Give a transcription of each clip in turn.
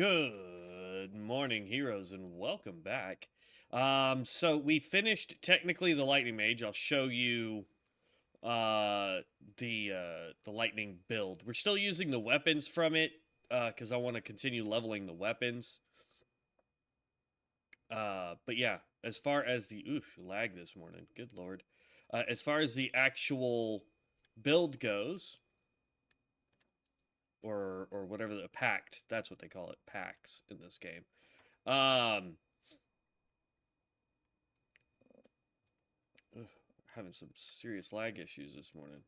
Good morning, heroes, and welcome back. So we finished technically the lightning mage. I'll show you uh the lightning build. We're still using the weapons from it because I want to continue leveling the weapons. But yeah, as far as the lag this morning, good lord. As far as the actual build goes, or whatever the pact, that's what they call it, packs in this game. Um Ugh, having some serious lag issues this morning.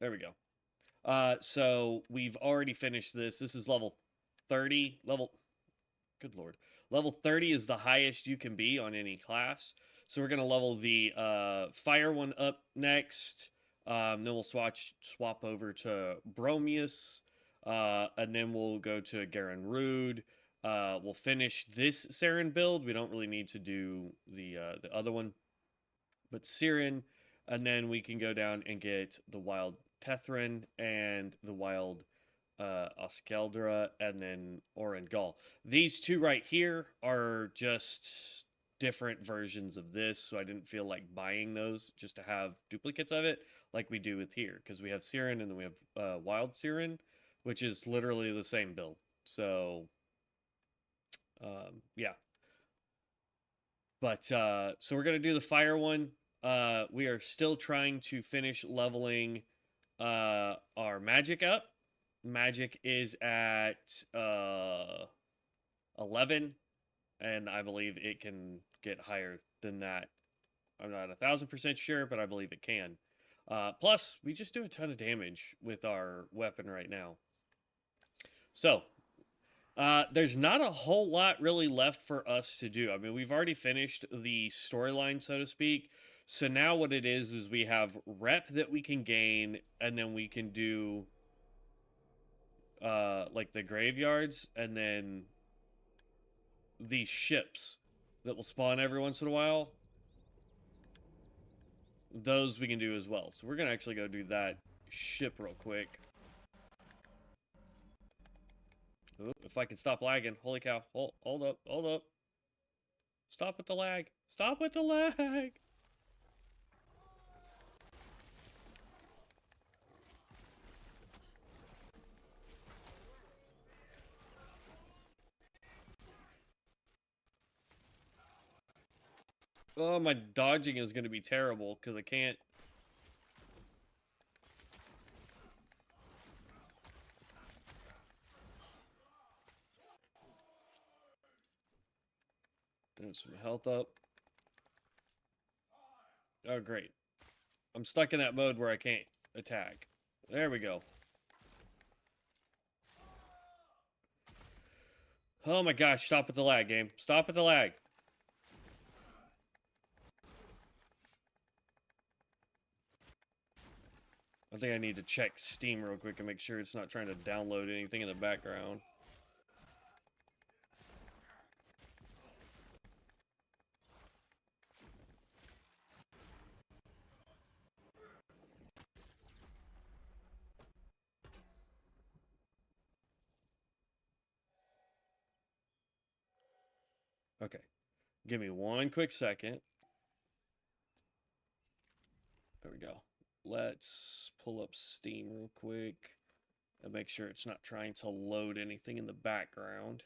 There we go. So we've already finished this. This is level 30. Good lord. Level 30 is the highest you can be on any class. So we're gonna level the fire one up next. Then we'll swap over to Bromius. And then we'll go to Garen Rude. We'll finish this Saren build. We don't really need to do the other one. But Siren, and then we can go down and get the wild Tethrin and the wild Oskeldra, and then Orengal. These two right here are just different versions of this, so I didn't feel like buying those just to have duplicates of it like we do with here, because we have Siren and then we have Wild Siren, which is literally the same build. So, yeah. But so we're gonna do the fire one. We are still trying to finish leveling our magic up. Magic is at 11, and I believe it can get higher than that. I'm not 1,000% sure, but I believe it can. Plus, we just do a ton of damage with our weapon right now. So, there's not a whole lot really left for us to do. I mean, we've already finished the storyline, so to speak. So now what it is we have rep that we can gain, and then we can do like the graveyards, and then these ships that will spawn every once in a while. Those we can do as well. So we're gonna actually go do that ship real quick. Oop, if I can stop lagging. Holy cow. Hold up. Hold up. Stop with the lag. Stop with the lag. Oh, my dodging is going to be terrible because I can't. And some health up. Oh, great. I'm stuck in that mode where I can't attack. There we go. Oh my gosh, stop with the lag, game. Stop with the lag. I think I need to check Steam real quick and make sure it's not trying to download anything in the background. Okay. Give me one quick second. There we go. Let's pull up Steam real quick and make sure it's not trying to load anything in the background.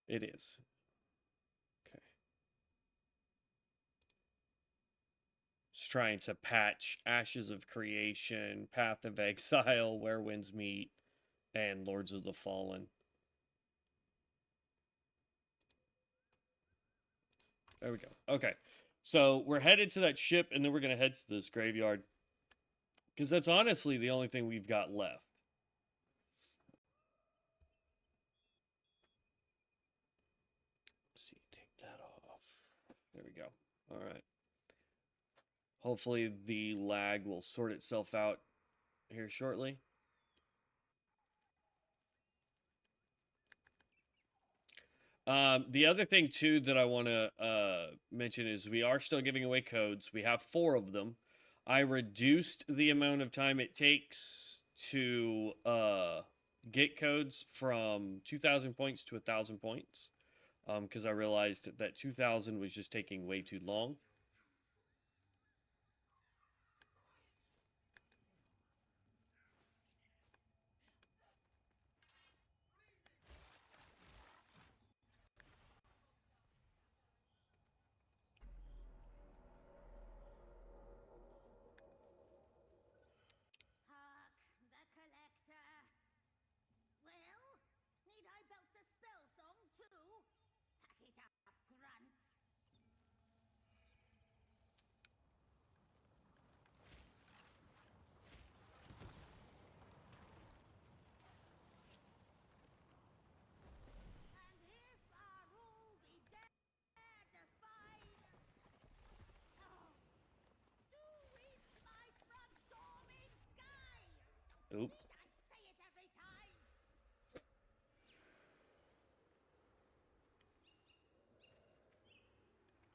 It is. Okay. It's trying to patch Ashes of Creation, Path of Exile, Where Winds Meet, and Lords of the Fallen. There we go. Okay. So we're headed to that ship, and then we're going to head to this graveyard. Because that's honestly the only thing we've got left. Let's see, take that off. There we go. All right. Hopefully the lag will sort itself out here shortly. The other thing too that I want to mention is we are still giving away codes. We have 4 of them. I reduced the amount of time it takes to get codes from 2,000 points to 1,000 points because I realized that 2,000 was just taking way too long. Oop.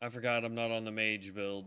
I forgot I'm not on the mage build.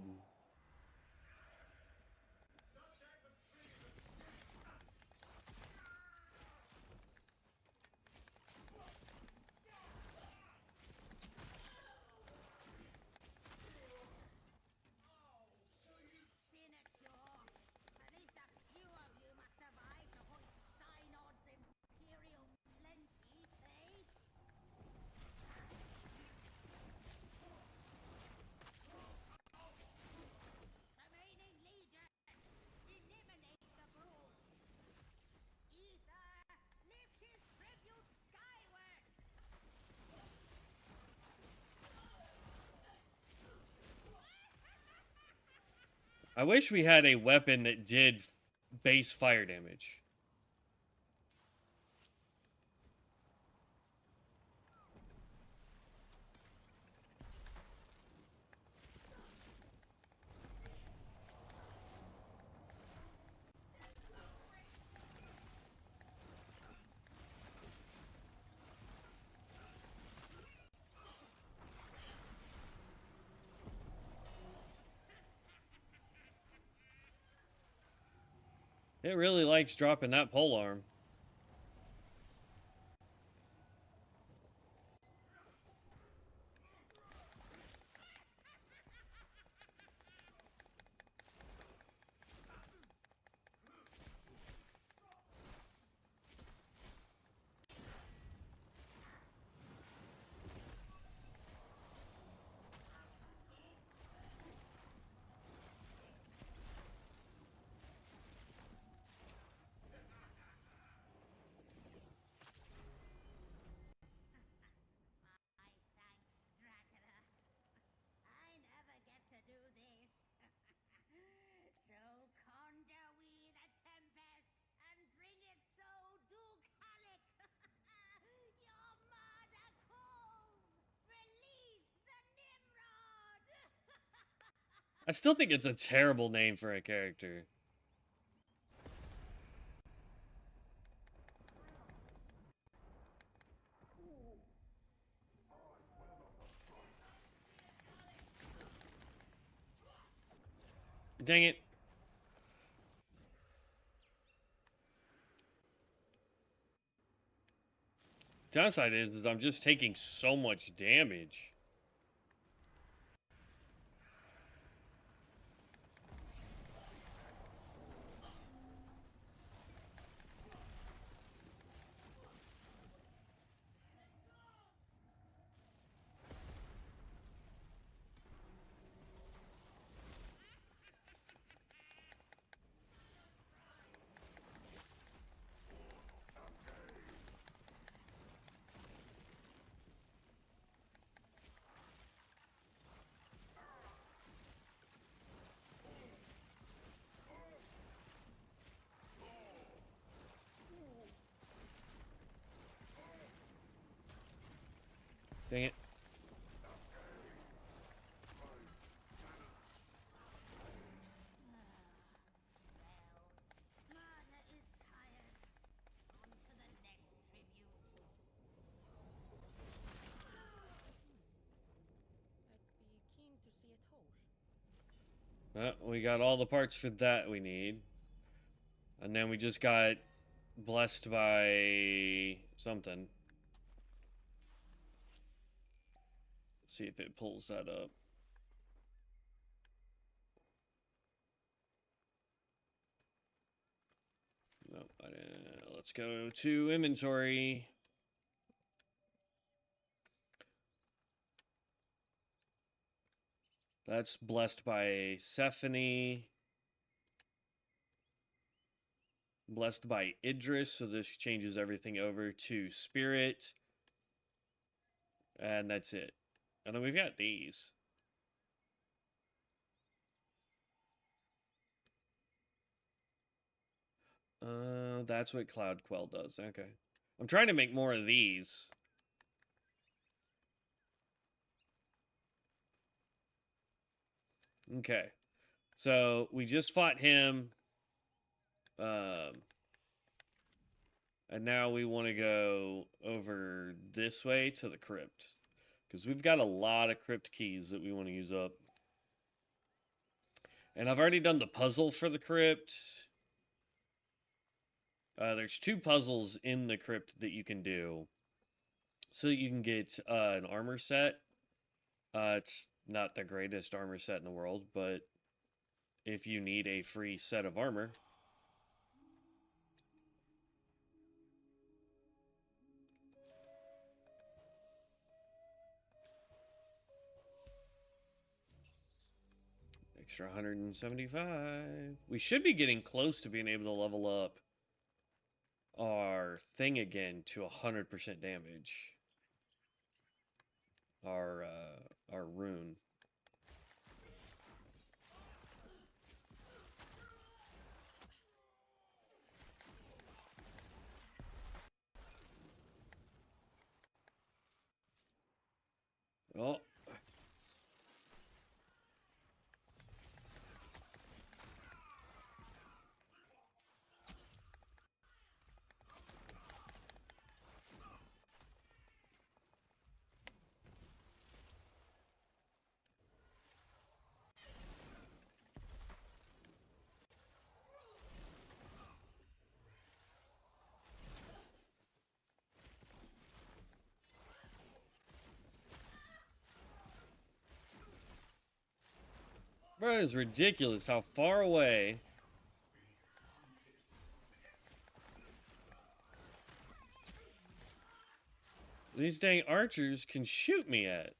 I wish we had a weapon that did base fire damage. It really likes dropping that pole arm. I still think it's a terrible name for a character. Dang it. Downside is that I'm just taking so much damage. Dang it. We got all the parts for that we need. And then we just got blessed by something. See if it pulls that up. No, let's go to inventory. That's blessed by Sephany. Blessed by Idris, so this changes everything over to Spirit. And that's it. And then we've got these. That's what Cloud Quell does. Okay. I'm trying to make more of these. Okay. So we just fought him. And now we want to go over this way to the crypt. Because we've got a lot of crypt keys that we want to use up. And I've already done the puzzle for the crypt. There's 2 puzzles in the crypt that you can do. So you can get an armor set. It's not the greatest armor set in the world, but if you need a free set of armor. Extra 175. We should be getting close to being able to level up our thing again to 100% damage. Our rune. Oh. Bro, it is ridiculous how far away these dang archers can shoot me at.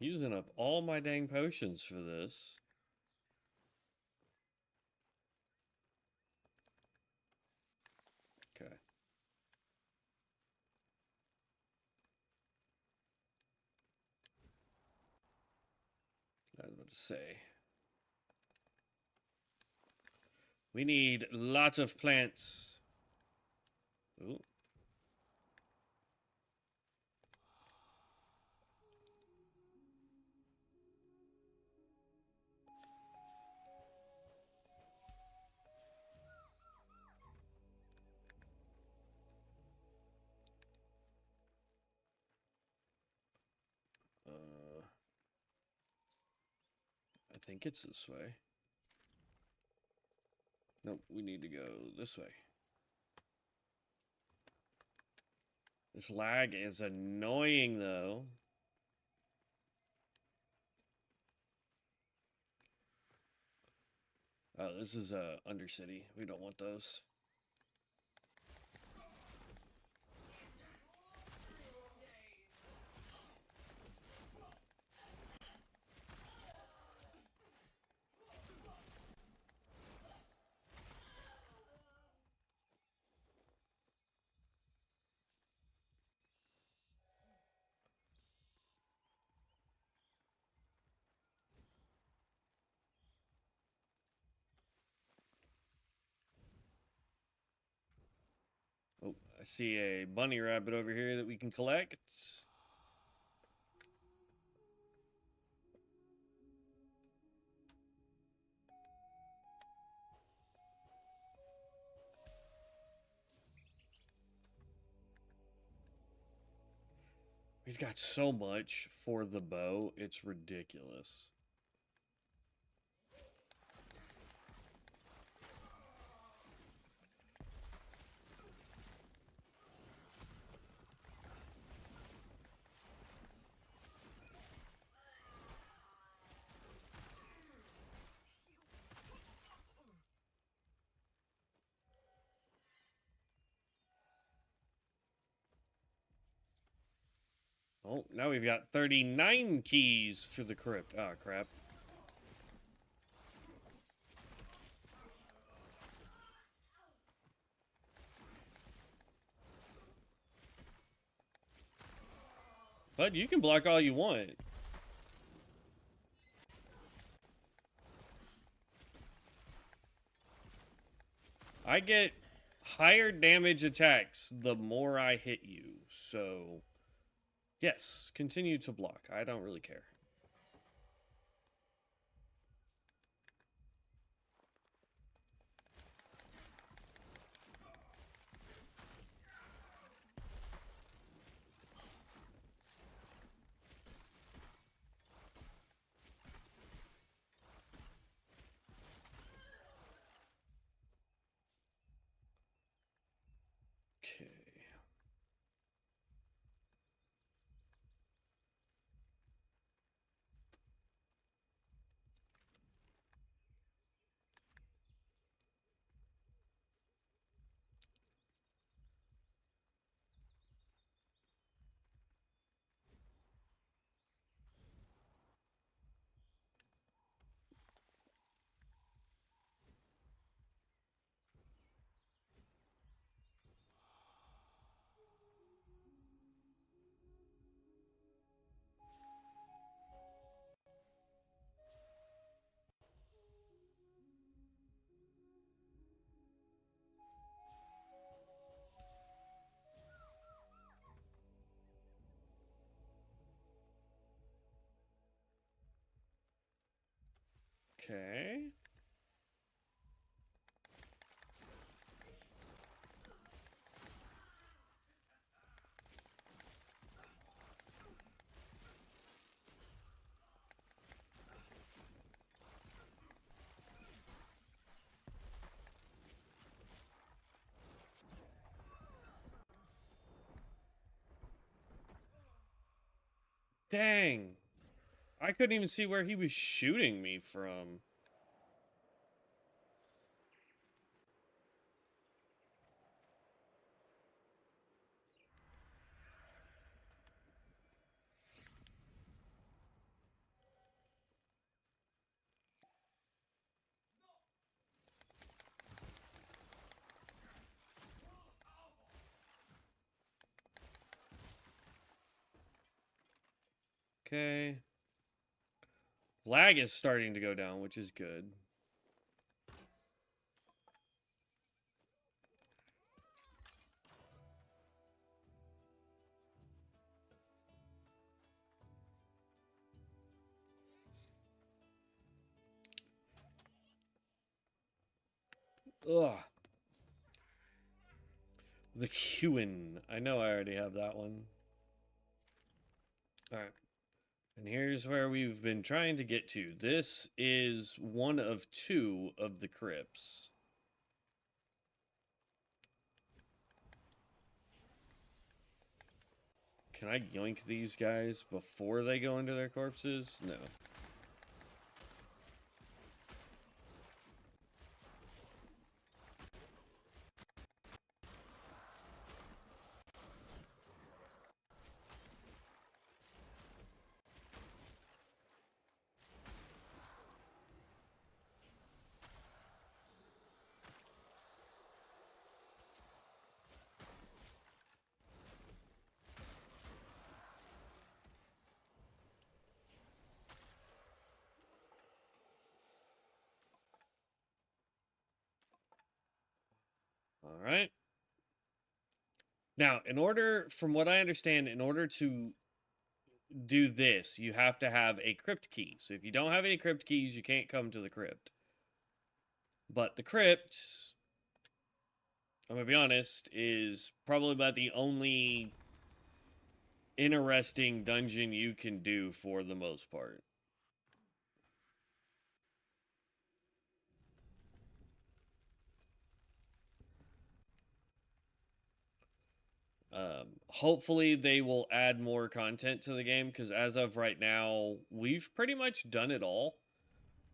Using up all my dang potions for this. Okay. I was about to say. We need lots of plants. Ooh. I think it's this way. Nope, we need to go this way. This lag is annoying, though. Oh, this is a Undercity. We don't want those. I see a bunny rabbit over here that we can collect. We've got so much for the bow, it's ridiculous. Oh, now we've got 39 keys for the crypt. Ah, crap. But you can block all you want. I get higher damage attacks the more I hit you. So, yes, continue to block. I don't really care. Okay. Okay. Dang. I couldn't even see where he was shooting me from. Okay. Lag is starting to go down, which is good. Ugh. The Qin. I know I already have that one. Alright. And here's where we've been trying to get to. This is one of two of the crypts. Can I yoink these guys before they go into their corpses? No. All right. Now, from what I understand, in order to do this, you have to have a crypt key. So if you don't have any crypt keys, you can't come to the crypt. But the crypt, I'm gonna be honest, is probably about the only interesting dungeon you can do for the most part. Hopefully they will add more content to the game, because as of right now, we've pretty much done it all.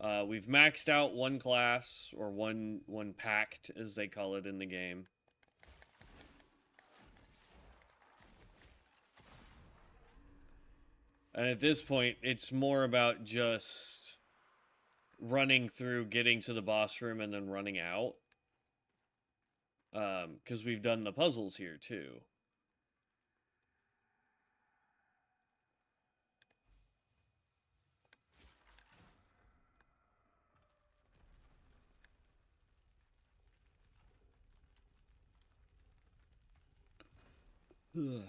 We've maxed out one class, or one pact, as they call it in the game. And at this point, it's more about just running through, getting to the boss room, and then running out. Because we've done the puzzles here, too. Ugh.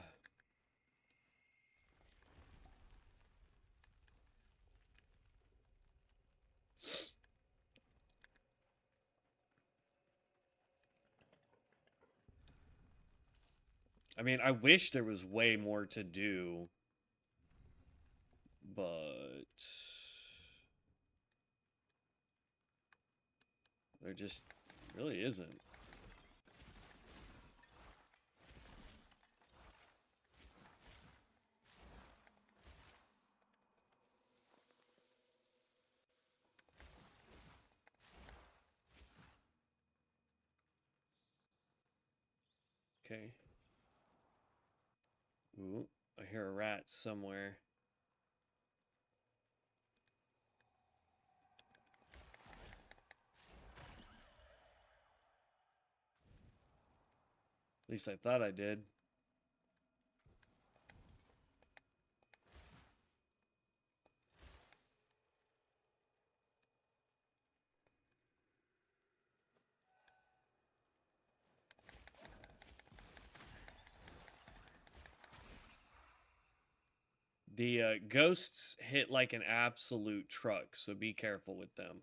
I mean, I wish there was way more to do, but there just really isn't. Okay. Ooh, I hear a rat somewhere. At least I thought I did. The ghosts hit like an absolute truck, so be careful with them.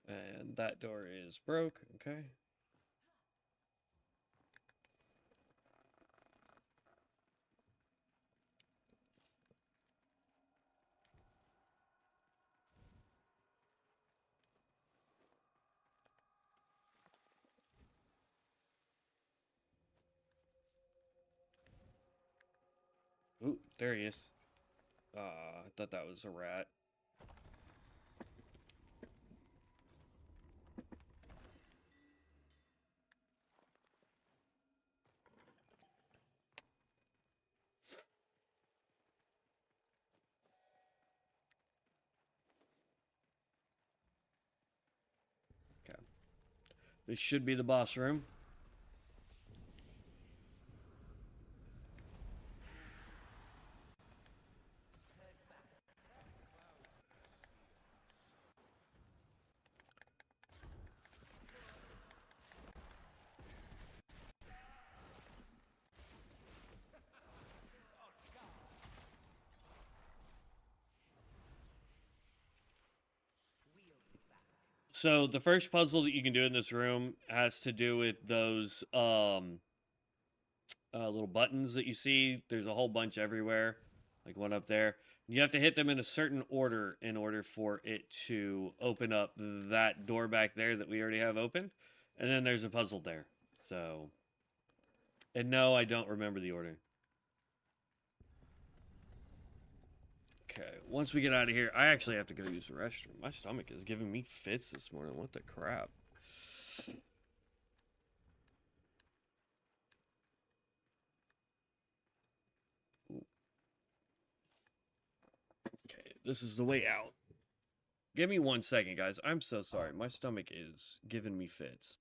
And that door is broke, okay. Ooh, there he is. I thought that was a rat. Okay. This should be the boss room. So the first puzzle that you can do in this room has to do with those little buttons that you see. There's a whole bunch everywhere, like one up there. You have to hit them in a certain order in order for it to open up that door back there that we already have open. And then there's a puzzle there. So, and no, I don't remember the order. Okay, once we get out of here, I actually have to go use the restroom. My stomach is giving me fits this morning. What the crap? This is the way out. Give me 1 second, guys. I'm so sorry. My stomach is giving me fits.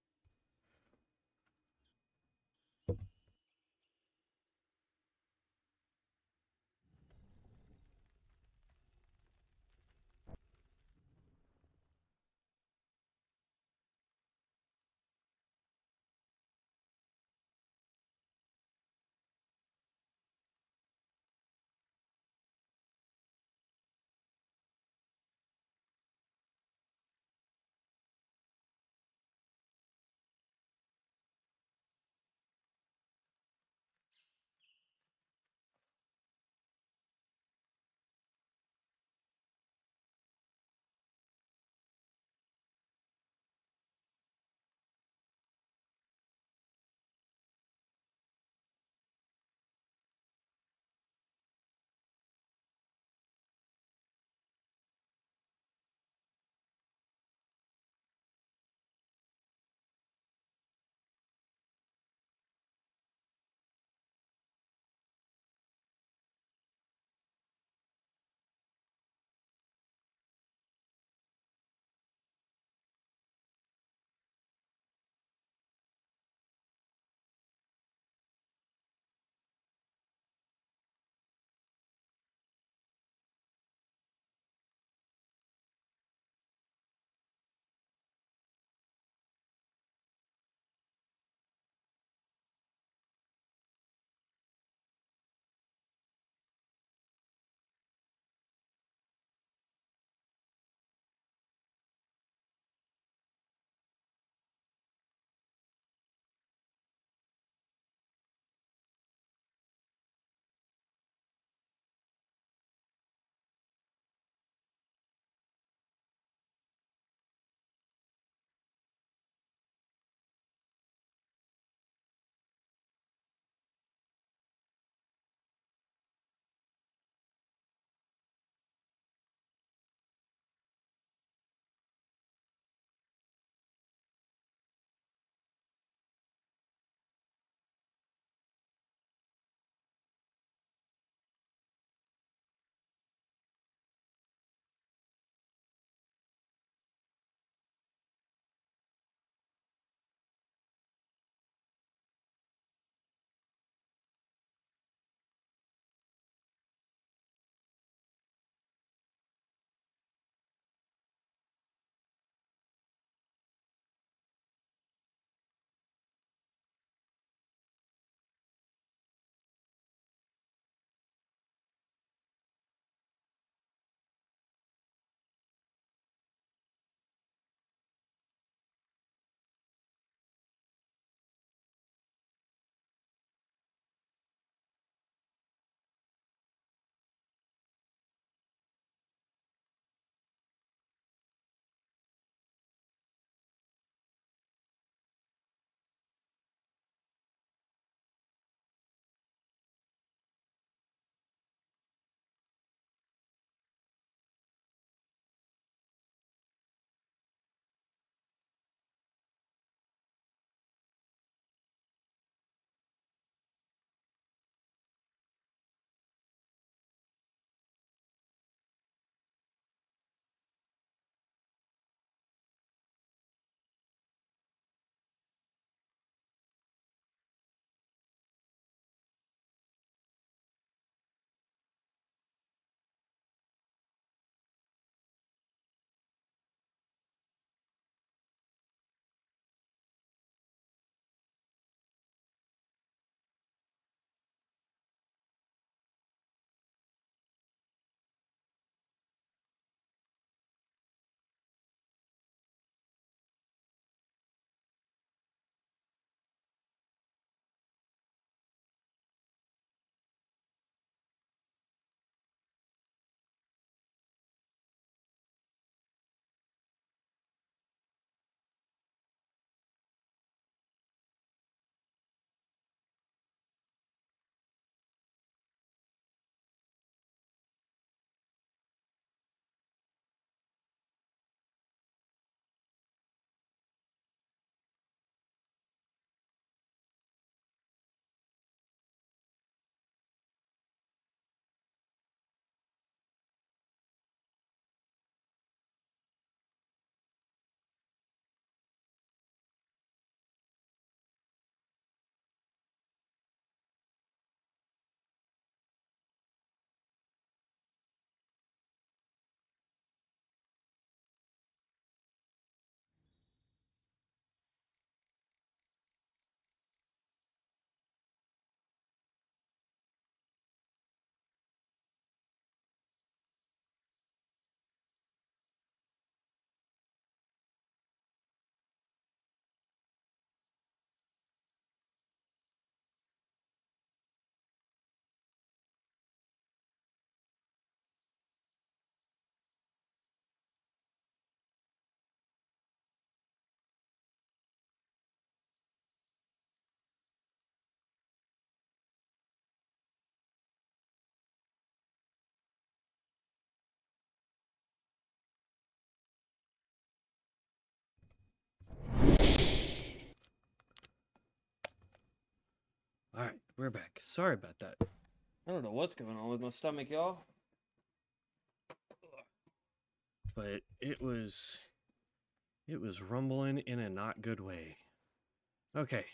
we're back. Sorry about that. I don't know what's going on with my stomach, y'all. But it was rumbling in a not good way. Okay.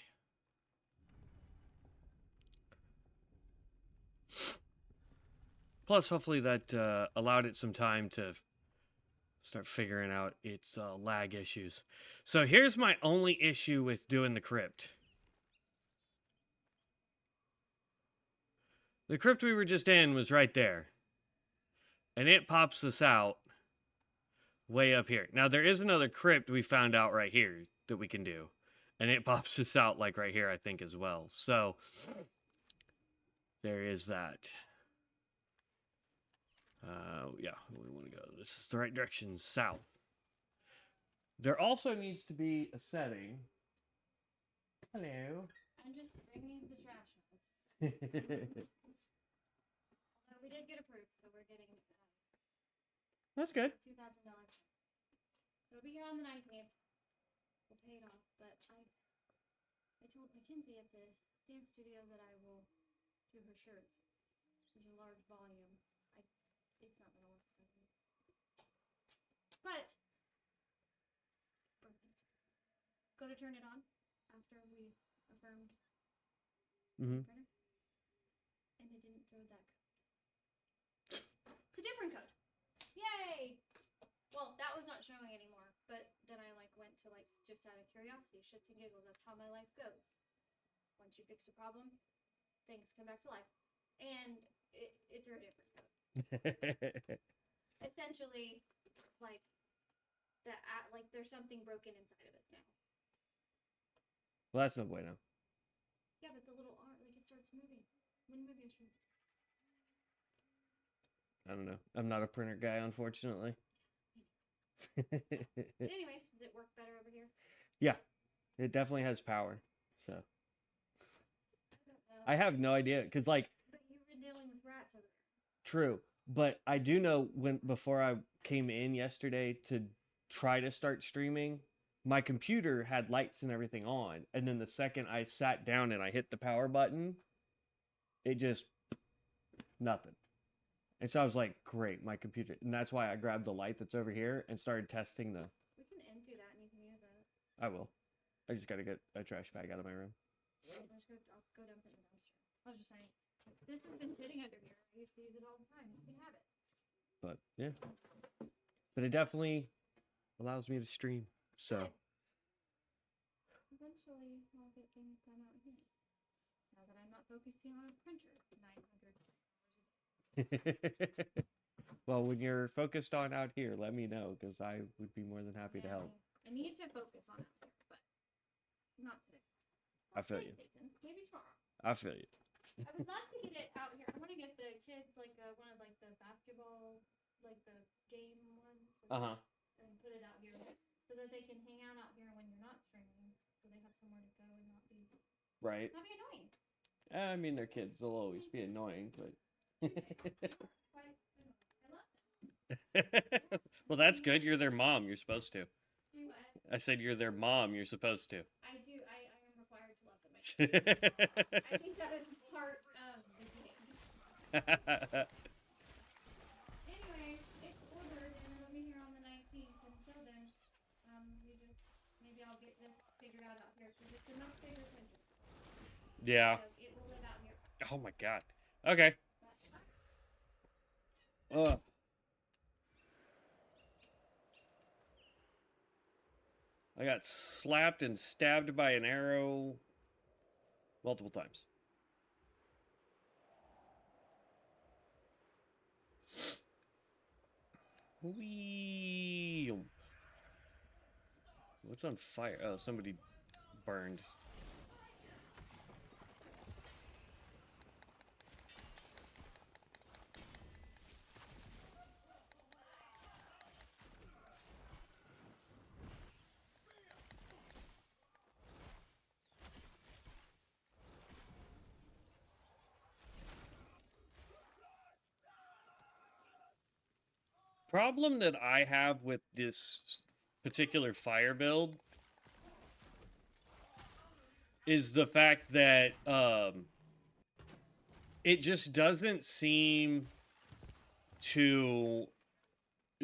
Plus, hopefully that allowed it some time to start figuring out its lag issues. So here's my only issue with doing the crypt. The crypt we were just in was right there. And it pops us out way up here. Now, there is another crypt we found out right here that we can do. And it pops us out like right here, I think, as well. So, there is that. Yeah, we want to go. This is the right direction, south. There also needs to be a setting. Hello. I'm just bringing the trash out. We did get approved, so we're getting That's good. $2,000. It'll be here on the 19th. We'll pay it off, but I told Mackenzie at the dance studio that I will do her shirts. There's a large volume. It's not gonna work for me. But go to turn it on after we affirmed Mm-hmm. printer, and it didn't throw that code. It's a different code. Yay! Well, that was not showing anymore, but then I went to just out of curiosity, shits and giggles. That's how my life goes. Once you fix a problem, things come back to life, and it threw a different code. Essentially, there's something broken inside of it now. Well, that's no bueno. Yeah, but the little arm, it starts moving. Wouldn't move your screen. I don't know. I'm not a printer guy, unfortunately. Anyways, does it work better over here? Yeah, it definitely has power. So I don't know. I have no idea, because But you've been dealing with rats over there. true. But I do know before I came in yesterday to try to start streaming, my computer had lights and everything on, and then the second I sat down and I hit the power button, it just nothing. And so I was like, great, my computer. And that's why I grabbed the light that's over here and started testing the... We can empty that and you can use it. I will. I just got to get a trash bag out of my room. I'll go dump it in the dumpster. I was just saying, this has been sitting under here. I used to use it all the time. You can have it. But, yeah. But it definitely allows me to stream. So... Eventually, I'll get things done out here. Now that I'm not focusing on a printer 900 hours a day. Well, when you're focused on out here, let me know, because I would be more than happy to help. I need to focus on out here, but not today. I feel you. Satan. Maybe tomorrow. I feel you. I would love to get it out here. I want to get the kids one of the basketball, the game ones. And put it out here so that they can hang out here when you're not streaming, so they have somewhere to go and not be annoying. I mean, they're kids. They'll always be annoying, but... I love them. Well, that's good. You're their mom. You're supposed to. Do what? I said you're their mom. You're supposed to. I do. I am required to love them. I think that is part of the game. Anyway, it's ordered and it'll be here on the 19th. Until then, maybe I'll get this figured out here because it's a much bigger printer. Yeah. So it will live out here. Oh my god. Okay. Ugh. I got slapped and stabbed by an arrow multiple times. Whee! What's on fire? Oh, somebody burned. Problem that I have with this particular fire build is the fact that it just doesn't seem to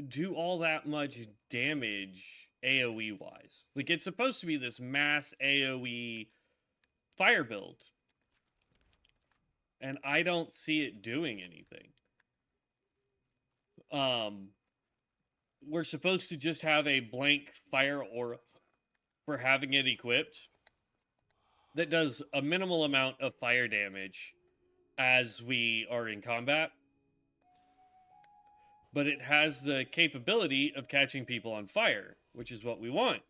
do all that much damage AoE wise. Like, it's supposed to be this mass AoE fire build, and I don't see it doing anything. We're supposed to just have a blank fire aura for having it equipped that does a minimal amount of fire damage as we are in combat, but it has the capability of catching people on fire, which is what we want,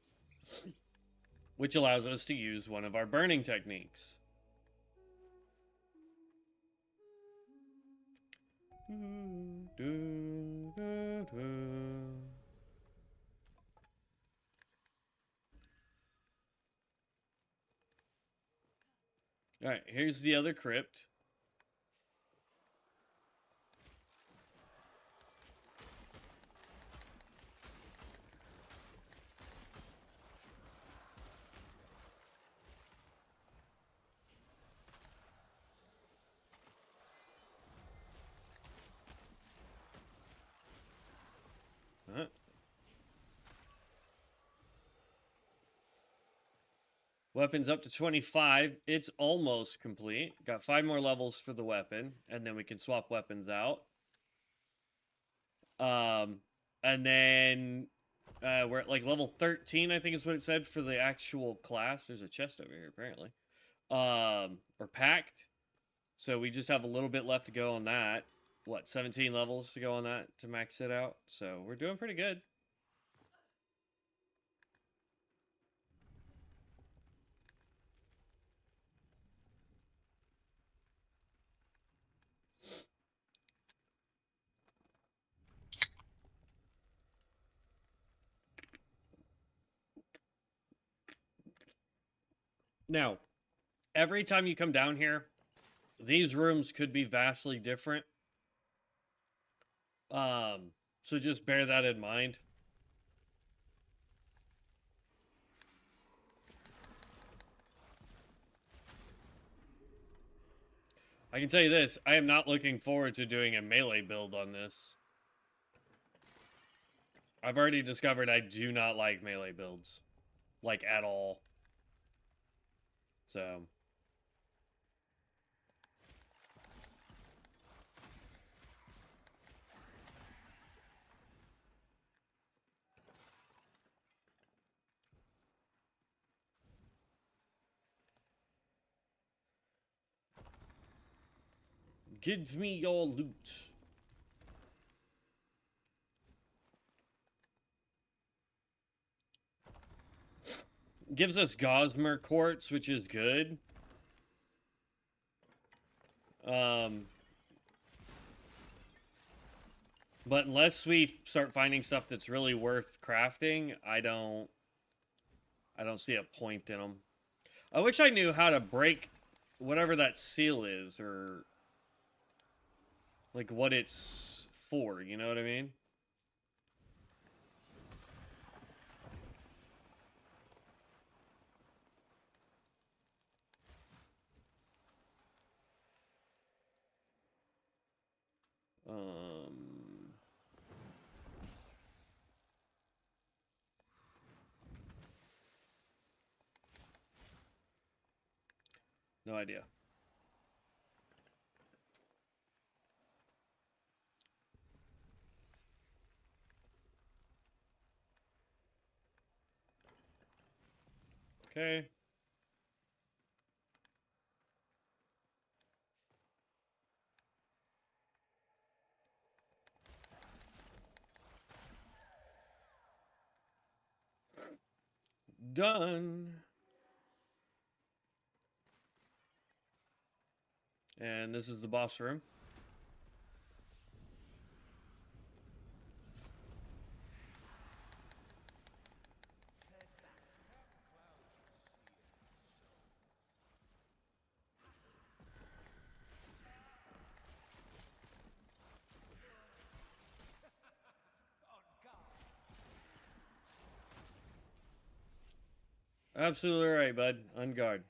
which allows us to use one of our burning techniques. All right, here's the other crypt. Weapons up to 25. It's almost complete. Got 5 more levels for the weapon, and then we can swap weapons out. And then we're at like level 13, I think is what it said for the actual class. There's a chest over here, apparently. Or packed. So we just have a little bit left to go on that. What, 17 levels to go on that to max it out? So we're doing pretty good. Now, every time you come down here, these rooms could be vastly different. So just bear that in mind. I can tell you this, I am not looking forward to doing a melee build on this. I've already discovered I do not like melee builds. Like, at all. So... give me your loot. Gives us Gossamer Quartz, which is good. But unless we start finding stuff that's really worth crafting, I don't see a point in them. I wish I knew how to break whatever that seal is, or like what it's for, you know what I mean? No idea. Okay. Done. And this is the boss room. Absolutely right, bud. On guard.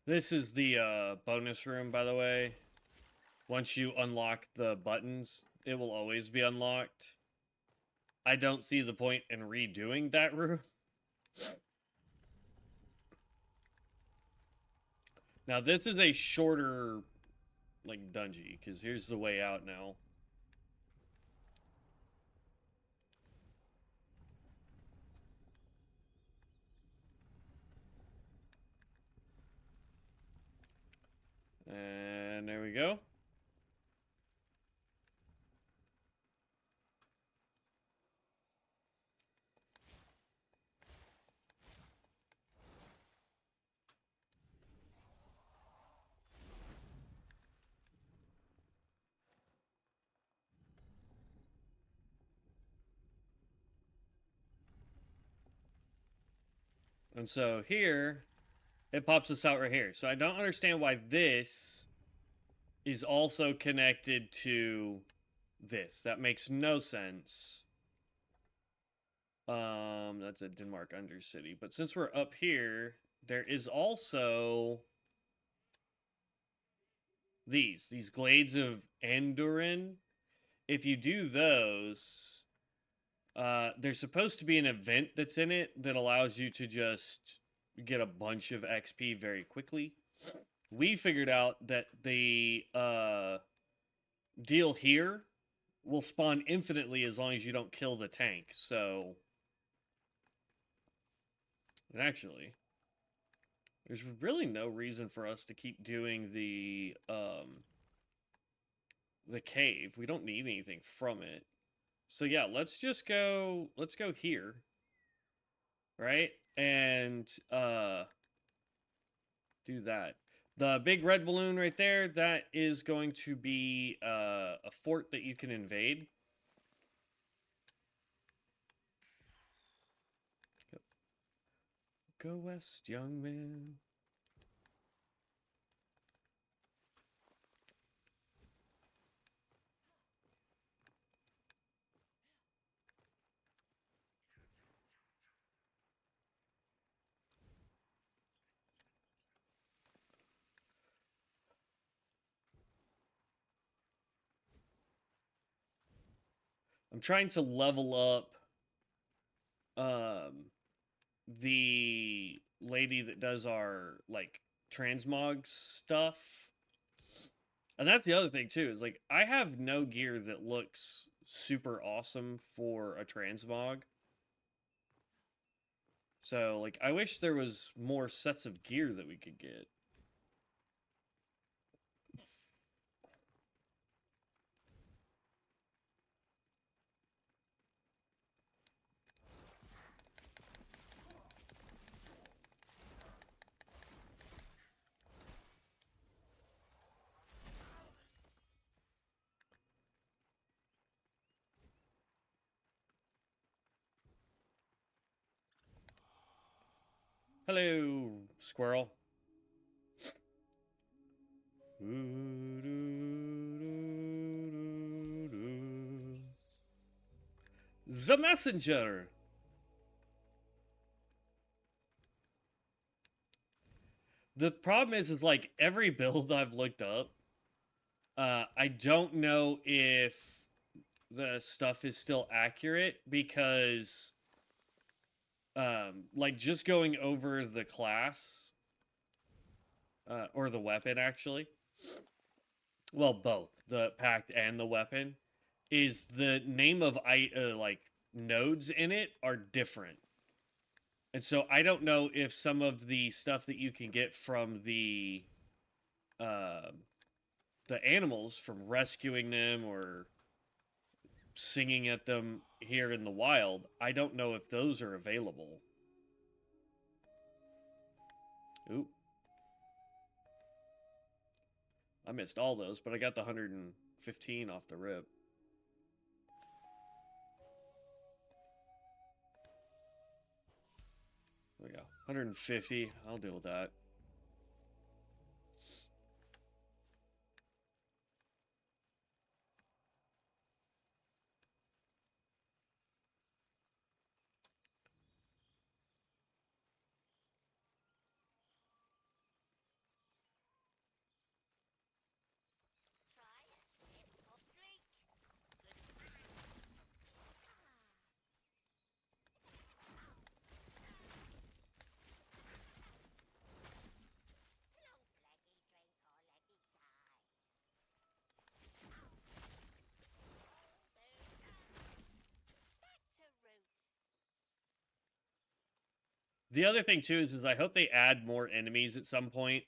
This is the bonus room, by the way. Once you unlock the buttons, it will always be unlocked. I don't see the point in redoing that room. Now, this is a shorter, like, dungeon, because here's the way out now. And there we go. And so here, it pops us out right here. So I don't understand why this is also connected to this. That makes no sense. That's a Denmark Undercity. But since we're up here, there is also these Glades of Andoran. If you do those, there's supposed to be an event that's in it that allows you to just get a bunch of XP very quickly. We figured out that the deal here will spawn infinitely as long as you don't kill the tank. So, and actually, there's really no reason for us to keep doing the cave. We don't need anything from it. So yeah, let's go here. Right? And do that. The big red balloon right there, that is going to be a fort that you can invade. Go west, young man. I'm trying to level up the lady that does our like transmog stuff. And that's the other thing too, is like I have no gear that looks super awesome for a transmog. So like I wish there was more sets of gear that we could get. Hello, squirrel. The messenger. The problem is like every build I've looked up, I don't know if the stuff is still accurate because, like just going over the class, or the weapon actually. Well, both the pact and the weapon is the name of like nodes in it are different. And so I don't know if some of the stuff that you can get from uh, the animals from rescuing them or singing at them here in the wild, I don't know if those are available. Oop. I missed all those, but I got the 115 off the rip. There we go. 150. I'll deal with that. The other thing too is I hope they add more enemies at some point,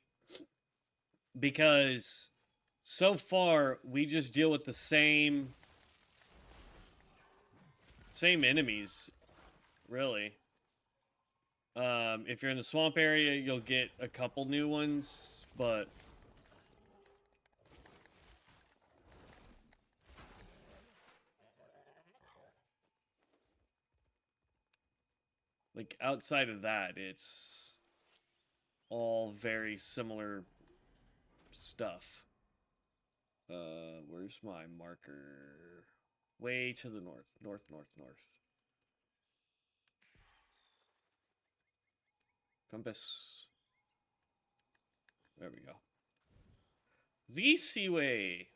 because so far we just deal with the same enemies, really. If you're in the swamp area, you'll get a couple new ones, but like outside of that, it's all very similar stuff. Where's my marker? Way to the north. North, north, north. Compass. There we go. The Seaway.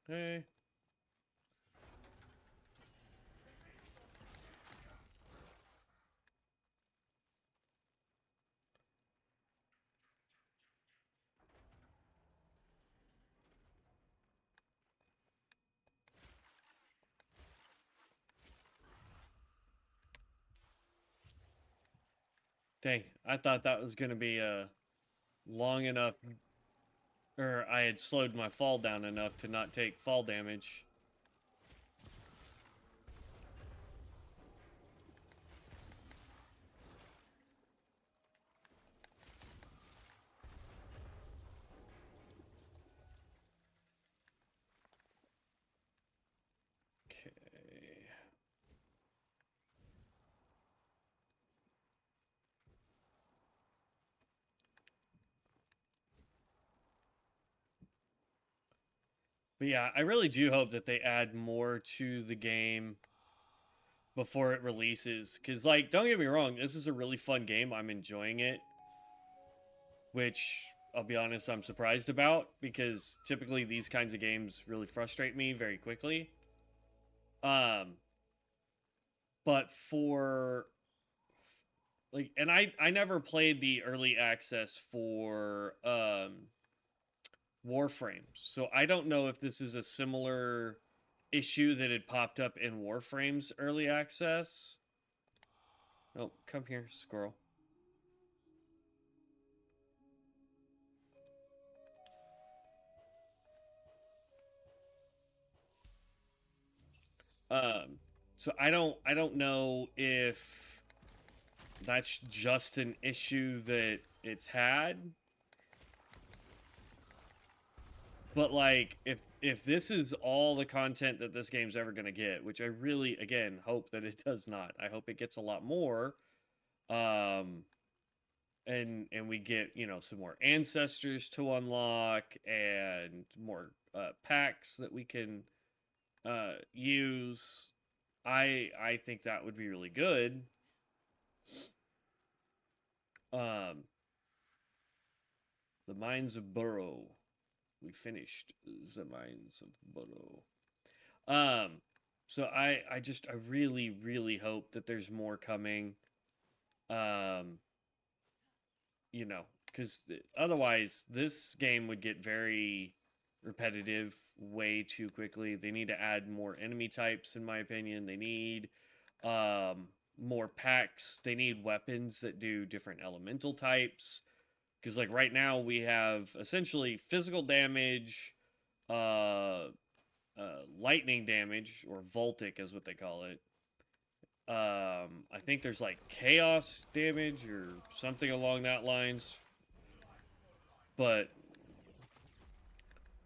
Hey. Dang, I thought that was gonna be long enough, or I had slowed my fall down enough to not take fall damage. Okay. But yeah, I really do hope that they add more to the game before it releases. Because, like, don't get me wrong, this is a really fun game. I'm enjoying it. Which, I'll be honest, I'm surprised about. Because typically these kinds of games really frustrate me very quickly. But for... Like, and I never played the early access for Warframe. So I don't know if this is a similar issue that had popped up in Warframe's early access. Oh, come here, squirrel. So I don't know if that's just an issue that it's had. But like if this is all the content that this game's ever going to get, which I really again hope that it does not. I hope it gets a lot more. Um and we get, you know, some more ancestors to unlock and more packs that we can use. I think that would be really good. Um, the Mines of Burrow. We finished the Mines of Burrow. Um, so I really hope that there's more coming. Um, you know, because otherwise this game would get very repetitive way too quickly. They need to add more enemy types, in my opinion. They need more packs. They need weapons that do different elemental types. Because like right now we have essentially physical damage, uh, lightning damage, or voltic is what they call it. I think there's like chaos damage or something along that lines, but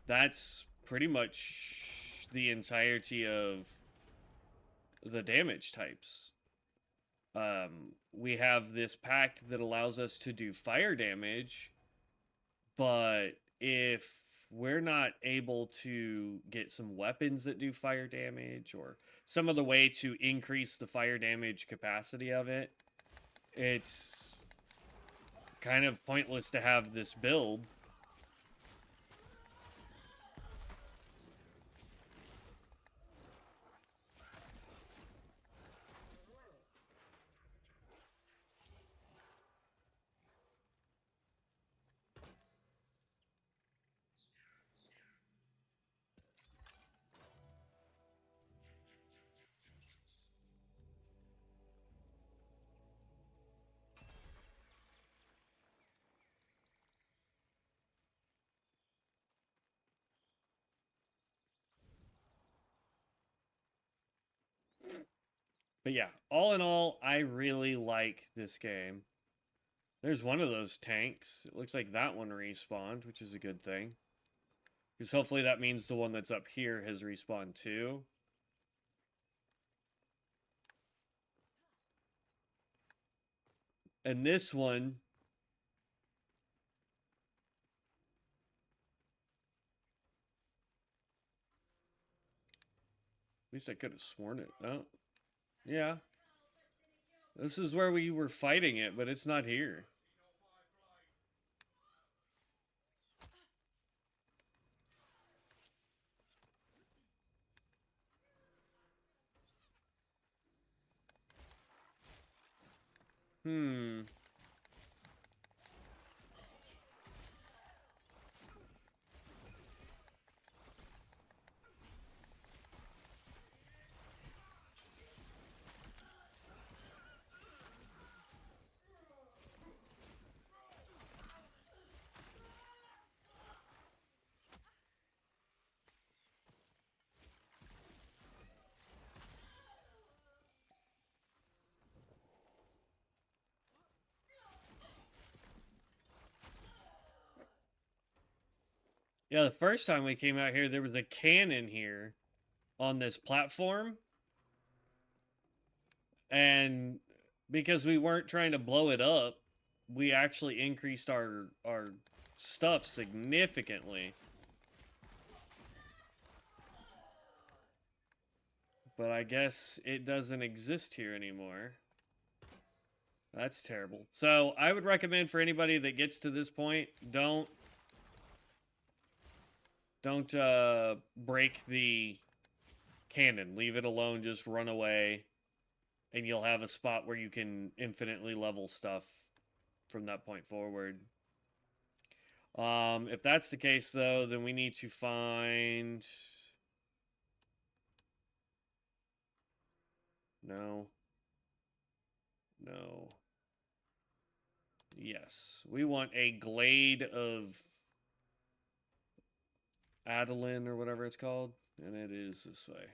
that's pretty much the entirety of the damage types. We have this pack that allows us to do fire damage, but if we're not able to get some weapons that do fire damage or some other way to increase the fire damage capacity of it, it's kind of pointless to have this build. But yeah, all in all, I really like this game. There's one of those tanks. It looks like that one respawned, which is a good thing. Because hopefully that means the one that's up here has respawned too. And this one... At least I could have sworn it. Oh, yeah. This is where we were fighting it, but it's not here. Hmm. Yeah, the first time we came out here, there was a cannon here on this platform. And because we weren't trying to blow it up, we actually increased our stuff significantly. But I guess it doesn't exist here anymore. That's terrible. So I would recommend for anybody that gets to this point, don't break the cannon. Leave it alone. Just run away, and you'll have a spot where you can infinitely level stuff from that point forward. If that's the case, though, then we need to find... No. No. Yes. We want a glade of Adeline or whatever it's called. And it is this way.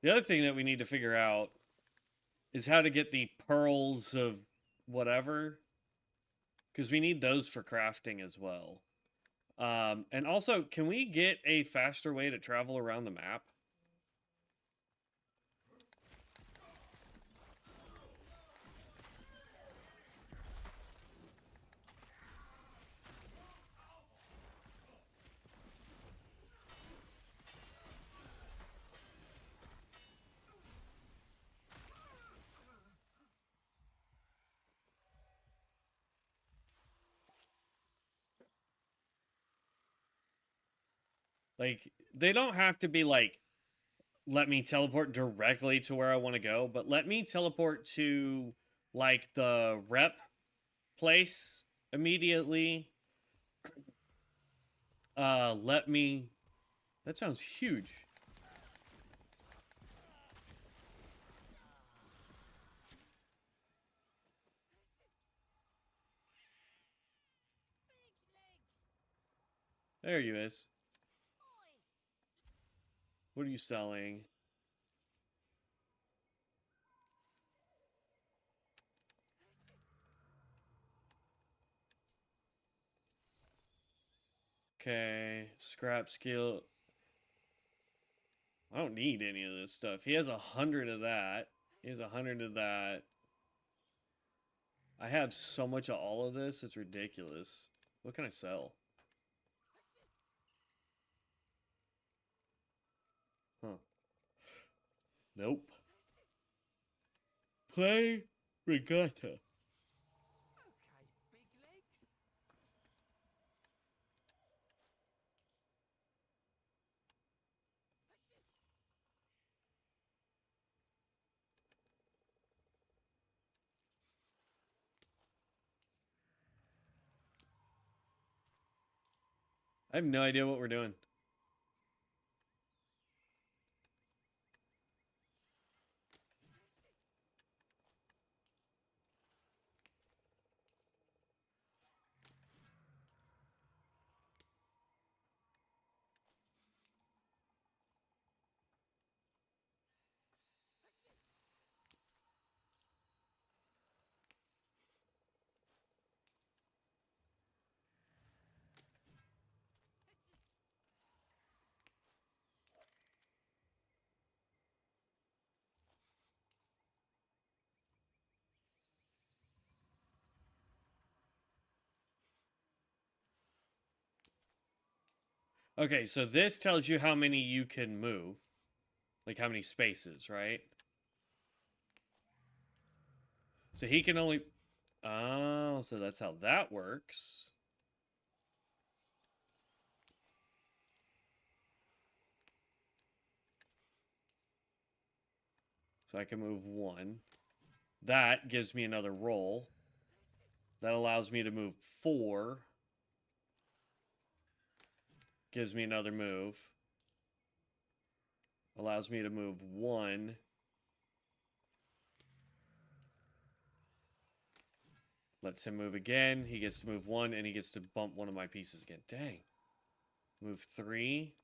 The other thing that we need to figure out is how to get the pearls of whatever. Because we need those for crafting as well. And also, can we get a faster way to travel around the map? Like, they don't have to be like, let me teleport directly to where I want to go, but let me teleport to, like, the rep place immediately. Let me... That sounds huge. There you is. What are you selling? Okay, scrap skill. I don't need any of this stuff. He has 100 of that. He has 100 of that. I have so much of all of this, it's ridiculous. What can I sell? Huh. Nope. Play regatta. I have no idea what we're doing. Okay, so this tells you how many you can move. Like how many spaces, right? So he can only... Oh, so that's how that works. So I can move 1. That gives me another roll. That allows me to move 4. Gives me another move. Allows me to move 1. Lets him move again. He gets to move 1, and he gets to bump one of my pieces again. Dang. Move 3.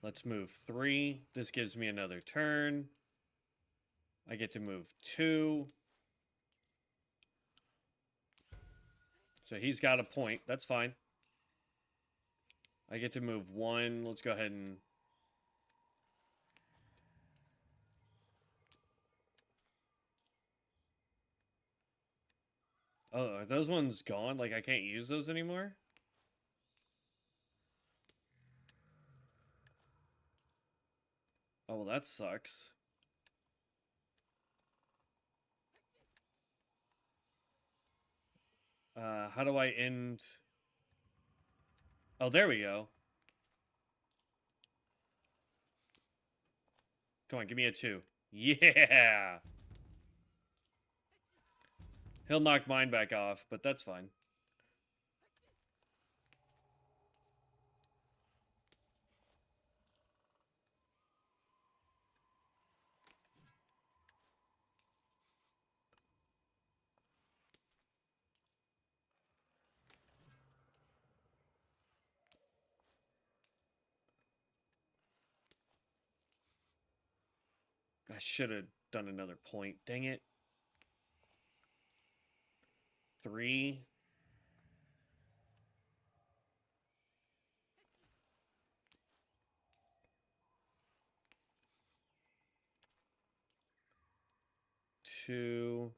Let's move 3. This gives me another turn. I get to move 2. So he's got a point. That's fine. I get to move 1. Let's go ahead and... Oh, are those ones gone? Like, I can't use those anymore? Oh, well, that sucks. How do I end... Oh, there we go. Come on, give me a 2. Yeah! He'll knock mine back off, but that's fine. I should have done another point. Dang it. 3. 2.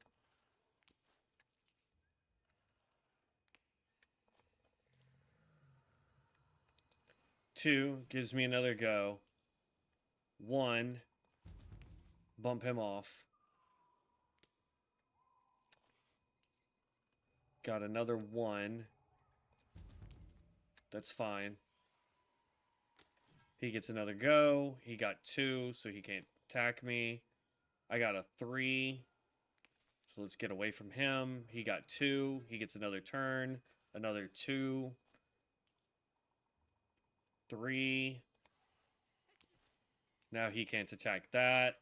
2 gives me another go. 1. Bump him off. Got another 1. That's fine. He gets another go. He got 2, so he can't attack me. I got a 3. So let's get away from him. He got 2. He gets another turn. Another 2. 3. Now he can't attack that.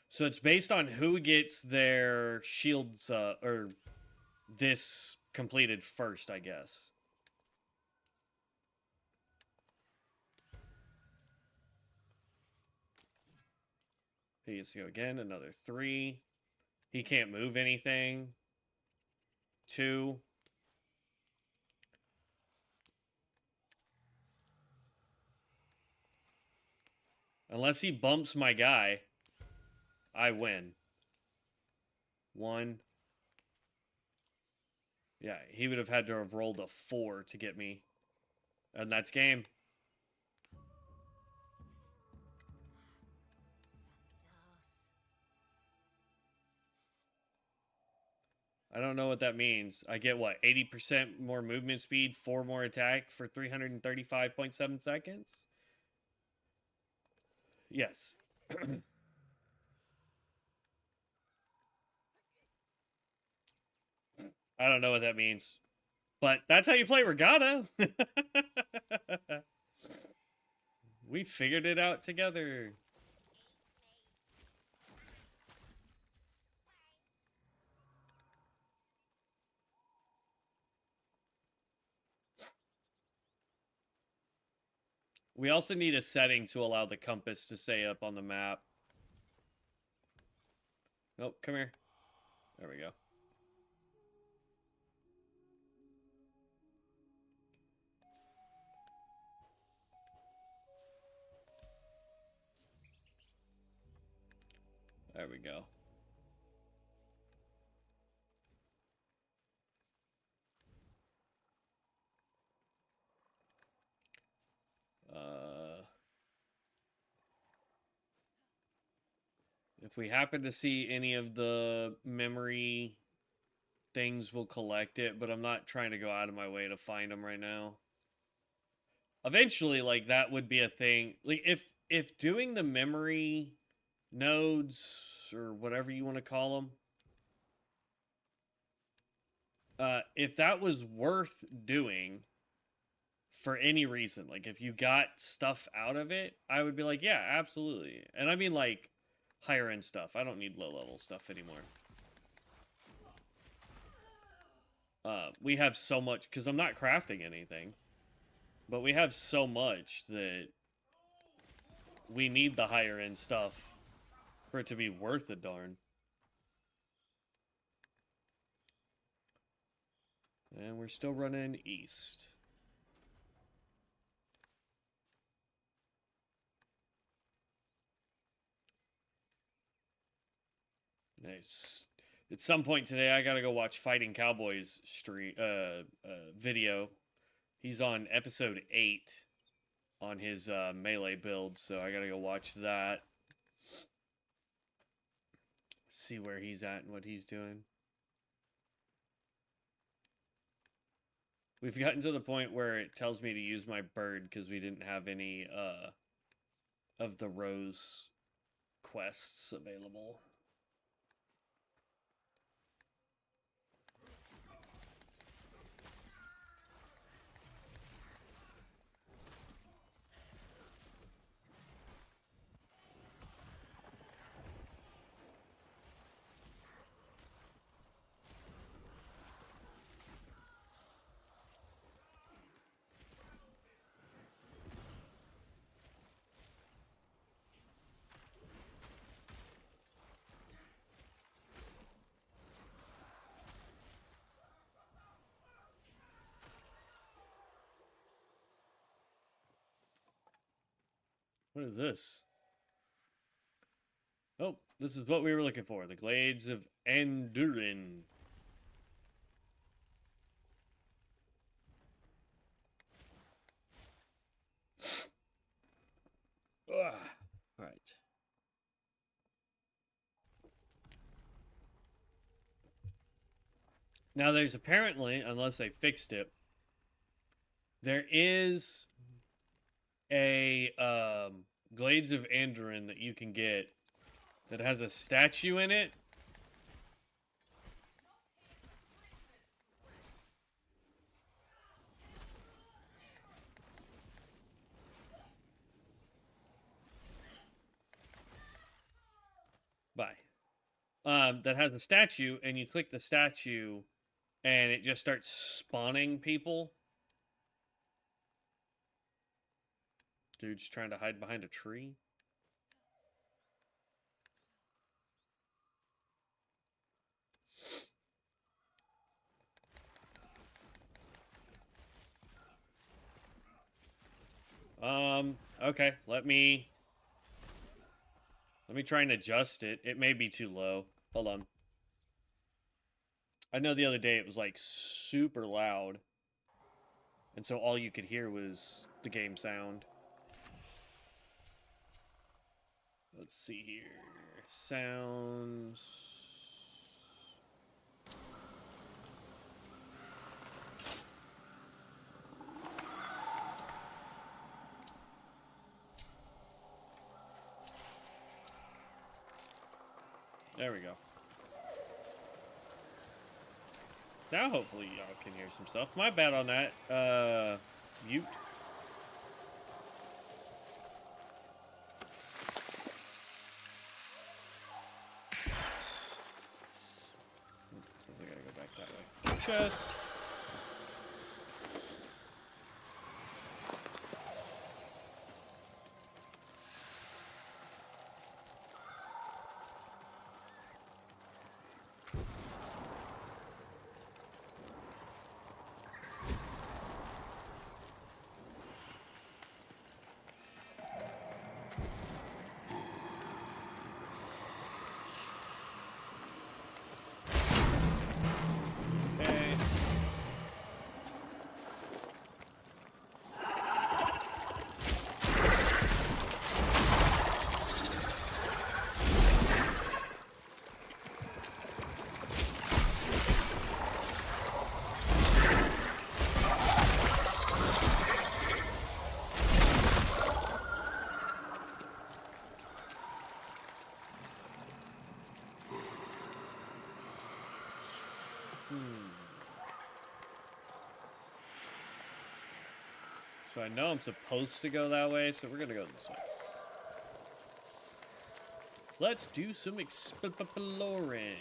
So it's based on who gets their shields, or this completed first, I guess. He gets to go again, another 3. He can't move anything. 2. Unless he bumps my guy, I win. 1. Yeah, he would have had to have rolled a 4 to get me. And that's game. I don't know what that means. I get what? 80% more movement speed, 4 more attack for 335.7 seconds? Yes. I don't know what that means. But that's how you play Regatta. We figured it out together. We also need a setting to allow the compass to stay up on the map. Oh, come here. There we go. There we go. If we happen to see any of the memory things, we'll collect it, but I'm not trying to go out of my way to find them right now. Eventually, like, that would be a thing. Like, if doing the memory nodes, or whatever you want to call them, if that was worth doing for any reason, like if you got stuff out of it, I would be like, yeah, absolutely. And I mean, like, higher end stuff. I don't need low level stuff anymore. We have so much, because I'm not crafting anything, but we have so much that we need the higher end stuff for it to be worth a darn. And we're still running east. Nice. At some point today, I gotta go watch Fighting Cowboys video. He's on episode 8 on his melee build, so I gotta go watch that. See where he's at and what he's doing. We've gotten to the point where it tells me to use my bird because we didn't have any of the rose quests available. What is this? Oh, this is what we were looking for. The Glades of Andurin. Ugh. All right. Now there's apparently, unless they fixed it, There is a Glades of Andoran that you can get that has a statue in it. Bye. That has a statue, and you click the statue, and it just starts spawning people. Dude's trying to hide behind a tree. Okay, let me try and adjust it. It may be too low. Hold on. I know the other day it was like super loud. And so all you could hear was the game sound. Let's see here. Sounds. There we go. Now hopefully y'all can hear some stuff. My bad on that. Mute. Sounds like I gotta go back that way. Chest. So I know I'm supposed to go that way, so we're gonna go this way. Let's do some exploring.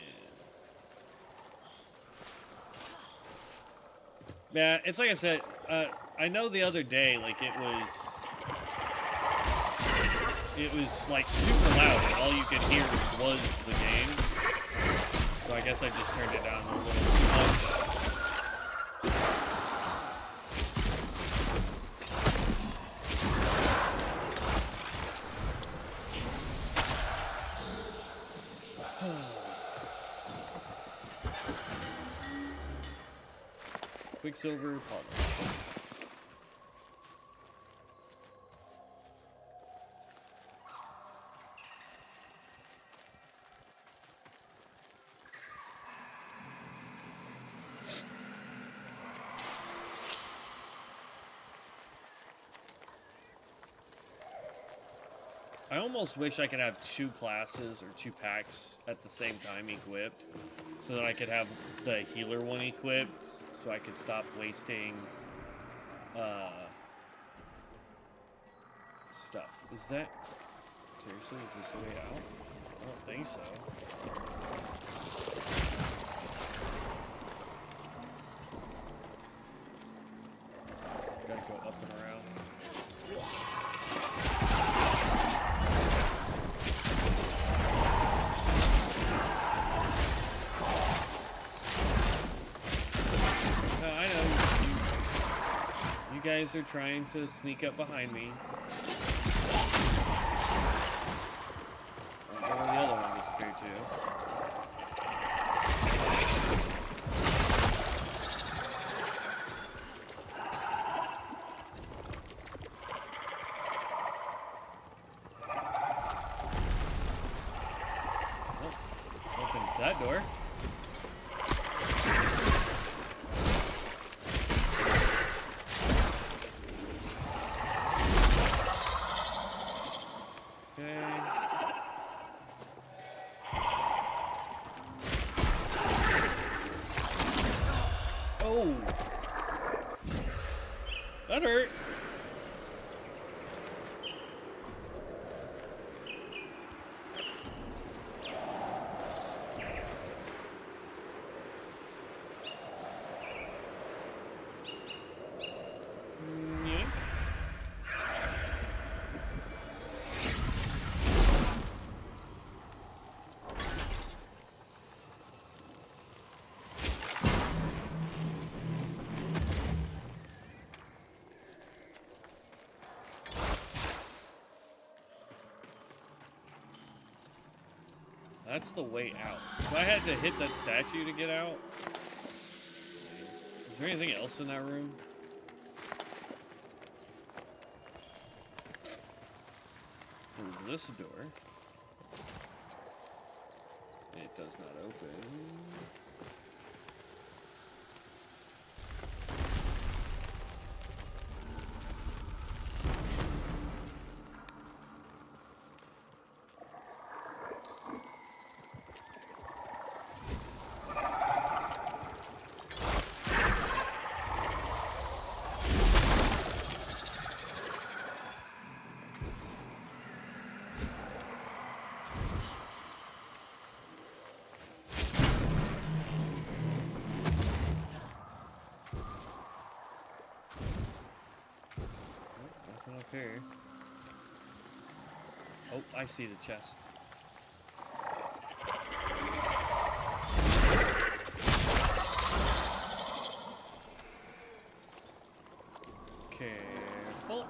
Yeah, it's like I said, I know the other day, like, it was like super loud, and all you could hear was the game. So I guess I just turned it down a little too much. Quicksilver polymer. I almost wish I could have two classes or two packs at the same time equipped, so that I could have the healer one equipped, so I could stop wasting stuff. Is that seriously? Is this the way out? I don't think so. Gotta go up and around. You guys are trying to sneak up behind me. I don't know where the other one disappeared to. Oh, opened that door. Okay. Oh! That hurt! Yeah. That's the way out. So I had to hit that statue to get out. Is there anything else in that room? Is this a door? It does not open. Nothing up here. Oh, I see the chest. Careful.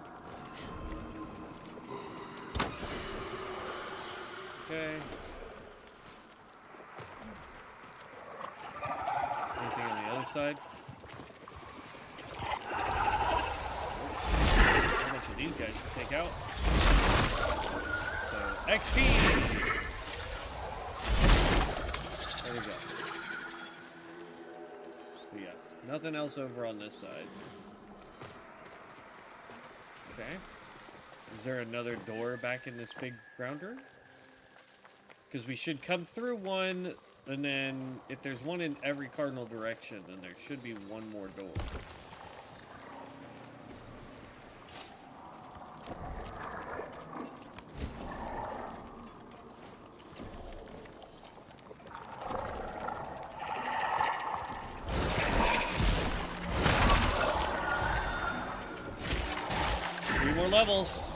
Okay. Anything on the other side? How much of these guys to take out? So, XP! There we go. But yeah, nothing else over on this side. Okay. Is there another door back in this big ground room? Because we should come through one, and then if there's one in every cardinal direction, then there should be one more door. Three more levels.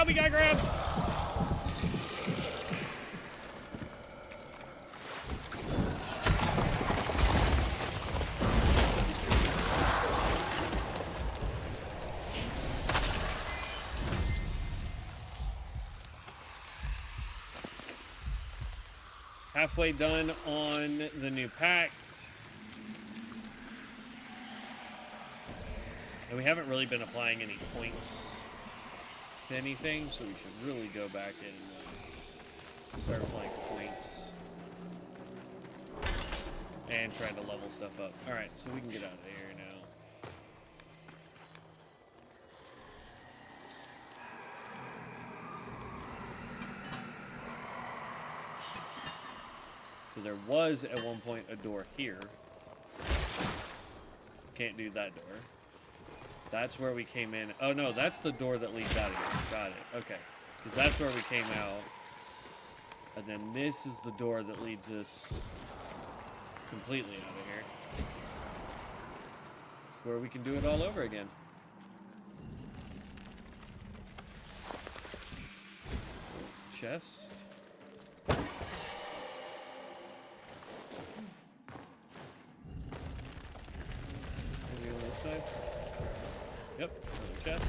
We got grabbed. Halfway done on the new pact. And we haven't really been applying any points to anything, so we should really go back and start applying points and trying to level stuff up. Alright, so we can get out of here now. So there was at one point a door here. Can't do that door. That's where we came in. Oh no, that's the door that leads out of here. Got it. Okay. Because that's where we came out. And then this is the door that leads us completely out of here. Where we can do it all over again. Chest. Maybe on this side. Yep, another chest.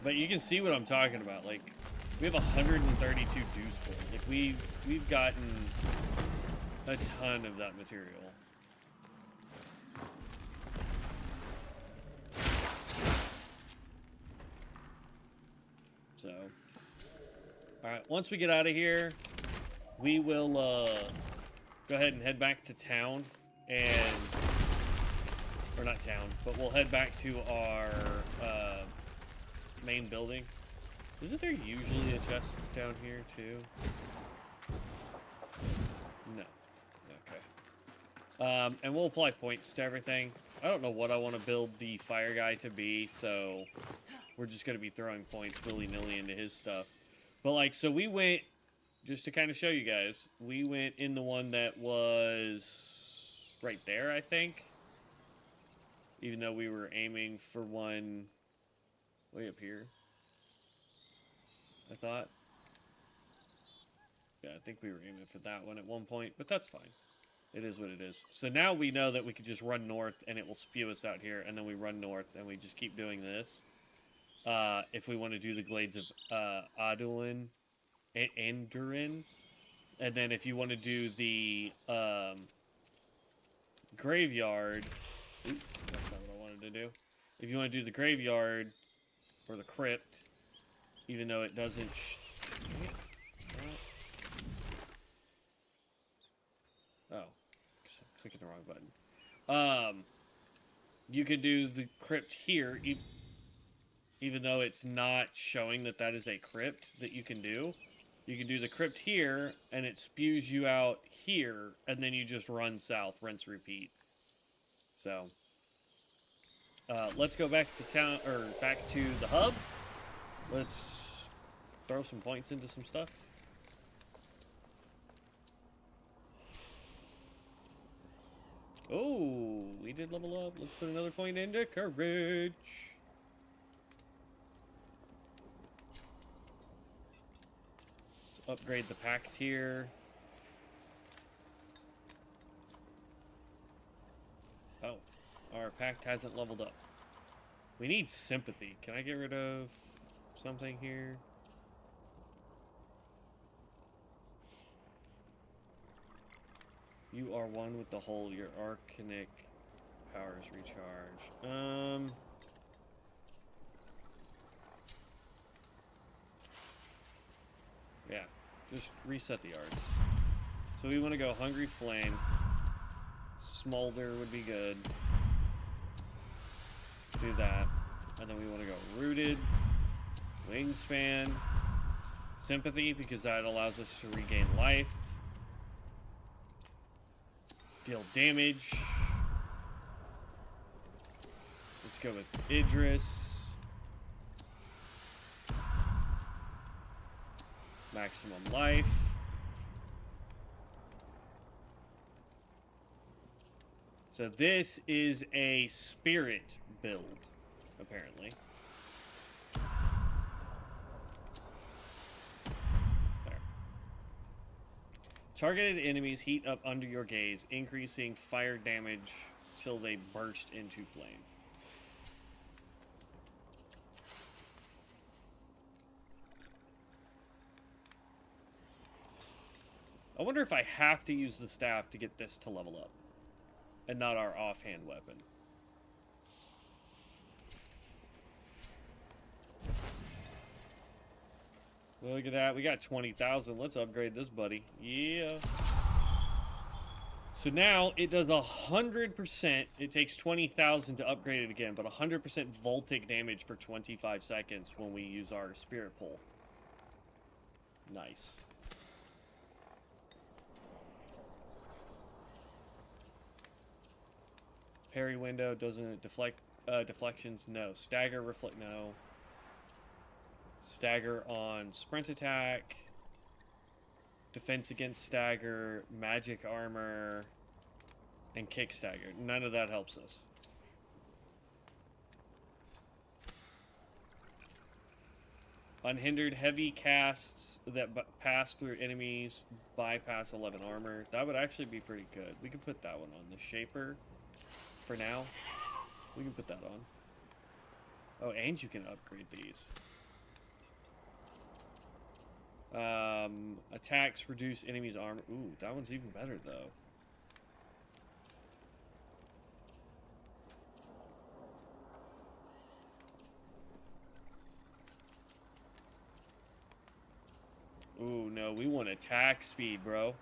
But you can see what I'm talking about. Like, we have 132 deuce points. Like, we've gotten a ton of that material. So, all right. Once we get out of here, we will go ahead and head back to town, and or not town, but we'll head back to our main building. Isn't there usually a chest down here too? No. Okay. And we'll apply points to everything. I don't know what I want to build the fire guy to be, so we're just going to be throwing points willy-nilly into his stuff. But, like, so we went, just to kind of show you guys, we went in the one that was right there, I think. Even though we were aiming for one way up here, I thought. Yeah, I think we were aiming for that one at one point, but that's fine. It is what it is. So now we know that we could just run north and it will spew us out here, and then we run north and we just keep doing this. If we want to do the Glades of Anduin, and then if you want to do the graveyard, oops, that's not what I wanted to do. If you want to do the graveyard or the crypt, even though it doesn't. Oh, clicking the wrong button. You could do the crypt here, even though it's not showing that that is a crypt that you can do. You can do the crypt here, and it spews you out here, and then you just run south, rinse, repeat. So, let's go back to town, or back to the hub. Let's throw some points into some stuff. Oh, we did level up. Let's put another point into courage. Let's upgrade the pact here. Oh, our pact hasn't leveled up. We need sympathy. Can I get rid of something here? You are one with the whole. Your arcanic powers recharge. Yeah, just reset the arts. So we want to go Hungry Flame. Smolder would be good. Do that. And then we want to go Rooted, Wingspan, Sympathy, because that allows us to regain life. Deal damage. Let's go with Idris. Maximum life. So this is a spirit build, apparently. There. Targeted enemies heat up under your gaze, increasing fire damage till they burst into flame. I wonder if I have to use the staff to get this to level up, and not our offhand weapon. Look at that. We got 20,000. Let's upgrade this, buddy. Yeah. So now it does 100%. It takes 20,000 to upgrade it again, but 100% voltic damage for 25 seconds when we use our spirit pull. Nice. Parry window doesn't deflect. Deflections, no. Stagger, reflect, no. Stagger on sprint attack. Defense against stagger, magic armor, and kick stagger. None of that helps us. Unhindered heavy casts that pass through enemies bypass 11 armor. That would actually be pretty good. We could put that one on. The Shaper, for now. We can put that on. Oh, and you can upgrade these. Attacks reduce enemies' armor. Ooh, that one's even better, though. Ooh, no, we want attack speed, bro.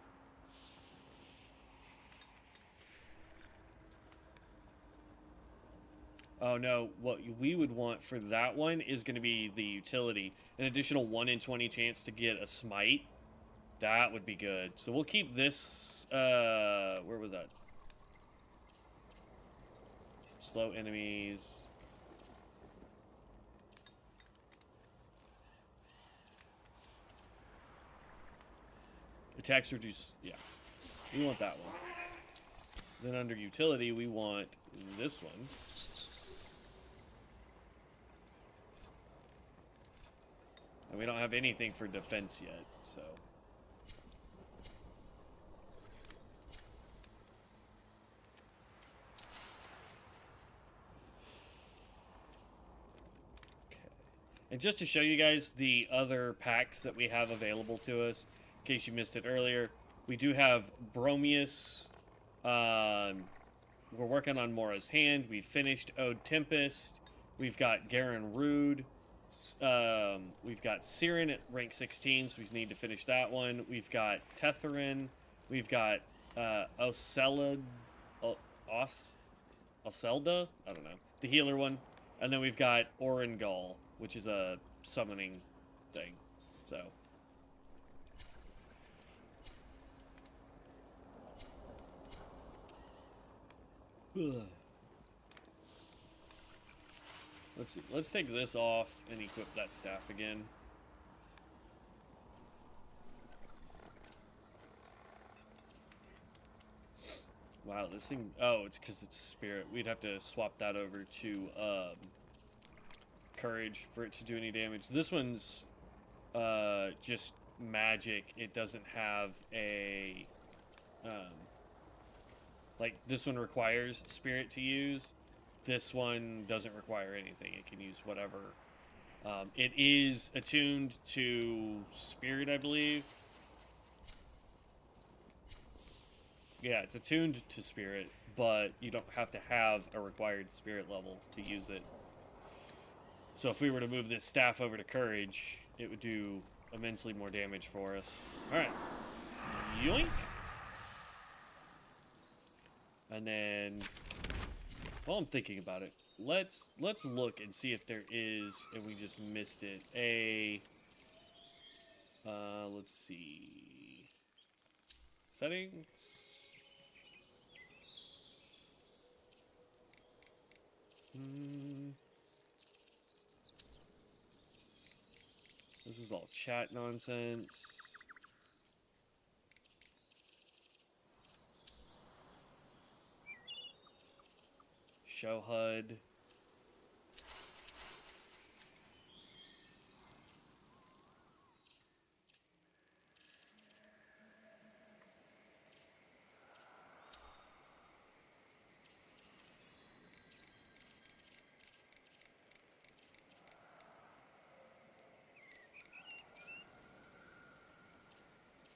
Oh no, what we would want for that one is going to be the utility. An additional 1 in 20 chance to get a smite. That would be good. So we'll keep this, where was that? Slow enemies. Attacks reduce, yeah. We want that one. Then under utility, we want this one. And we don't have anything for defense yet, so. Okay. And just to show you guys the other packs that we have available to us, in case you missed it earlier, we do have Bromius. We're working on Mora's Hand. We finished Ode Tempest. We've got Garen Rude. We've got Siren at rank 16, so we need to finish that one. We've got Tetherin. We've got Oselda. I don't know. The healer one. And then we've got Orengal, which is a summoning thing. So. Ugh. Let's see. Let's take this off and equip that staff again. Wow, this thing... Oh, it's because it's spirit. We'd have to swap that over to courage for it to do any damage. This one's just magic. It doesn't have a... like, this one requires spirit to use. This one doesn't require anything. It can use whatever. It is attuned to spirit, I believe. Yeah, it's attuned to spirit, but you don't have to have a required spirit level to use it. So if we were to move this staff over to courage, it would do immensely more damage for us. Alright. Yoink! And then... while I'm thinking about it, let's look and see if there is, and we just missed it, a... let's see... Settings? This is all chat nonsense. Show HUD.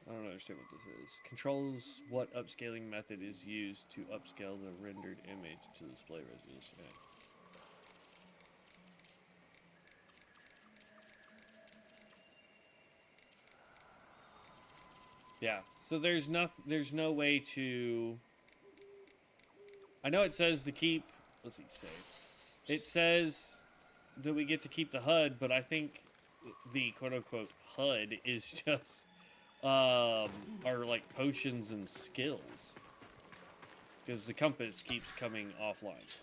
I don't understand what this is. Controls what upscaling method is used to upscale the rendered image to display resolution. Yeah, so there's no way to... I know it says to keep... Let's see, save. It says that we get to keep the HUD, but I think the quote-unquote HUD is just... are like potions and skills, because the compass keeps coming offline.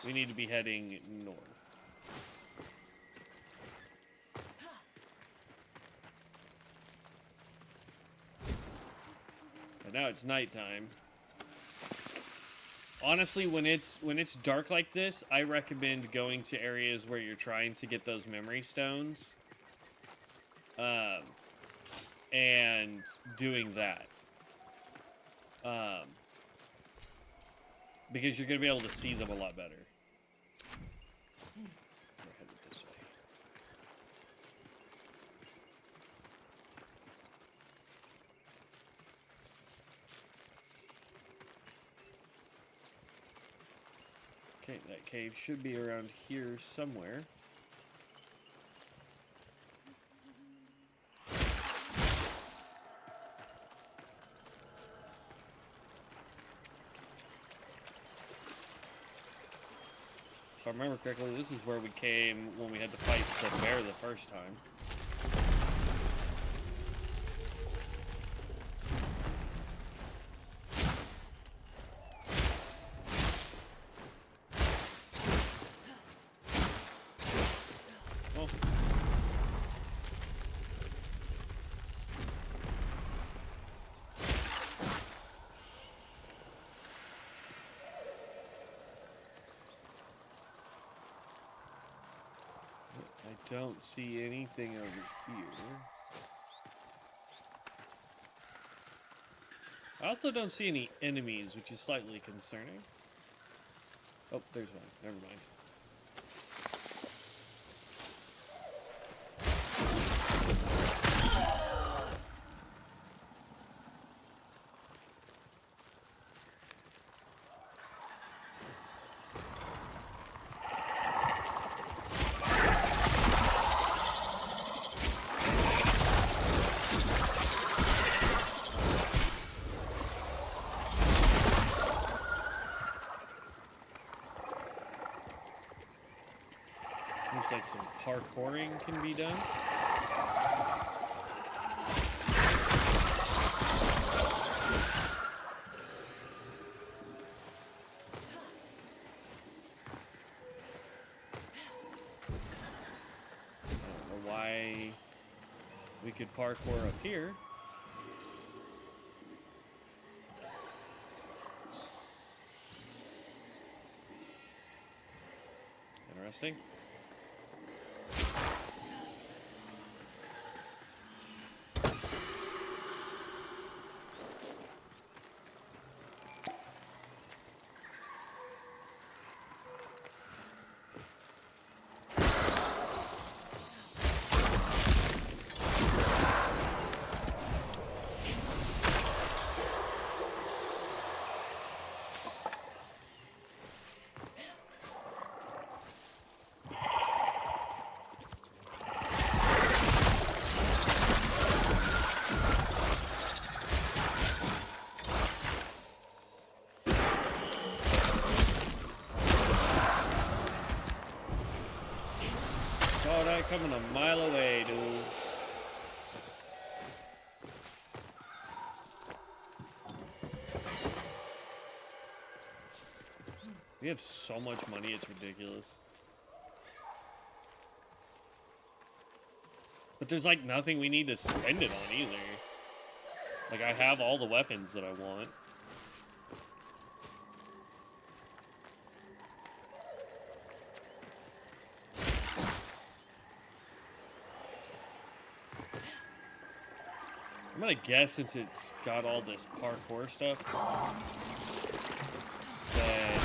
We need to be heading north. But now it's nighttime. Honestly, when it's dark like this, I recommend going to areas where you're trying to get those memory stones. And doing that. Because you're going to be able to see them a lot better. We're headed this way. Okay, that cave should be around here somewhere. I remember correctly, this is where we came when we had to fight the bear the first time. Oh. I don't see anything over here. I also don't see any enemies, which is slightly concerning. Oh, there's one. Never mind. Looks like some parkouring can be done. I don't know why we could parkour up here. Interesting. Oh, that coming a mile away, dude. We have so much money, it's ridiculous. But there's like nothing we need to spend it on either. Like I have all the weapons that I want. I'm gonna guess since it's got all this parkour stuff that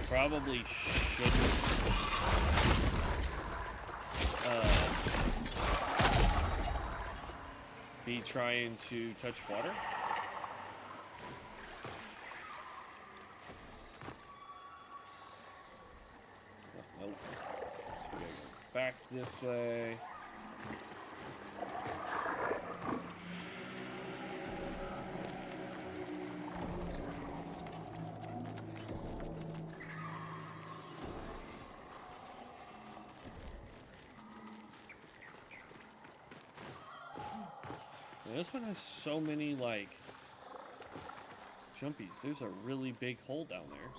probably shouldn't be trying to touch water. Oh, nope. So we gotta go back this way. This one has so many, like, jumpies. There's a really big hole down there.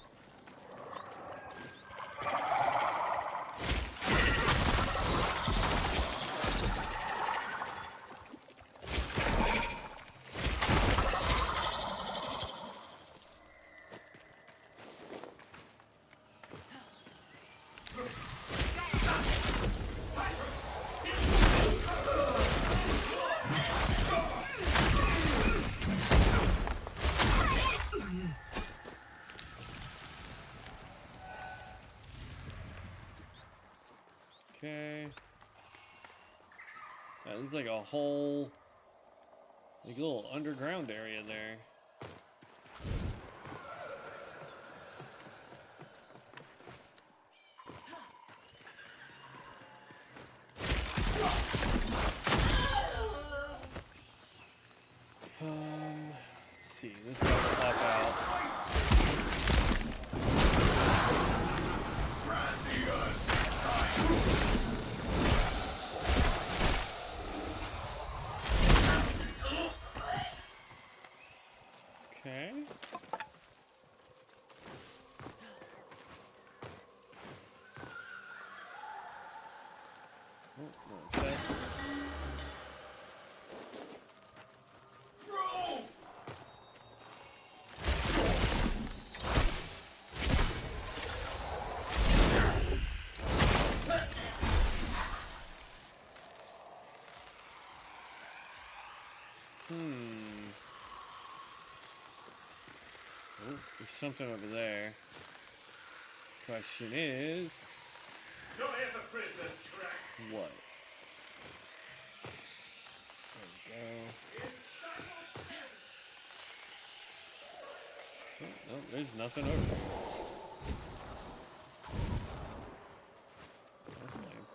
Okay. That looks like a whole, like a little underground area there. Let's see. This guy will pop out. No, chest. Oh, there's something over there. Question is... You'll hear the prisoner's track. What? There we go. Oh, no, there's nothing over there. That's lame.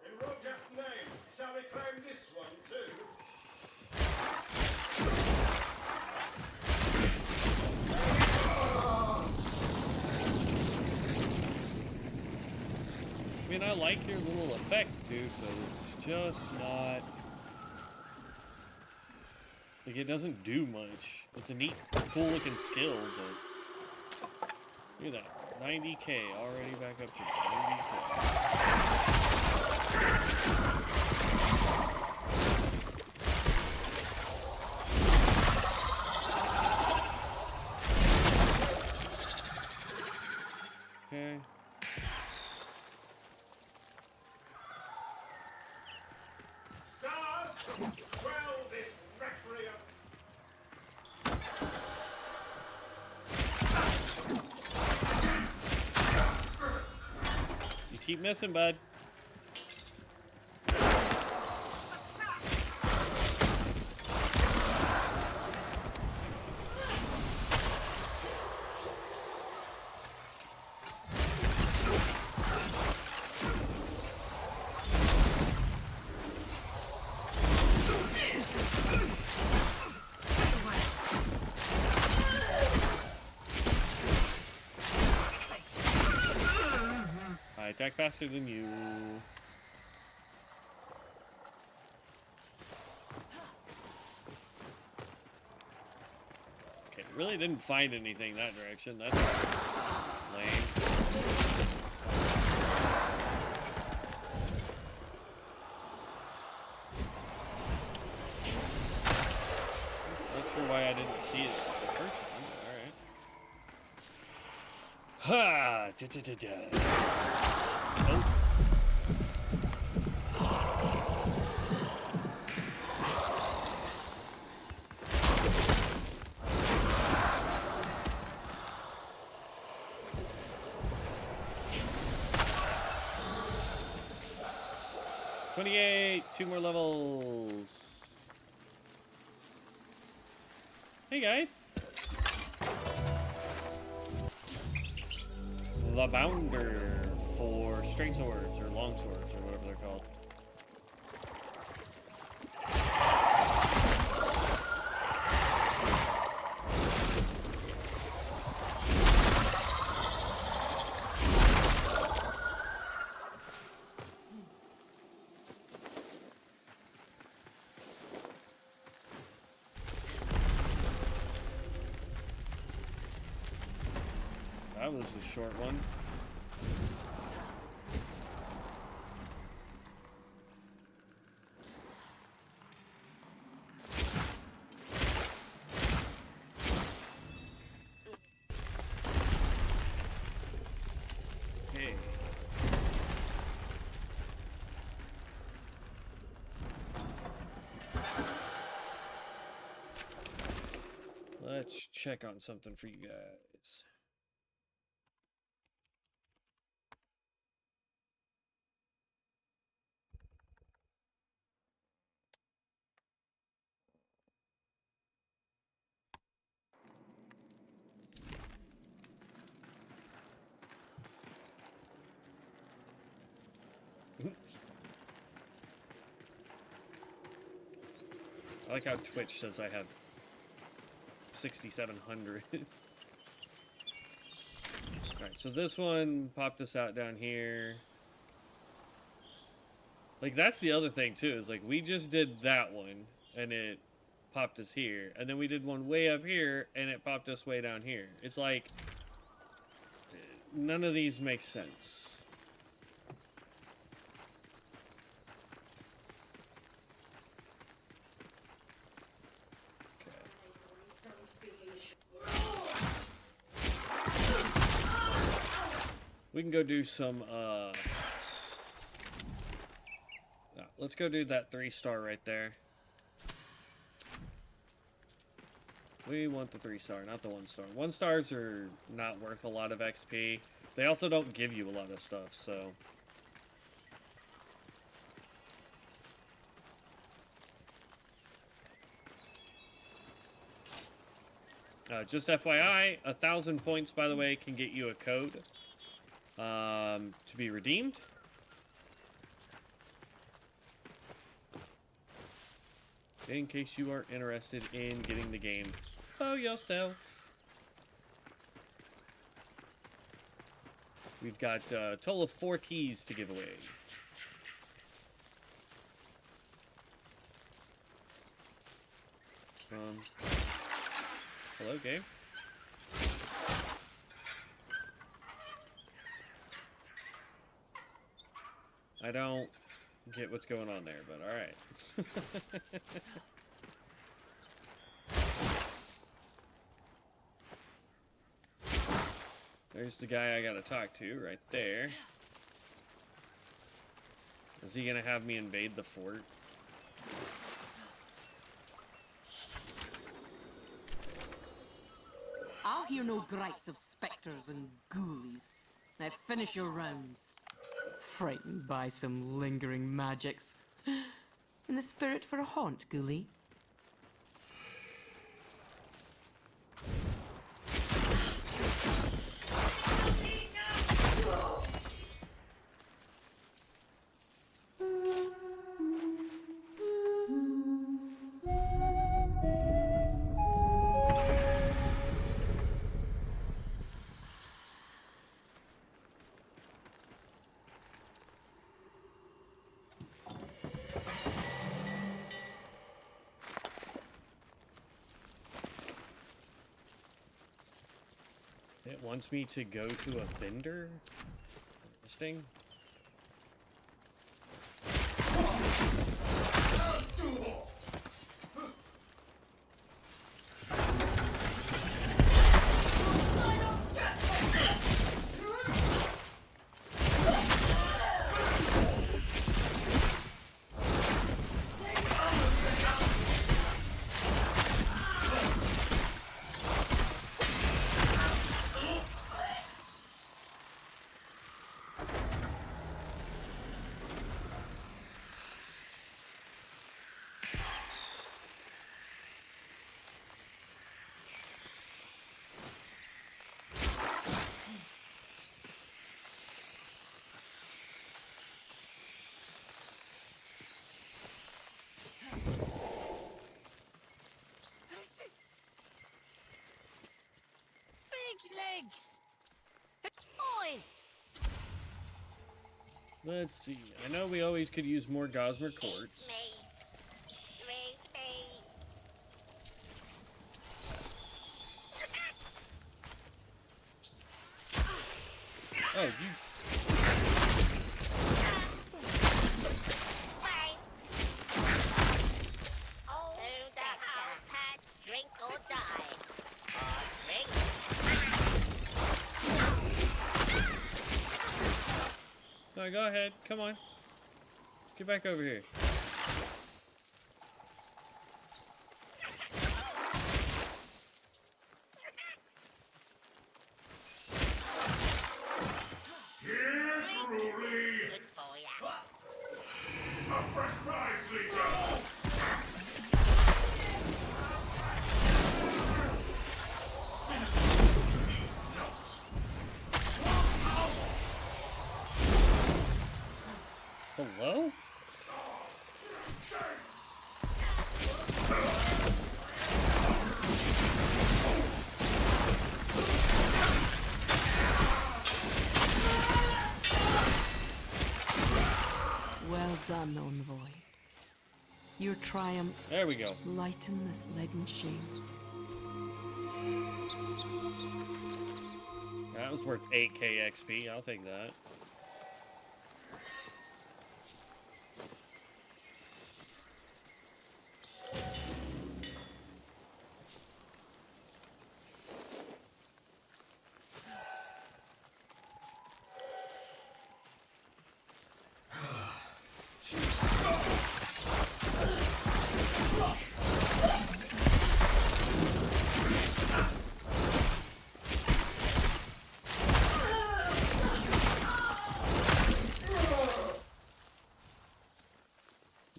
In Rodgap's name, shall we claim this one too? I mean, I like your little effects, dude, but it's just not... Like, it doesn't do much. It's a neat, cool-looking skill, but... Look at that. 90k, already back up to 90k. Okay. Stars, quell this recreant. You keep missing, bud. I attack faster than you. Okay, really didn't find anything that direction. That's lame. Not sure why I didn't see it the first time. Alright. Ha! Da-da-da-da. Oh. Two more levels. Hey guys. The Bounder for straight swords or long swords or whatever they're called. That was a short one. Okay. Let's check on something for you guys. I like how Twitch says I have 6,700. Alright, so this one popped us out down here. Like, that's the other thing, too, is like, we just did that one, and it popped us here. And then we did one way up here, and it popped us way down here. It's like, none of these make sense. We can go do some, let's go do that 3-star right there. We want the 3-star, not the 1-star. 1-stars are not worth a lot of XP. They also don't give you a lot of stuff, so... just FYI, 1,000 points, by the way, can get you a code to be redeemed. In case you are interested in getting the game for yourself. We've got a total of 4 keys to give away. Hello, game. I don't get what's going on there, but alright. There's the guy I gotta talk to right there. Is he gonna have me invade the fort? I'll hear no gripes of spectres and ghoulies. Now finish your rounds. Frightened by some lingering magics. In the spirit for a haunt, ghoulie? It wants me to go to a vendor? Interesting. Let's see. I know we always could use more Gosmer quartz. Oh, you... No, go ahead. Come on. Get back over here. Here, Gruely! Good for ya. A fresh prize, Legion! Hello? Well done, envoy. Your triumphs There we go. lighten this leaden shame. That was worth 8k XP. I'll take that.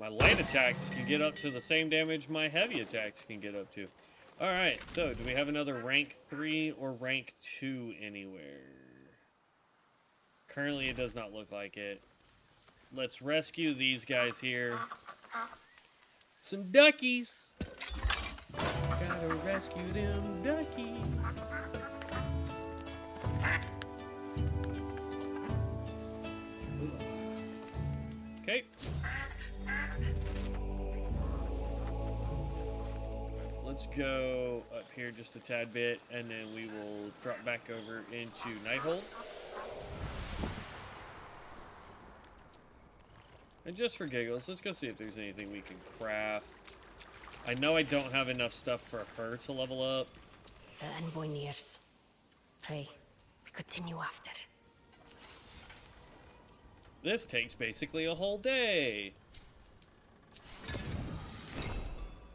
My light attacks can get up to the same damage my heavy attacks can get up to. Alright, so do we have another rank 3 or rank 2 anywhere? Currently, it does not look like it. Let's rescue these guys here. Some duckies! Gotta rescue them duckies. Okay. Let's go up here just a tad bit, and then we will drop back over into Nighthold. And just for giggles, let's go see if there's anything we can craft. I know I don't have enough stuff for her to level up. The envoy nears. Pray, we continue after. This takes basically a whole day.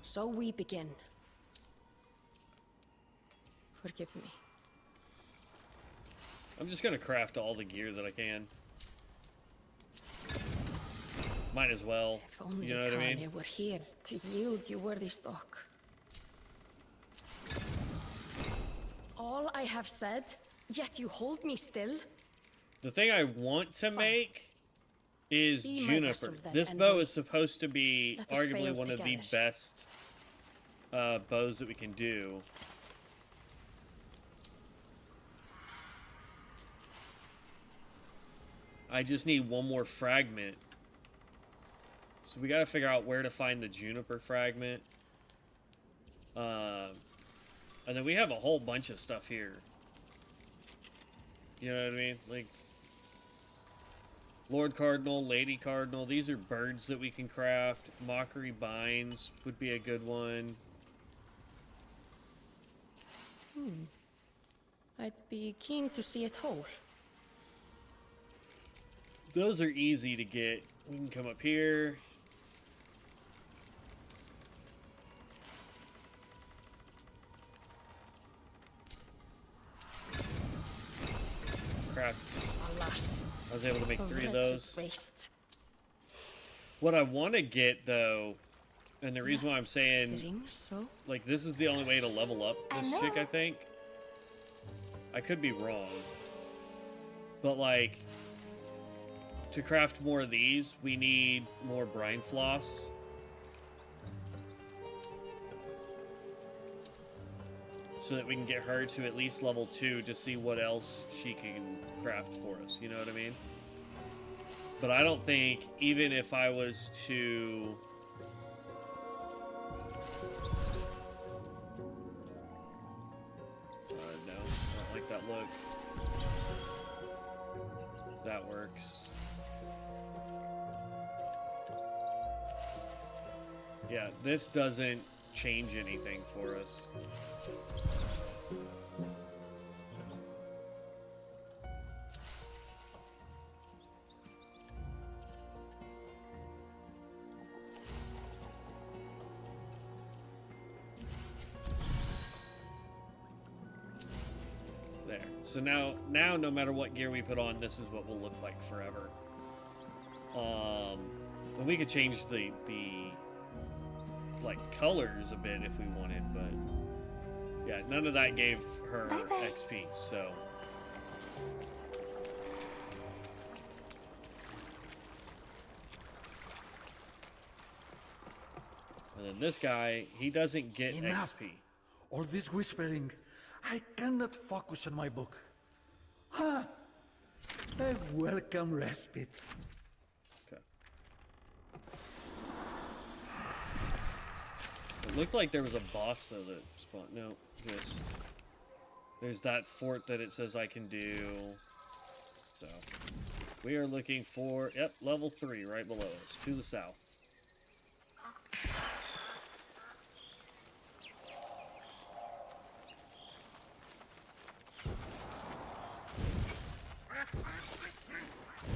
So we begin. Forgive me. I'm just gonna craft all the gear that I can. Might as well. If only You know what I mean? Kanye were here to yield you worthy stock. All I have said, yet you hold me still. The thing I want to make is Be my Juniper. vessel then, This and bow we- is supposed to be Let us arguably fail one of the together. best bows that we can do. I just need one more fragment. So we gotta figure out where to find the Juniper fragment. And then we have a whole bunch of stuff here. You know what I mean? Like, Lord Cardinal, Lady Cardinal, these are birds that we can craft. Mockery Binds would be a good one. I'd be keen to see it whole. Those are easy to get. We can come up here. Craft. Alas, I was able to make a 3 of wretched those. waste. What I want to get, though, and the reason why I'm saying, Ring, so like, this is the only way to level up this chick, I think. I could be wrong. But, like, to craft more of these, we need more brine floss. So that we can get her to at least level 2 to see what else she can craft for us. You know what I mean? But I don't think, even if I was to... no, I don't like that look. That works. Yeah, this doesn't change anything for us. There. So now no matter what gear we put on, this is what we'll look like forever. And we could change the like colors a bit if we wanted, but yeah, none of that gave her XP, so and then this guy, he doesn't get Enough. XP. All this whispering. I cannot focus on my book. Ha! A welcome respite. Okay. It looked like there was a boss though that spawned. No, just there's that fort that it says I can do. So we are looking for level 3 right below us to the south.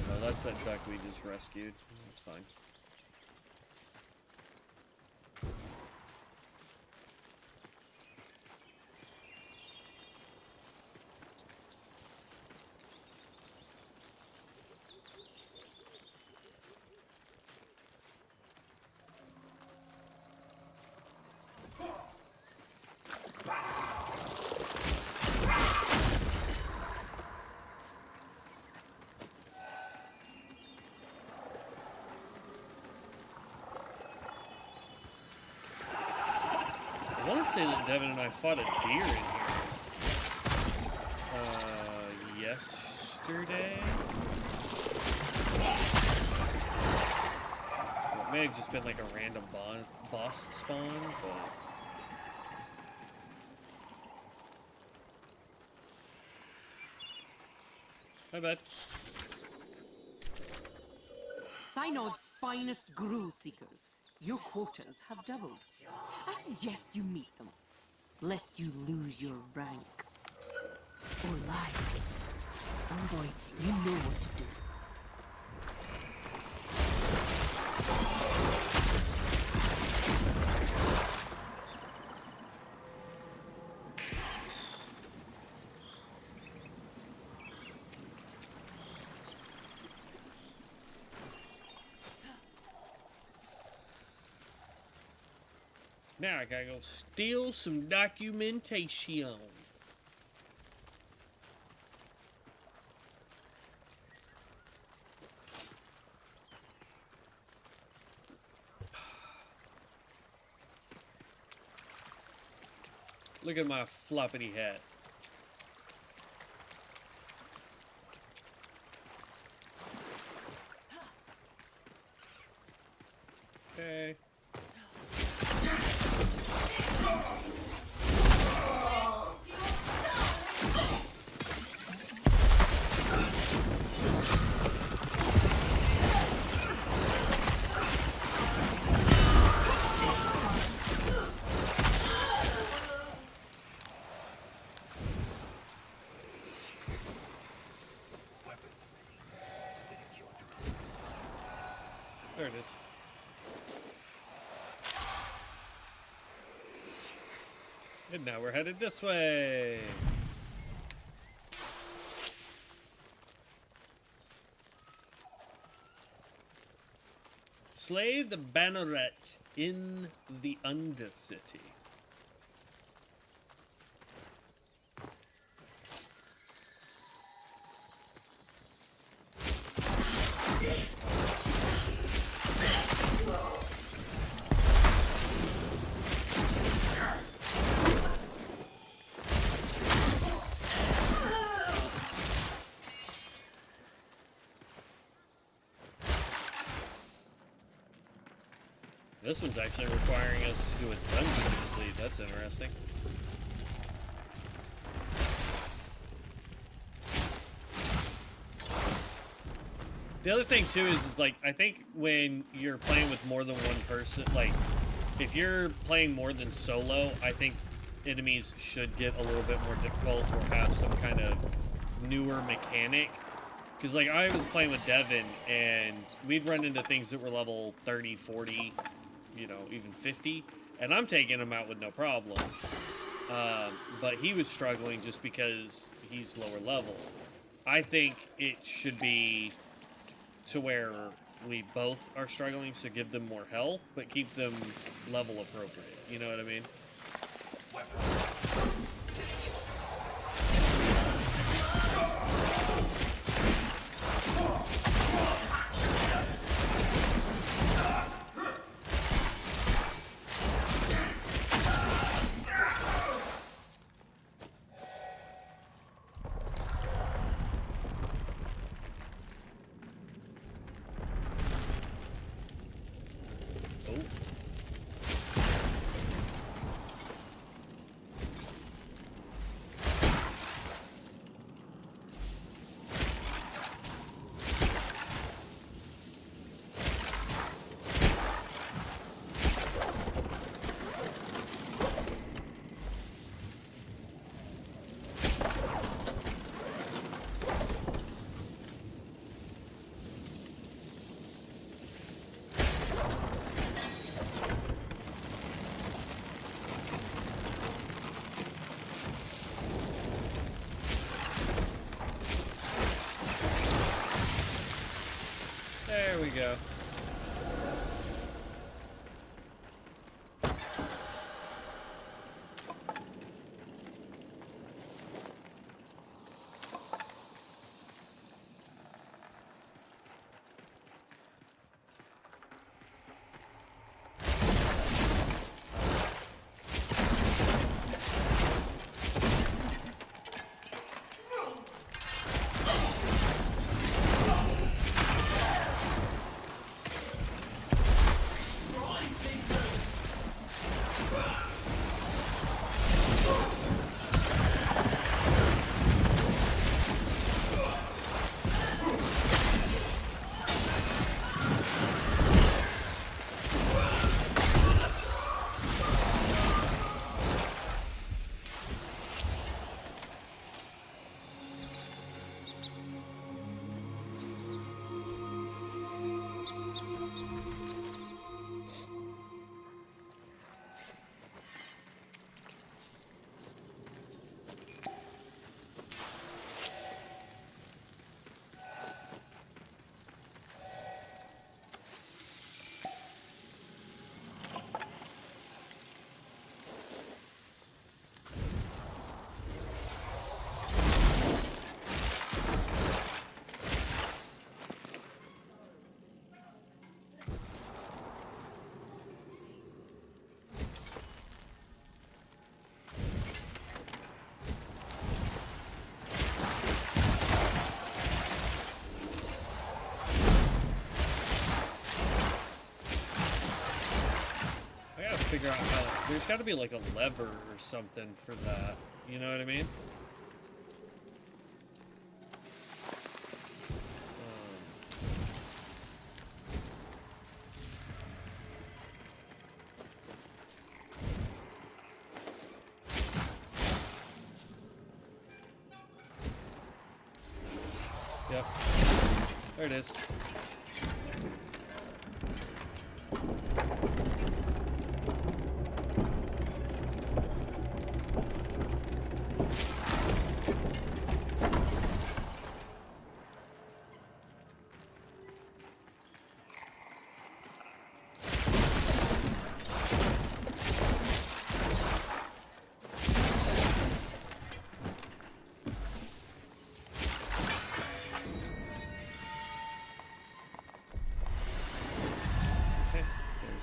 No, that's that duck we just rescued. That's fine. say that Devin and I fought a deer in here. Yesterday? Well, it may have just been like a random boss spawn, but... My bad. Synod's finest gruel seekers. Your quotas have doubled. I suggest you meet them, lest you lose your ranks. Or lives. Envoy, you know what to do. Now I gotta go steal some documentation. Look at my floppity hat. Okay. There it is. And now we're headed this way. Slay the banneret in the Undercity. This one's actually requiring us to do a dungeon to complete. That's interesting. The other thing too is like I think when you're playing with more than one person, like if you're playing more than solo, I think enemies should get a little bit more difficult or have some kind of newer mechanic. Because like I was playing with Devin and we'd run into things that were level 30, 40, you know, even 50, and I'm taking him out with no problem. But he was struggling just because he's lower level. I think it should be to where we both are struggling, so give them more health, but keep them level appropriate. You know what I mean? There we go. figure out how. There's got to be like a lever or something for that. You know what I mean? Yep. There it is.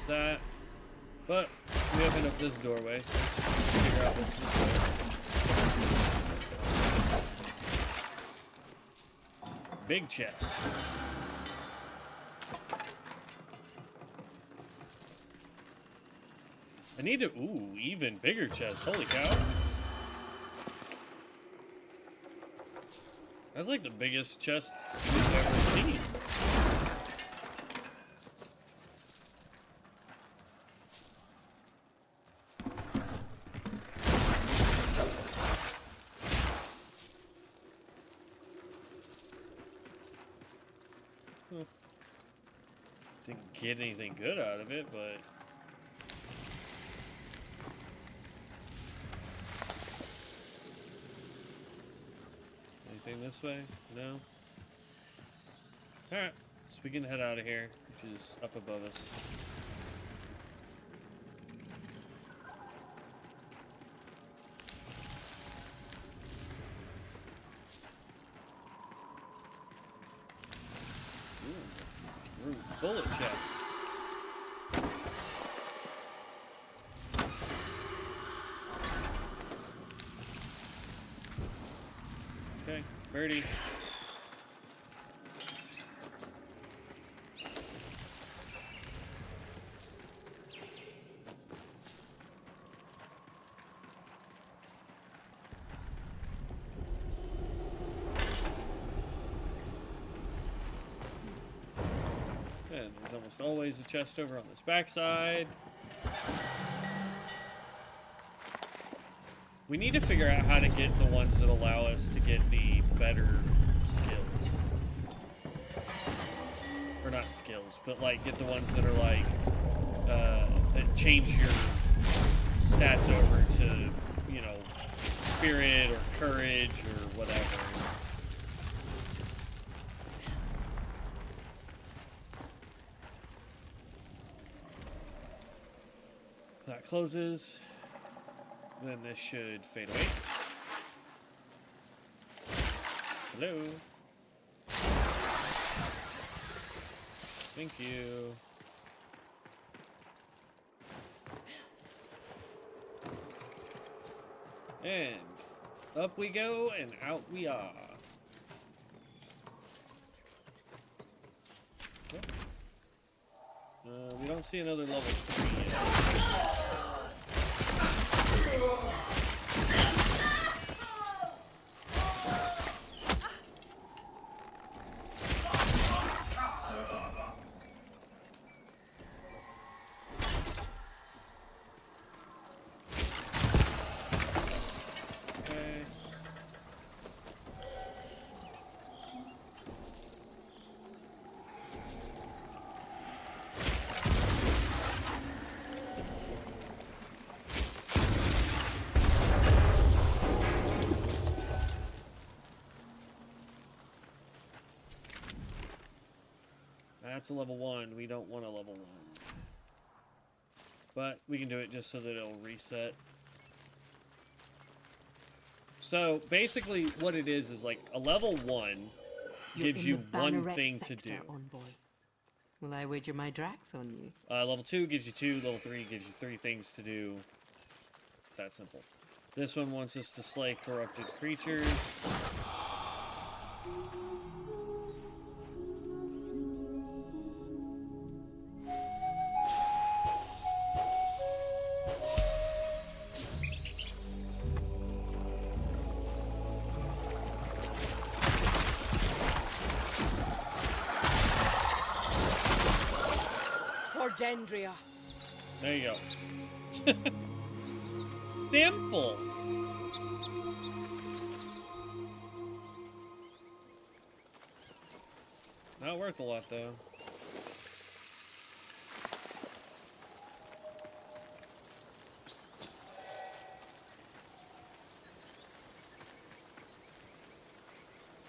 That, but we opened up this doorway, so let's figure out what's this way. Big chest. I need to, ooh, even bigger chest. Holy cow. That's like the biggest chest we've ever seen. Didn't get anything good out of it, but anything this way? No. Alright, so we can head out of here, which is up above us. Bullet chest. Okay, birdie. And there's almost always a chest over on this backside. We need to figure out how to get the ones that allow us to get the better skills. Or not skills, but like get the ones that are like, that change your stats over to, you know, spirit or courage or whatever. That closes. Then this should fade away. Hello. Thank you. And up we go and out we are. Yep. We don't see another level 3 yet. That's a level 1. We don't want a level 1. But we can do it just so that it'll reset. So basically what it is like a level 1 gives you one thing to do. Envoy. Will I wager my Drax on you? Level 2 gives you 2. Level 3 gives you 3 things to do. That simple. This one wants us to slay corrupted creatures. Ardendria. There you go. Simple. Not worth a lot, though.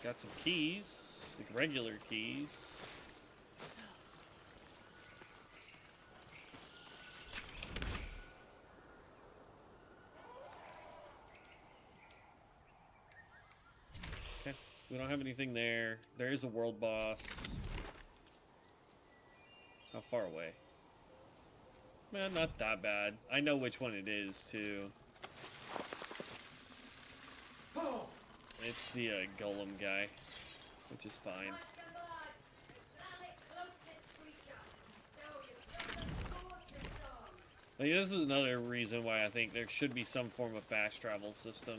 Got some keys, like regular keys. Okay, we don't have anything there. There is a world boss. How far away? Man, not that bad. I know which one it is, too. It's the golem guy, which is fine. Like, this is another reason why I think there should be some form of fast travel system.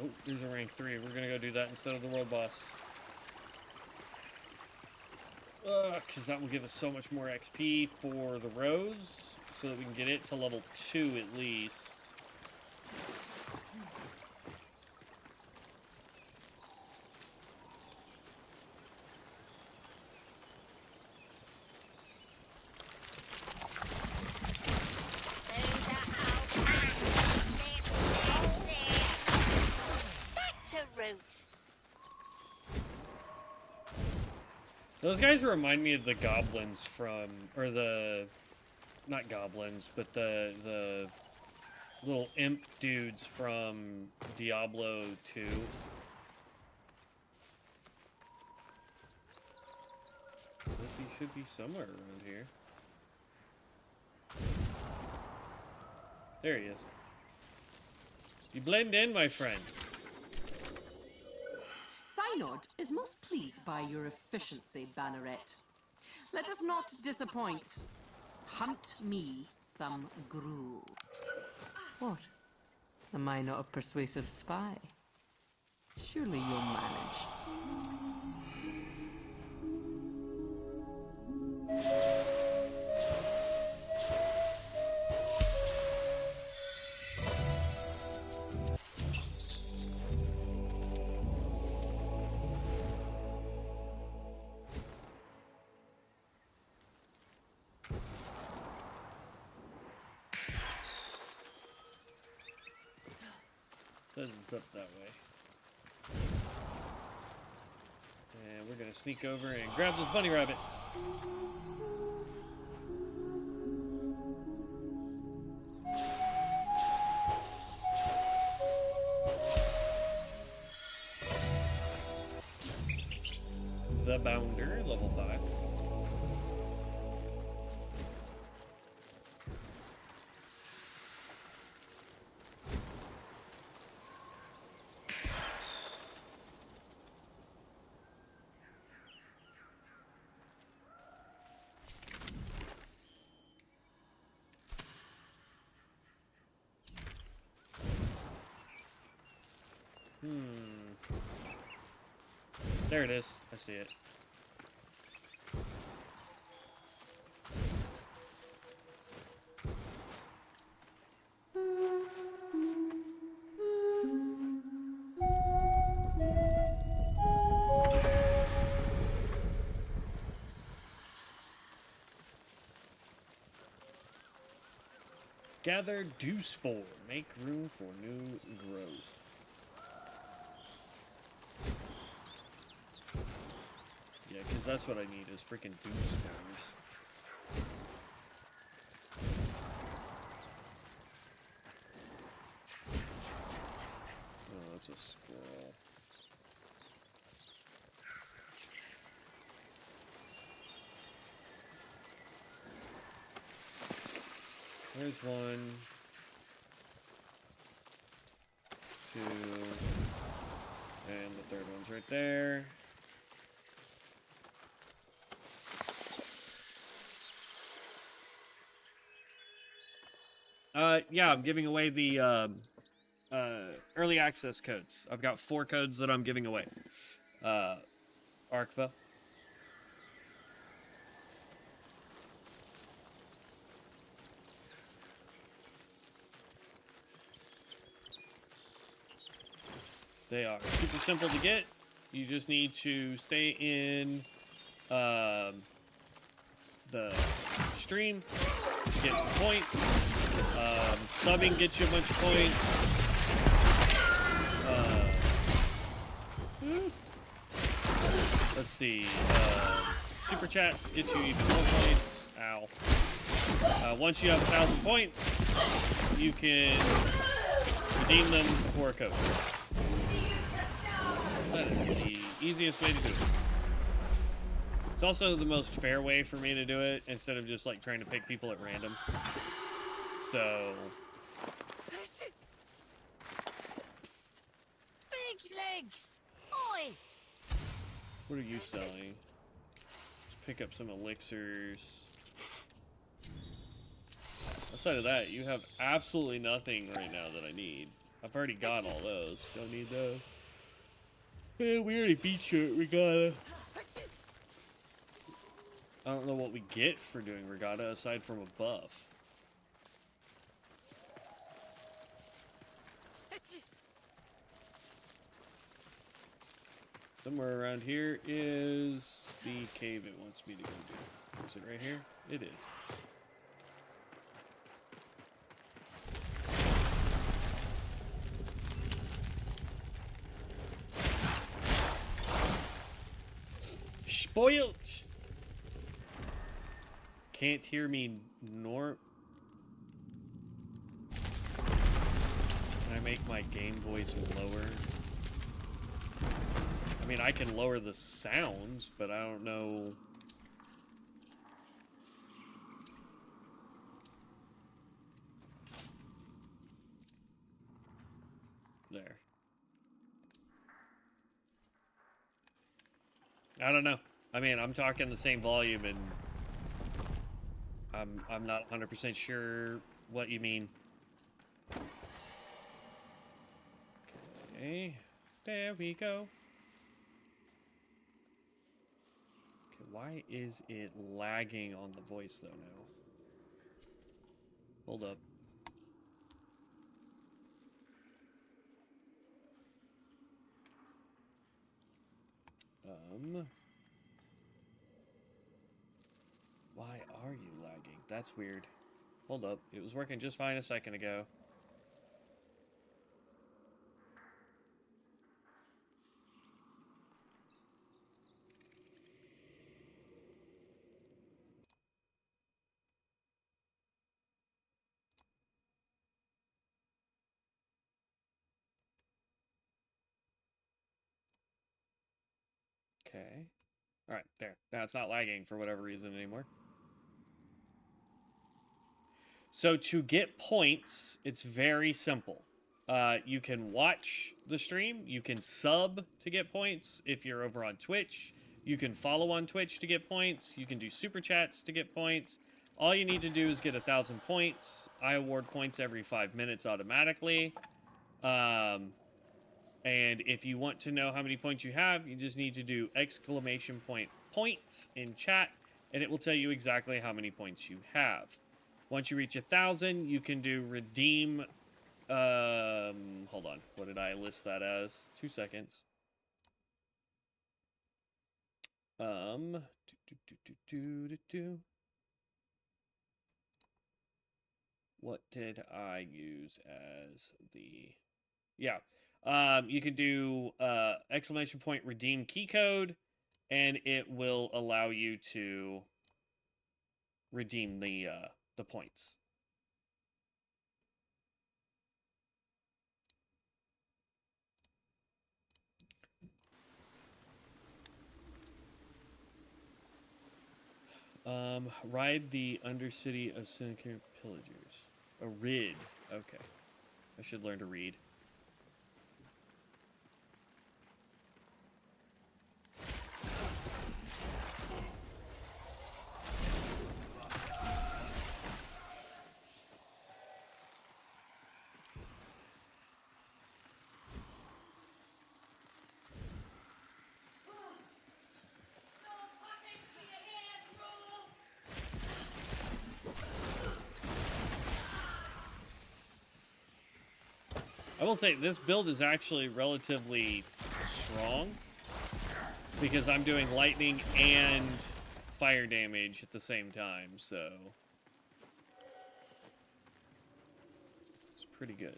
Oh, there's a rank 3. We're gonna go do that instead of the world boss. Because that will give us so much more XP for the rose, so that we can get it to level 2 at least. Those guys remind me of the goblins from, or the, not goblins, but the little imp dudes from Diablo 2. So he should be somewhere around here. There he is. You blend in, my friend. Synod is most pleased by your efficiency, Banneret. Let us not disappoint. Hunt me some gruel. What? Am I not a persuasive spy? Surely you'll manage. Says it's up that way. And we're gonna sneak over and grab this bunny rabbit. The Bounder, level 5. There it is. I see it. Gather dew spore. Make room for new growth. Yeah, because that's what I need is freaking dew spores. Oh, that's a squirrel. There's one, two, and the third one's right there. Yeah, I'm giving away the early access codes. I've got 4 codes that I'm giving away. Arkva. They are super simple to get. You just need to stay in the stream to get some points. Subbing gets you a bunch of points. Let's see. Super chats get you even more points. Ow. Once you have 1,000 points, you can redeem them for a code. That is the easiest way to do it. It's also the most fair way for me to do it instead of just like trying to pick people at random. So. Big legs! Oi! What are you selling? Let's pick up some elixirs. Outside of that, you have absolutely nothing right now that I need. I've already got all those. Don't need those. Yeah, we already beat you at Regatta. I don't know what we get for doing Regatta aside from a buff. Somewhere around here is the cave it wants me to go do. Is it right here? It is. Spoiled! Can't hear me nor... Can I make my game voice lower? I mean, I can lower the sounds, but I don't know... There. I don't know. I mean, I'm talking the same volume, and I'm not 100% sure what you mean. Okay, there we go. Okay, why is it lagging on the voice though now? Hold up. Why are you lagging? That's weird. Hold up. It was working just fine a second ago. Okay. Alright, there. Now it's not lagging for whatever reason anymore. So to get points, it's very simple. You can watch the stream. You can sub to get points if you're over on Twitch. You can follow on Twitch to get points. You can do super chats to get points. All you need to do is get 1,000 points. I award points every 5 minutes automatically. And if you want to know how many points you have, you just need to do exclamation point points in chat, and it will tell you exactly how many points you have. Once you reach 1,000, you can do redeem. Hold on. What did I list that as? 2 seconds. What did I use as the... Yeah. You can do exclamation point redeem key code, and it will allow you to redeem the points. Ride the Undercity of Syndicate Pillagers. A rid. Okay. I should learn to read. I will say this build is actually relatively strong because I'm doing lightning and fire damage at the same time, so it's pretty good.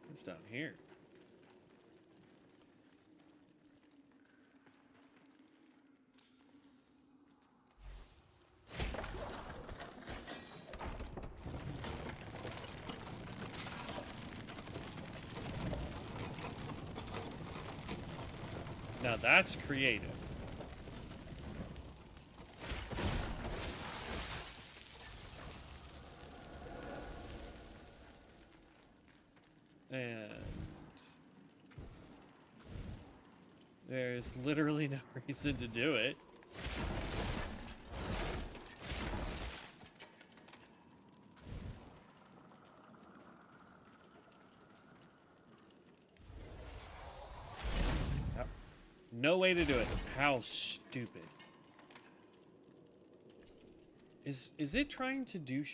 What's down here? Now that's creative. And there's literally no reason to do it. No way to do it. How stupid. Is it trying to do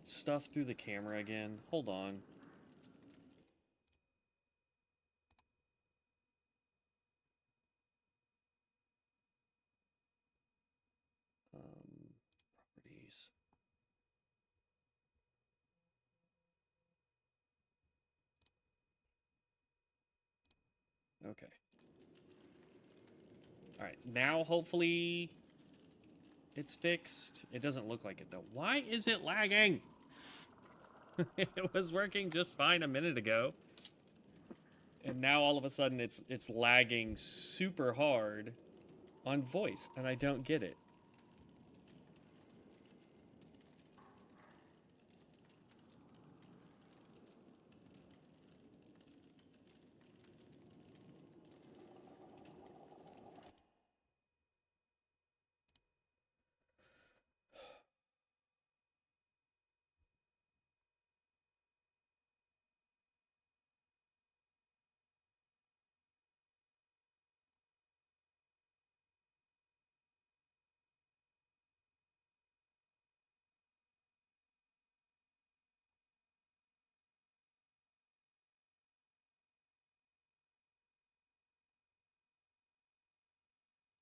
stuff through the camera again? Hold on. Properties. Okay. All right. Now, hopefully, it's fixed. It doesn't look like it, though. Why is it lagging? It was working just fine a minute ago. And now, all of a sudden, it's lagging super hard on voice, and I don't get it.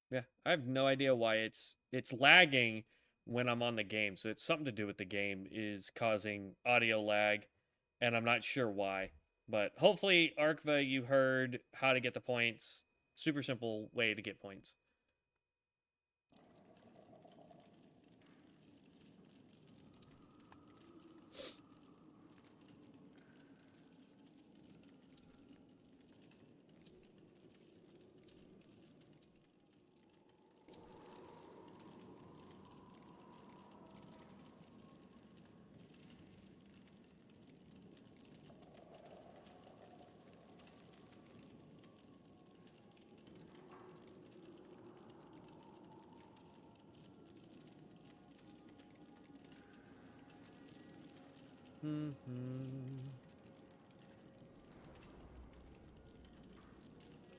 Yeah, I have no idea why it's lagging when I'm on the game. So it's something to do with the game is causing audio lag, and I'm not sure why. But hopefully, Arkva, you heard how to get the points. Super simple way to get points.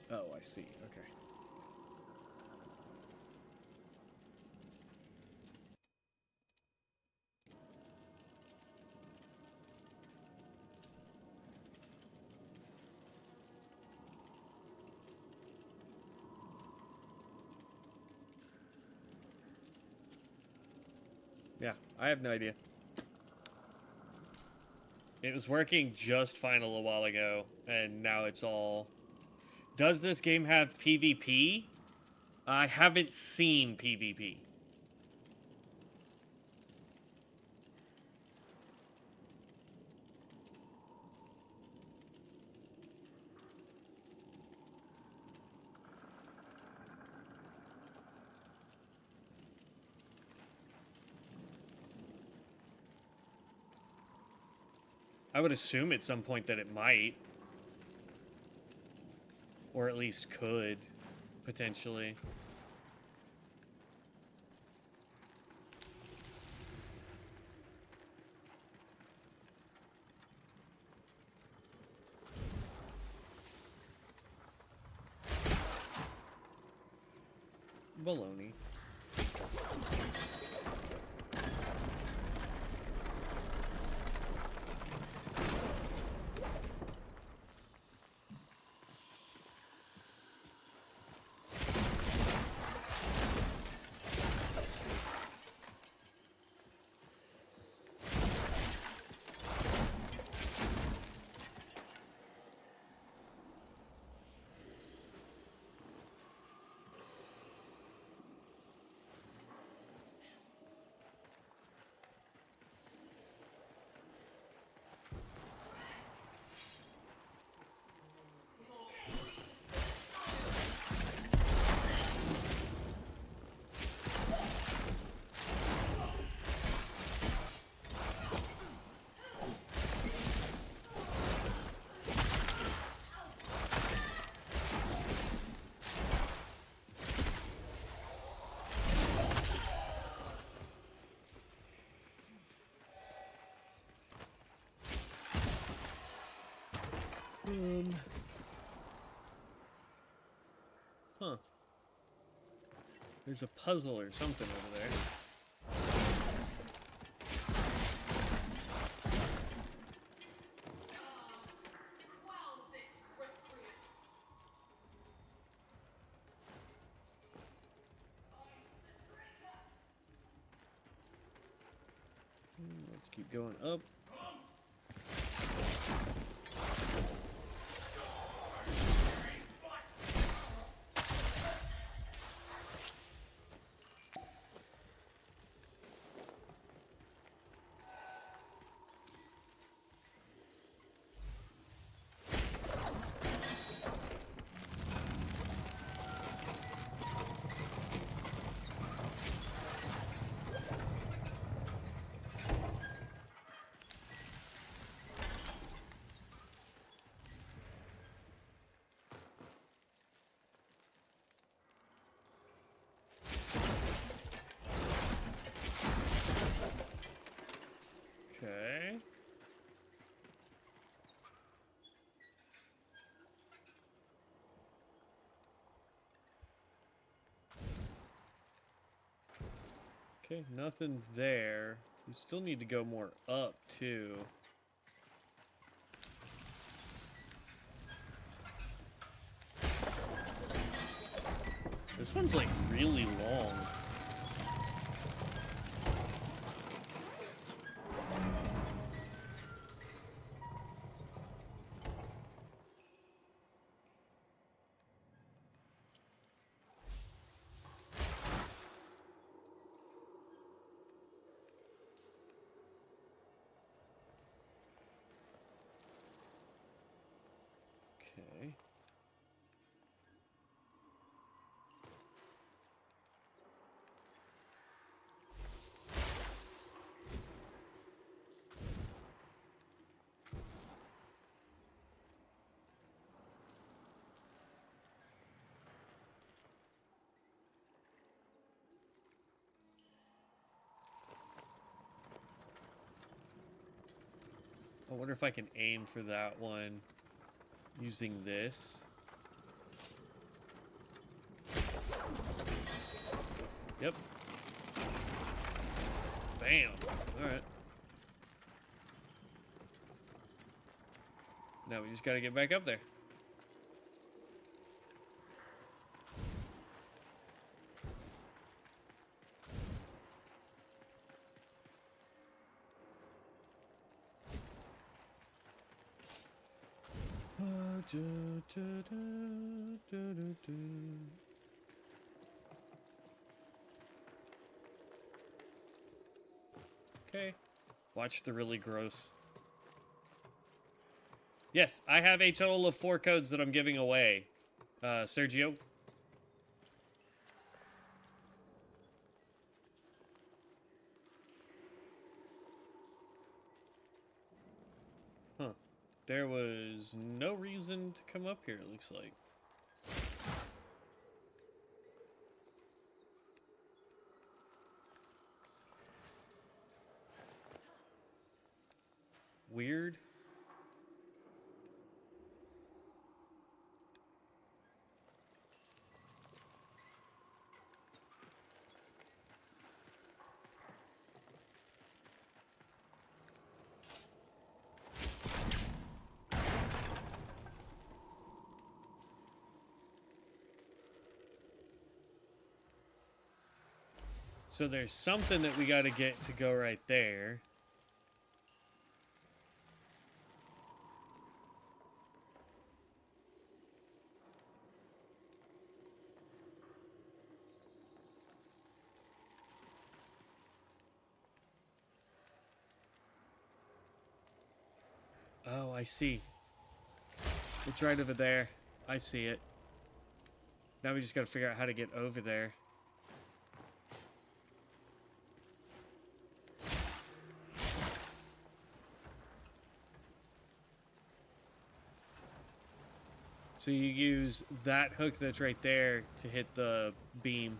Oh, I see. Okay. Yeah, I have no idea. It was working just fine a little while ago, and now it's all... Does this game have PvP? I haven't seen PvP. I would assume at some point that it might. Or at least could, potentially. Baloney. Huh. There's a puzzle or something over there. Let's keep going up. Okay. Okay, nothing there. We still need to go more up, too. This one's, like, really long. Okay. wonder if I can aim for that one using this. Yep. Bam. Alright. Now we just gotta get back up there. Okay. Watch the really gross. Yes, I have a total of 4 codes that I'm giving away. Sergio? Huh. There was no reason to come up here, it looks like. Weird. So there's something that we got to get to go right there. Oh, I see. It's right over there. I see it. Now we just got to figure out how to get over there. So you use that hook that's right there to hit the beam.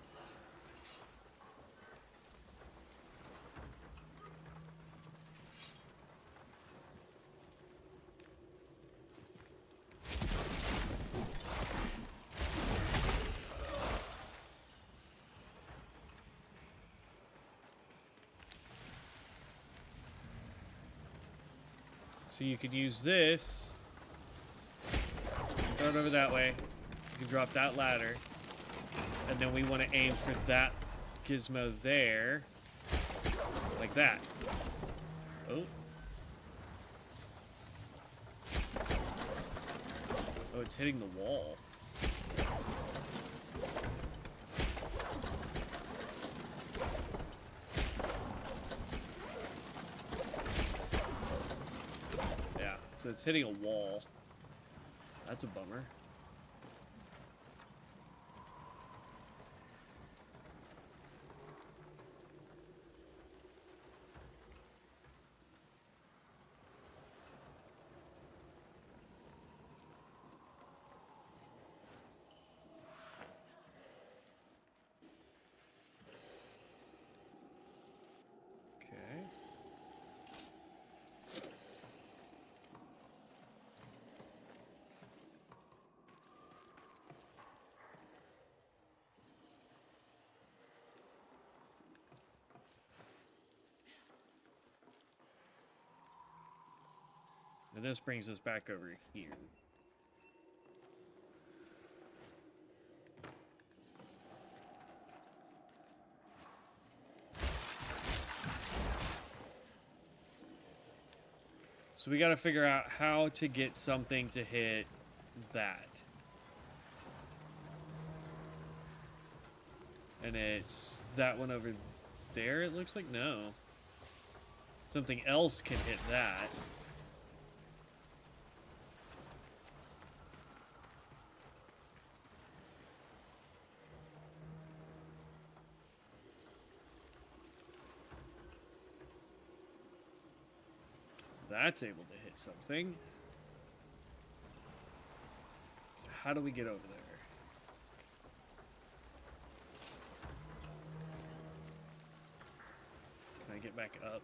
So you could use this. Throw it over that way. You can drop that ladder. And then we want to aim for that gizmo there. Like that. Oh. Oh, it's hitting the wall. Yeah, so it's hitting a wall. That's a bummer. Okay. And this brings us back over here. So we got to figure out how to get something to hit that. And it's that one over there, it looks like? No. Something else can hit that. That's able to hit something. So how do we get over there? Can I get back up?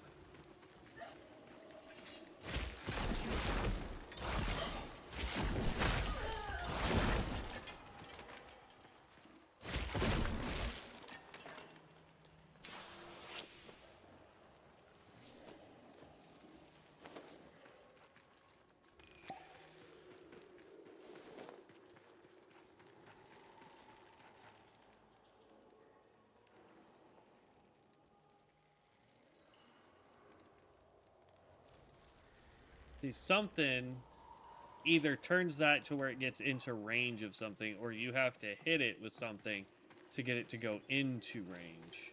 See, something either turns that to where it gets into range of something, or you have to hit it with something to get it to go into range.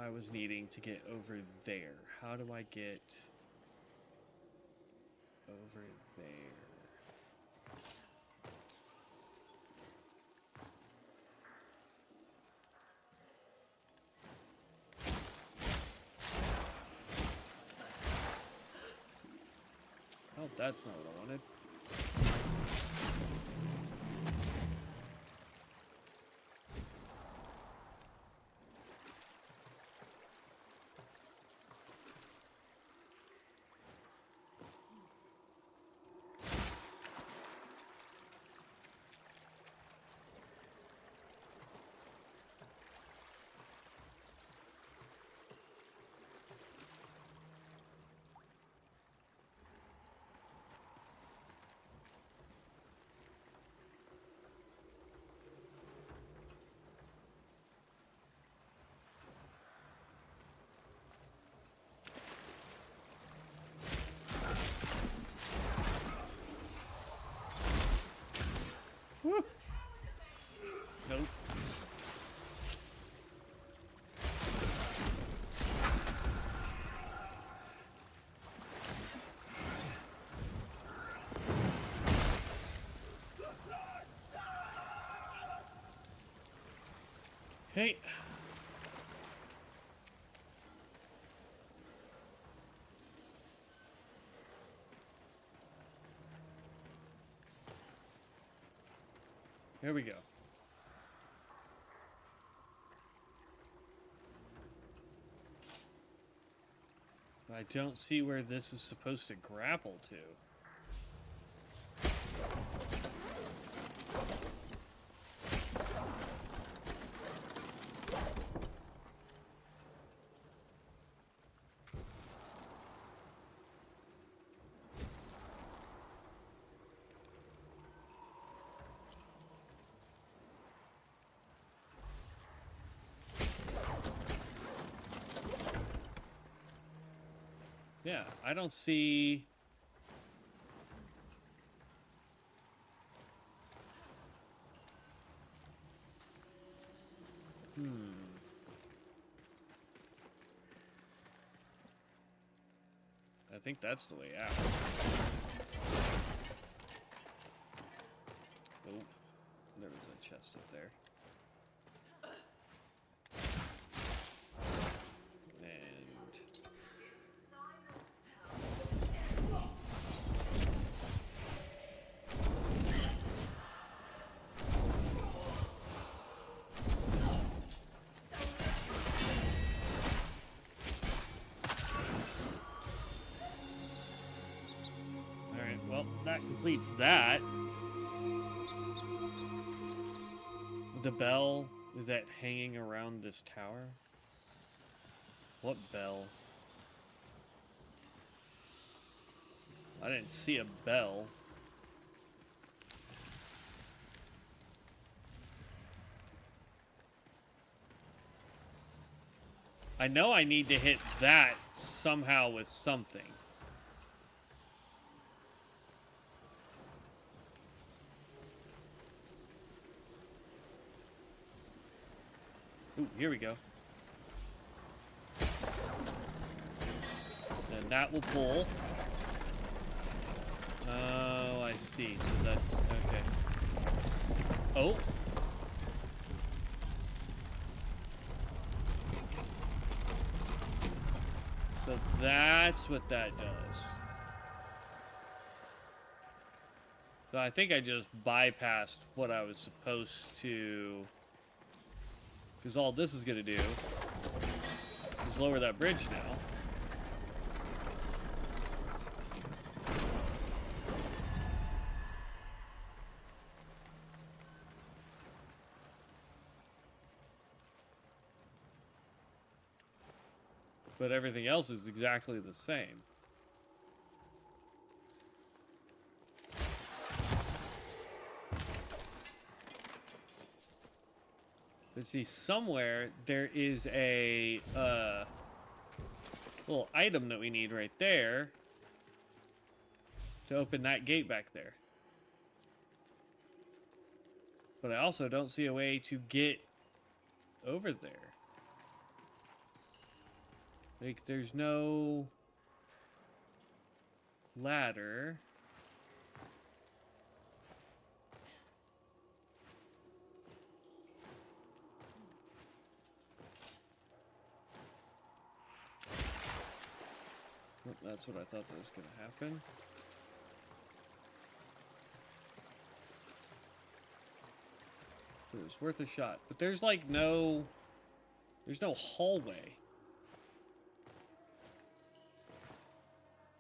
I was needing to get over there. How do I get over there? Oh, that's not what I wanted. Woo. Nope. Hey. Here we go. I don't see where this is supposed to grapple to. Yeah, I don't see... I think that's the way out. Oh, there was a chest up there. And... Alright, well, that completes that. The bell, is that hanging around this tower? What bell? I didn't see a bell. I know I need to hit that somehow with something. Ooh, here we go. Then that will pull. Oh, I see. So that's... okay. Oh! So that's what that does. So I think I just bypassed what I was supposed to... because all this is going to do is lower that bridge now. but everything else is exactly the same. But see, somewhere there is a little item that we need right there to open that gate back there. But I also don't see a way to get over there. Like, there's no ladder. Oh, that's what I thought that was going to happen. It was worth a shot. But there's like no... There's no hallway.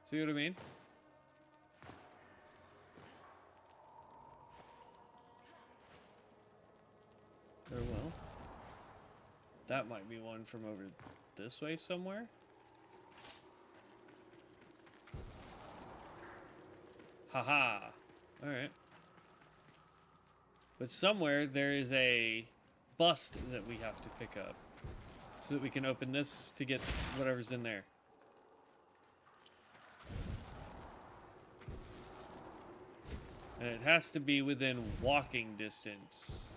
See what I mean? Very well. That might be one from over this way somewhere. Haha. Alright. But somewhere there is a bust that we have to pick up. So that we can open this to get whatever's in there. And it has to be within walking distance.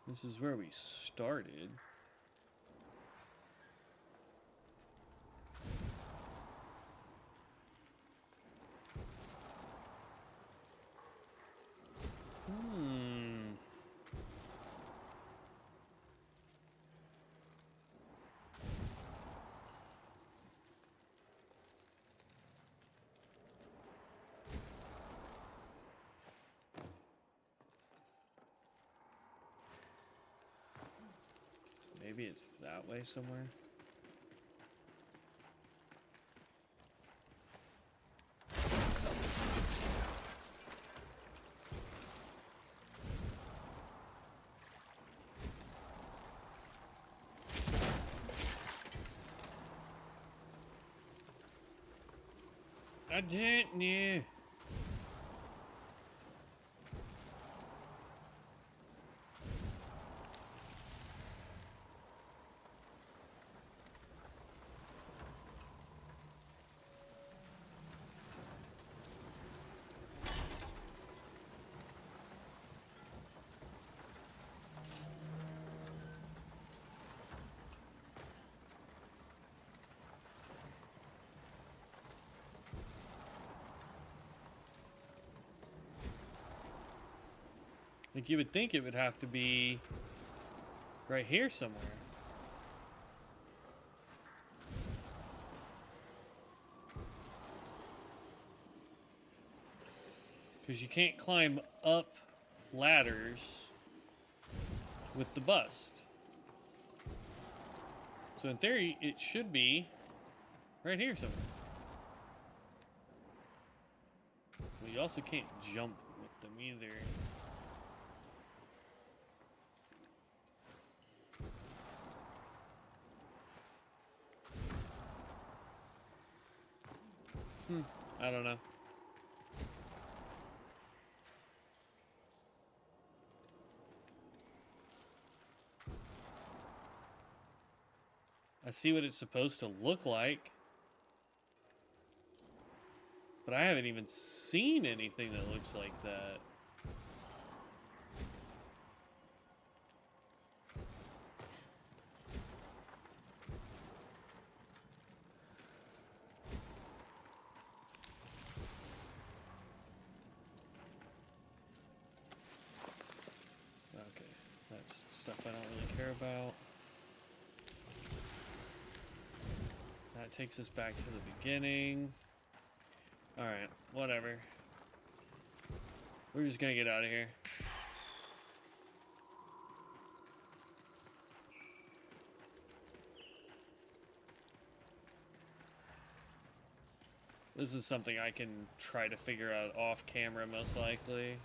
This is where we started. Maybe it's that way somewhere. I didn't know. Like, you would think it would have to be right here somewhere. Because you can't climb up ladders with the bust. So in theory, it should be right here somewhere. Well, you also can't jump with them either. I don't know. I see what it's supposed to look like, But I haven't even seen anything that looks like that. Okay, that's stuff I don't really care about. That takes us back to the beginning. Alright, whatever. We're just gonna get out of here. This is something I can try to figure out off camera, most likely.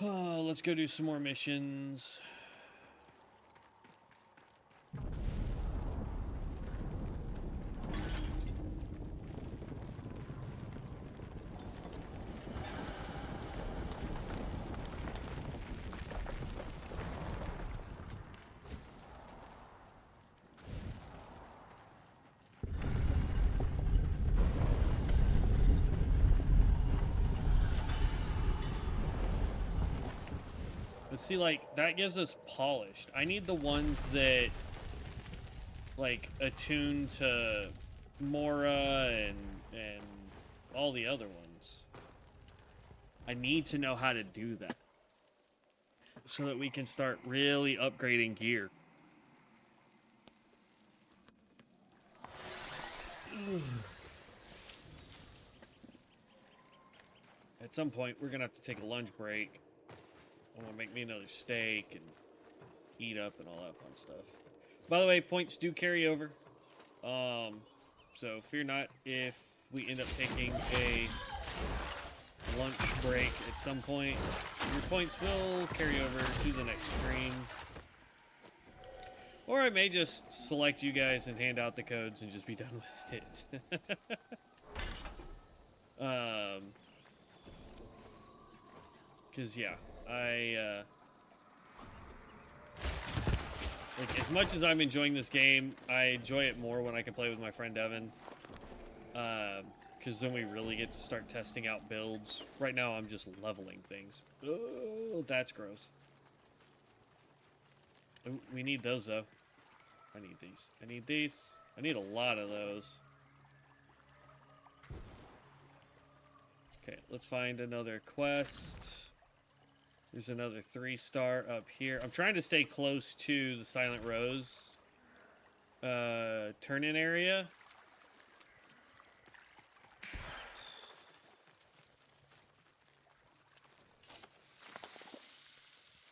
Oh, let's go do some more missions. But see, like, that gives us polished. I need the ones that, like, attune to Mora and all the other ones. I need to know how to do that. So that we can start really upgrading gear. At some point, we're gonna have to take a lunch break. I'm gonna make me another steak and eat up and all that fun stuff. By the way, points do carry over. So fear not if we end up taking a lunch break at some point. Your points will carry over to the next stream. Or I may just select you guys and hand out the codes and just be done with it. Cause yeah, like, as much as I'm enjoying this game, I enjoy it more when I can play with my friend Evan. Because then we really get to start testing out builds. Right now, I'm just leveling things. Oh, that's gross. Ooh, we need those, though. I need these. I need these. I need a lot of those. Okay, let's find another quest. There's another 3-star up here. I'm trying to stay close to the Silent Rose turn-in area.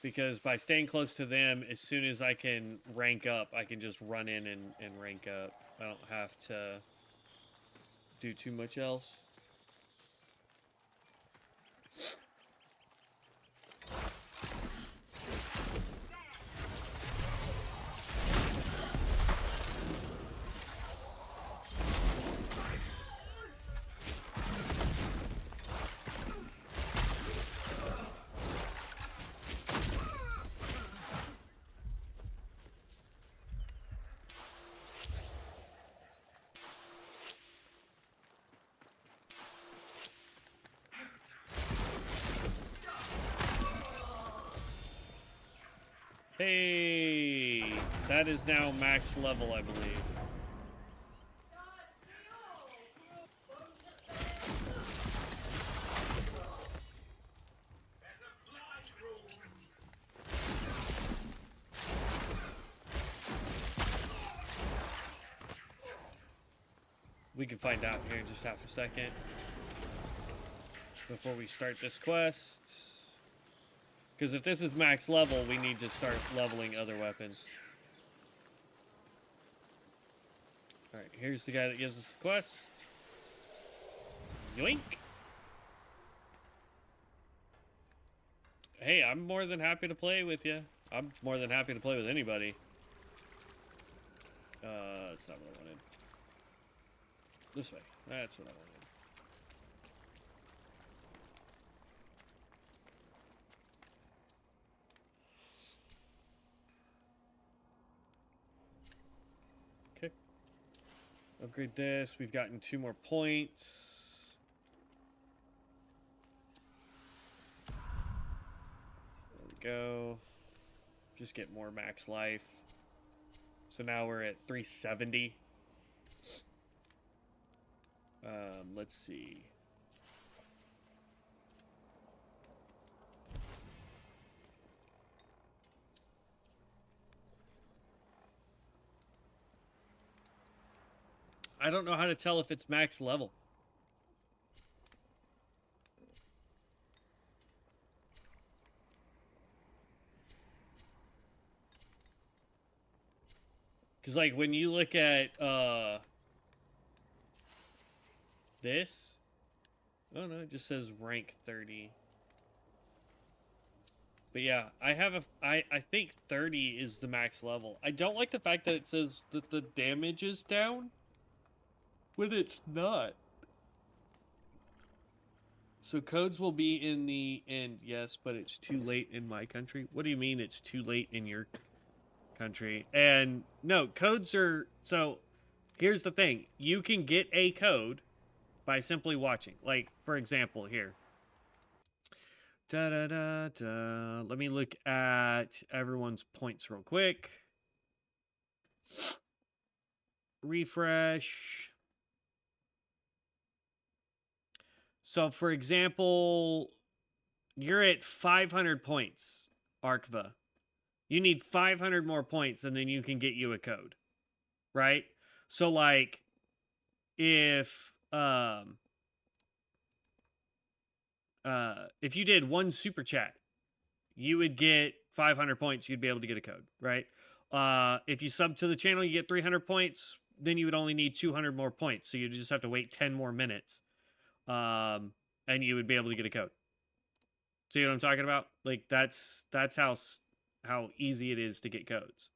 Because by staying close to them, as soon as I can rank up, I can just run in and rank up. I don't have to do too much else. Hey, that is now max level, I believe. We can find out here in just half a second. Before we start this quest. Because if this is max level, we need to start leveling other weapons. Alright, here's the guy that gives us the quest. Yoink! Hey, I'm more than happy to play with you. I'm more than happy to play with anybody. That's not what I wanted. This way. That's what I wanted. Upgrade this. We've gotten 2 more points. There we go. Just get more max life. So now we're at 370. Let's see. I don't know how to tell if it's max level. Because, like, when you look at, this... Oh, no, it just says rank 30. But yeah, I think 30 is the max level. I don't like the fact that it says that the damage is down when it's not. So codes will be in the end, yes, but it's too late in my country. What do you mean it's too late in your country? And no, codes are... So here's the thing. You can get a code by simply watching. Like, for example, here. Let me look at everyone's points real quick. Refresh. So, for example, you're at 500 points, Arkva. You need 500 more points, and then you can get you a code, right? So, like, if you did one super chat, you would get 500 points. You'd be able to get a code, right? If you sub to the channel, you get 300 points. Then you would only need 200 more points. So you just have to wait 10 more minutes. And you would be able to get a code. See what I'm talking about? Like, that's how easy it is to get codes.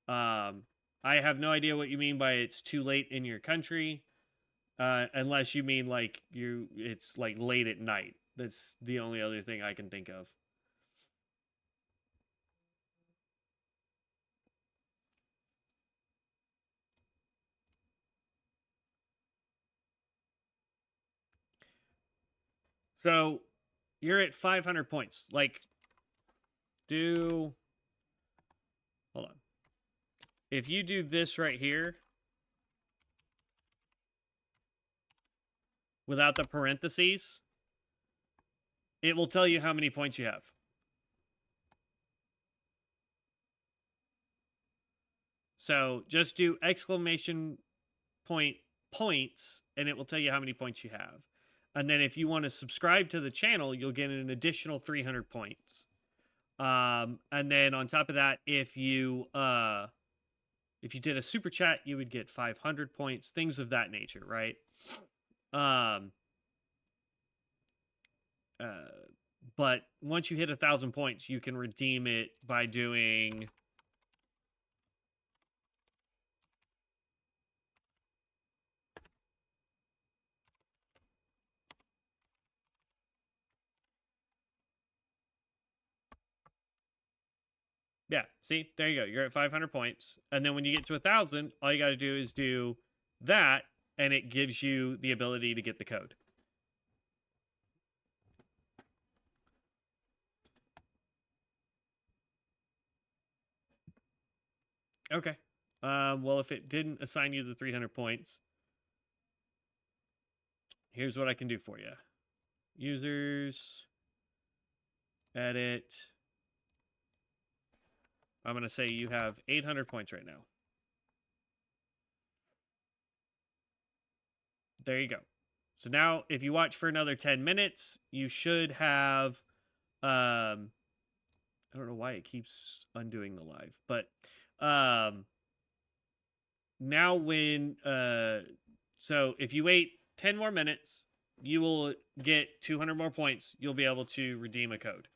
I have no idea what you mean by it's too late in your country. Unless you mean like it's like late at night. That's the only other thing I can think of. So you're at 500 points. Like, hold on. If you do this right here without the parentheses, it will tell you how many points you have. So just do exclamation point points, and it will tell you how many points you have. And then if you want to subscribe to the channel, you'll get an additional 300 points. And then on top of that, if you did a super chat, you would get 500 points, things of that nature, right? But once you hit 1,000 points, you can redeem it by doing... Yeah, see? There you go. You're at 500 points. And then when you get to 1,000, all you got to do is do that, and it gives you the ability to get the code. Okay. Well, if it didn't assign you the 300 points, here's what I can do for you. Users, edit. I'm going to say you have 800 points right now. There you go. So now if you watch for another 10 minutes, you should have, I don't know why it keeps undoing the live, but now when, so if you wait 10 more minutes, you will get 200 more points. You'll be able to redeem a code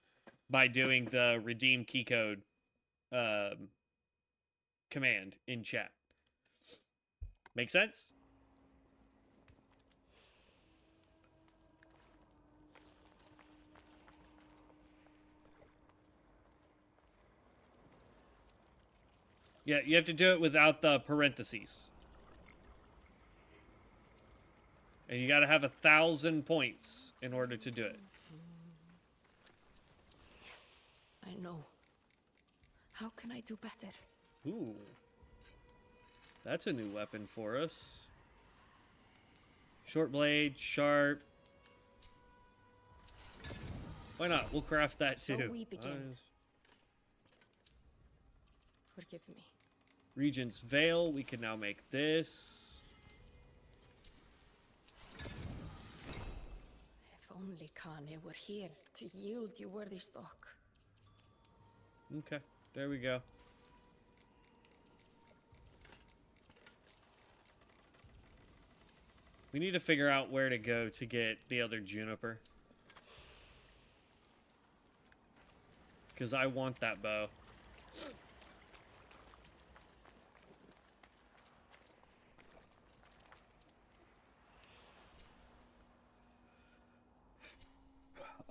by doing the redeem key code command in chat. Make sense? Yeah, you have to do it without the parentheses. And you got to have 1,000 points in order to do it. I know. How can I do better? Ooh. That's a new weapon for us. Short blade, sharp. Why not? We'll craft that So too. we begin. Forgive me. Regent's Veil. We can now make this. If only Kane were here to yield you worthy stock. Okay. There we go. We need to figure out where to go to get the other juniper. Because I want that bow.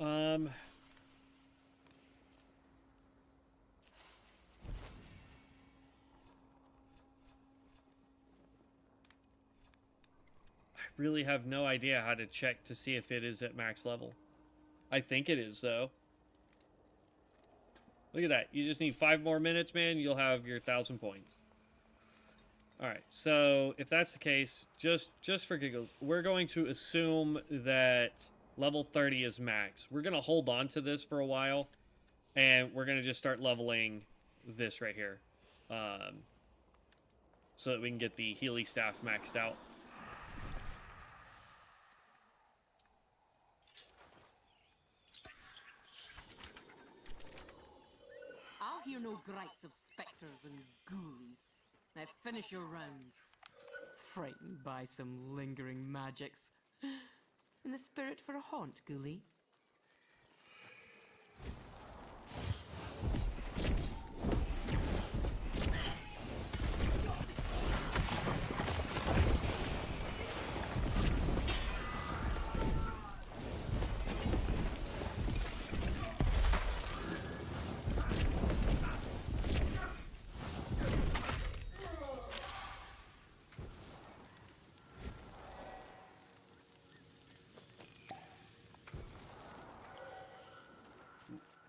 I really have no idea how to check to see if it is at max level. I think it is, though. Look at that. You just need 5 more minutes, man. You'll have your 1,000 points. Alright, so if that's the case, just for giggles, we're going to assume that level 30 is max. We're going to hold on to this for a while, and we're going to just start leveling this right here. So that we can get the Healy staff maxed out. I'll hear no gripes of spectres and ghoulies. Now finish your rounds. Frightened by some lingering magics. In the spirit for a haunt, ghoulie?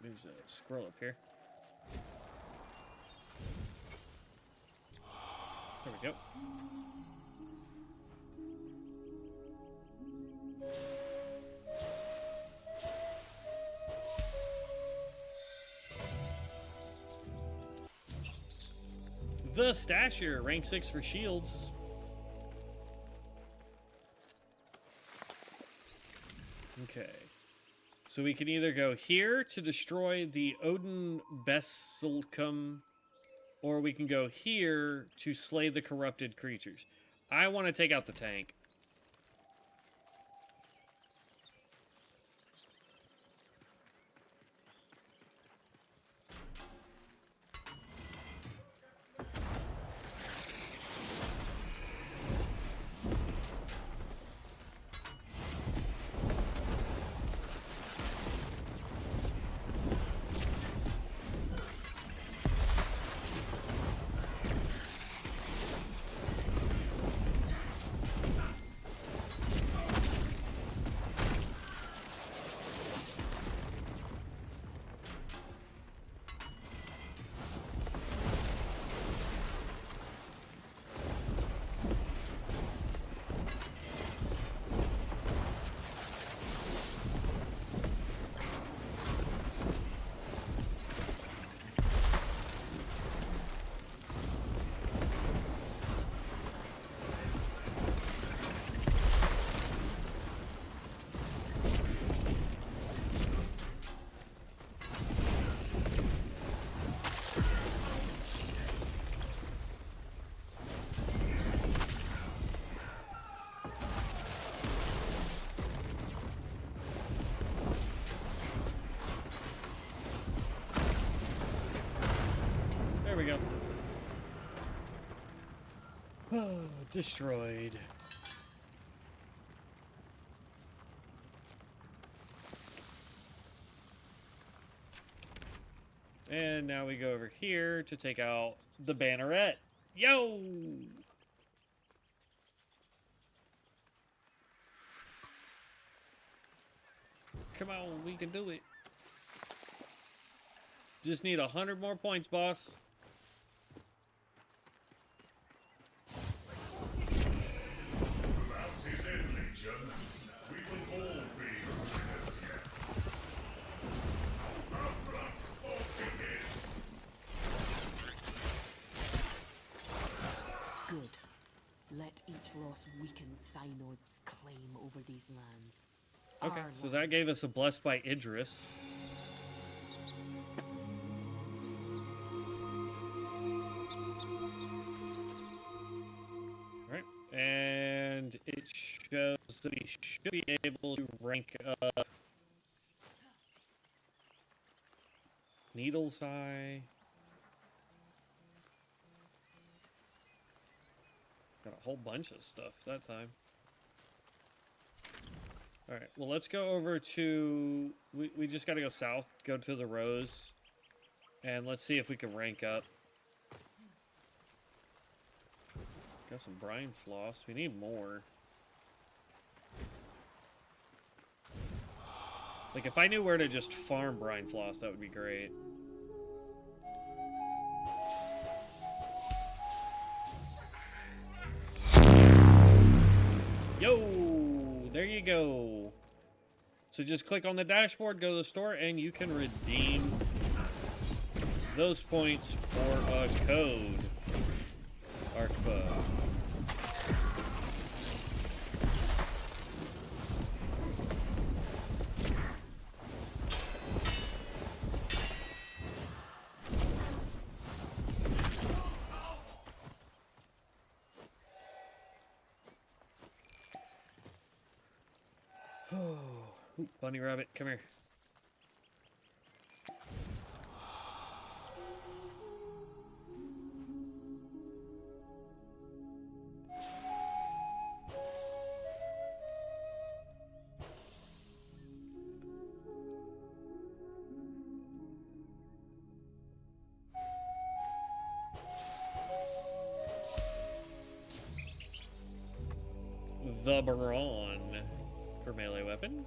There's a scroll up here. There we go. The Stasher, rank 6 for shields. Okay. So we can either go here to destroy the Odin Basilicum, or we can go here to slay the corrupted creatures. I want to take out the tank. There we go. Oh, destroyed. And now we go over here to take out the banneret. Yo! Come on, we can do it. Just need 100 more points, boss. Without his end, Legion, we will all be winners yet. Our blood sport begins. Good. Let each loss weaken Synod's claim over these lands. Okay, Our so that gave us a blessed by Idris. Alright, and it shows that we should be able to rank up Needle's Eye. Got a whole bunch of stuff that time. Alright, well, let's go over to... We just gotta go south, go to the Rose, and let's see if we can rank up. Got some brine floss. We need more. Like, if I knew where to just farm brine floss, that would be great. Yo! There you go. So just click on the dashboard, go to the store, and you can redeem those points for a code. Arcbow. Ooh, bunny rabbit, come here. The Baron for melee weapons.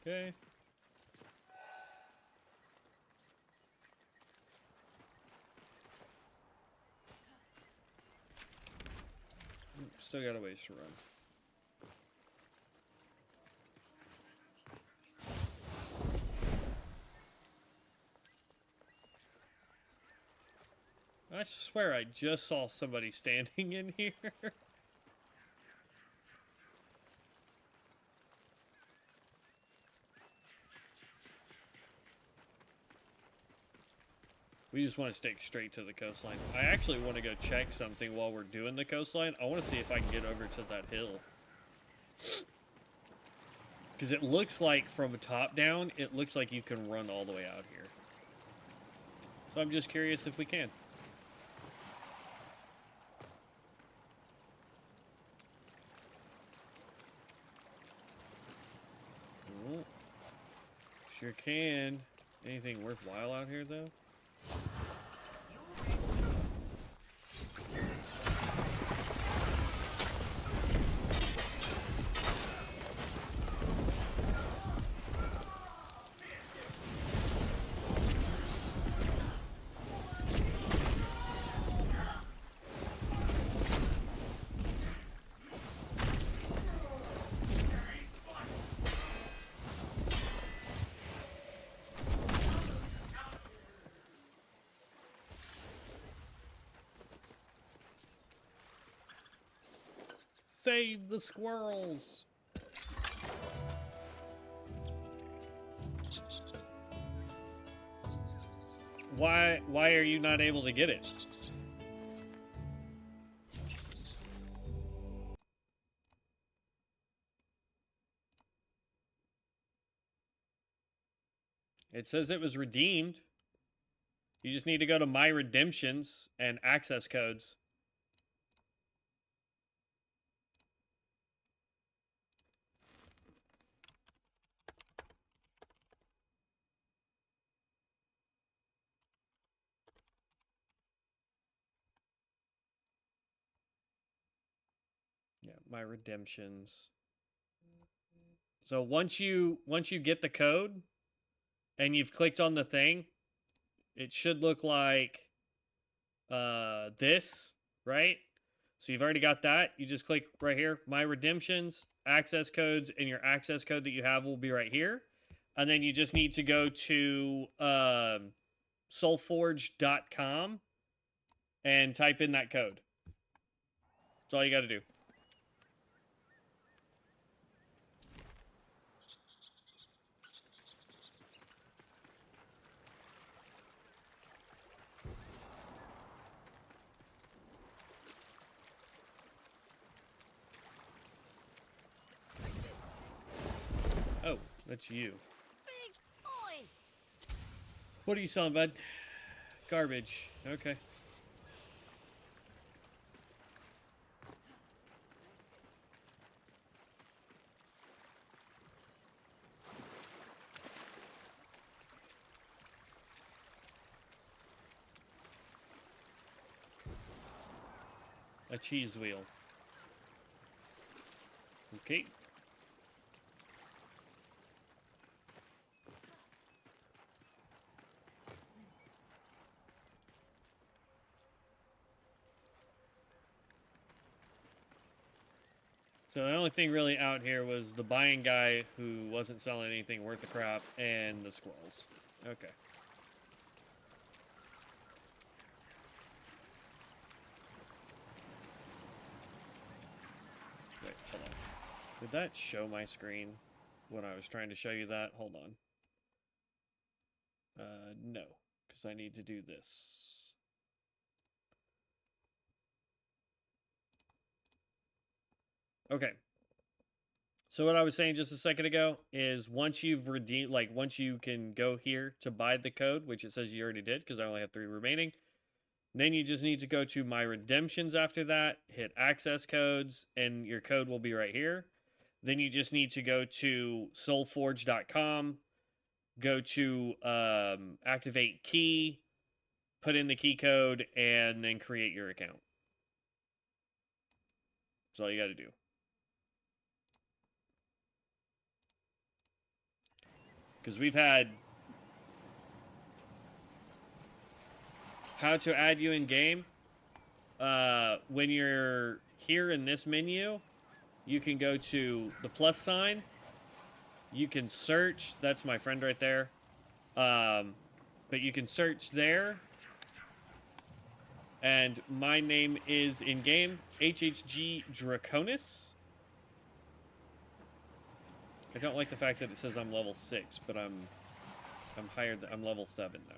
Okay. Still got a ways to run. I swear I just saw somebody standing in here. We just want to stick straight to the coastline. I actually want to go check something while we're doing the coastline. I want to see if I can get over to that hill. Because it looks like from top down, it looks like you can run all the way out here. So I'm just curious if we can. Oh, sure can. Anything worthwhile out here, though? Save the squirrels! Why are you not able to get it? It says it was redeemed. You just need to go to My Redemptions and access codes. Yeah, My Redemptions. So once you get the code and you've clicked on the thing, it should look like this, right? So you've already got that. You just click right here, My Redemptions, access codes, and your access code that you have will be right here. And then you just need to go to soulforge.com and type in that code. That's all you got to do. Oh, that's you. Big boy! What are you selling, bud? Garbage. Okay. A cheese wheel. Okay. So the only thing really out here was the buying guy who wasn't selling anything worth the crap and the squirrels. Okay. Wait, hold on. Did that show my screen when I was trying to show you that? Hold on. No, because I need to do this. Okay. So what I was saying just a second ago is once you've redeemed, like once you can go here to buy the code, which it says you already did because I only have 3 remaining, then you just need to go to My Redemptions after that, hit access codes, and your code will be right here. Then you just need to go to soulforge.com, go to activate key, put in the key code, and then create your account. That's all you got to do. Because we've had how to add you in game. When you're here in this menu, you can go to the plus sign. You can search. That's my friend right there. But you can search there. And my name is in game HHG Draconis. I don't like the fact that it says I'm level 6, but I'm higher than I'm level 7 now.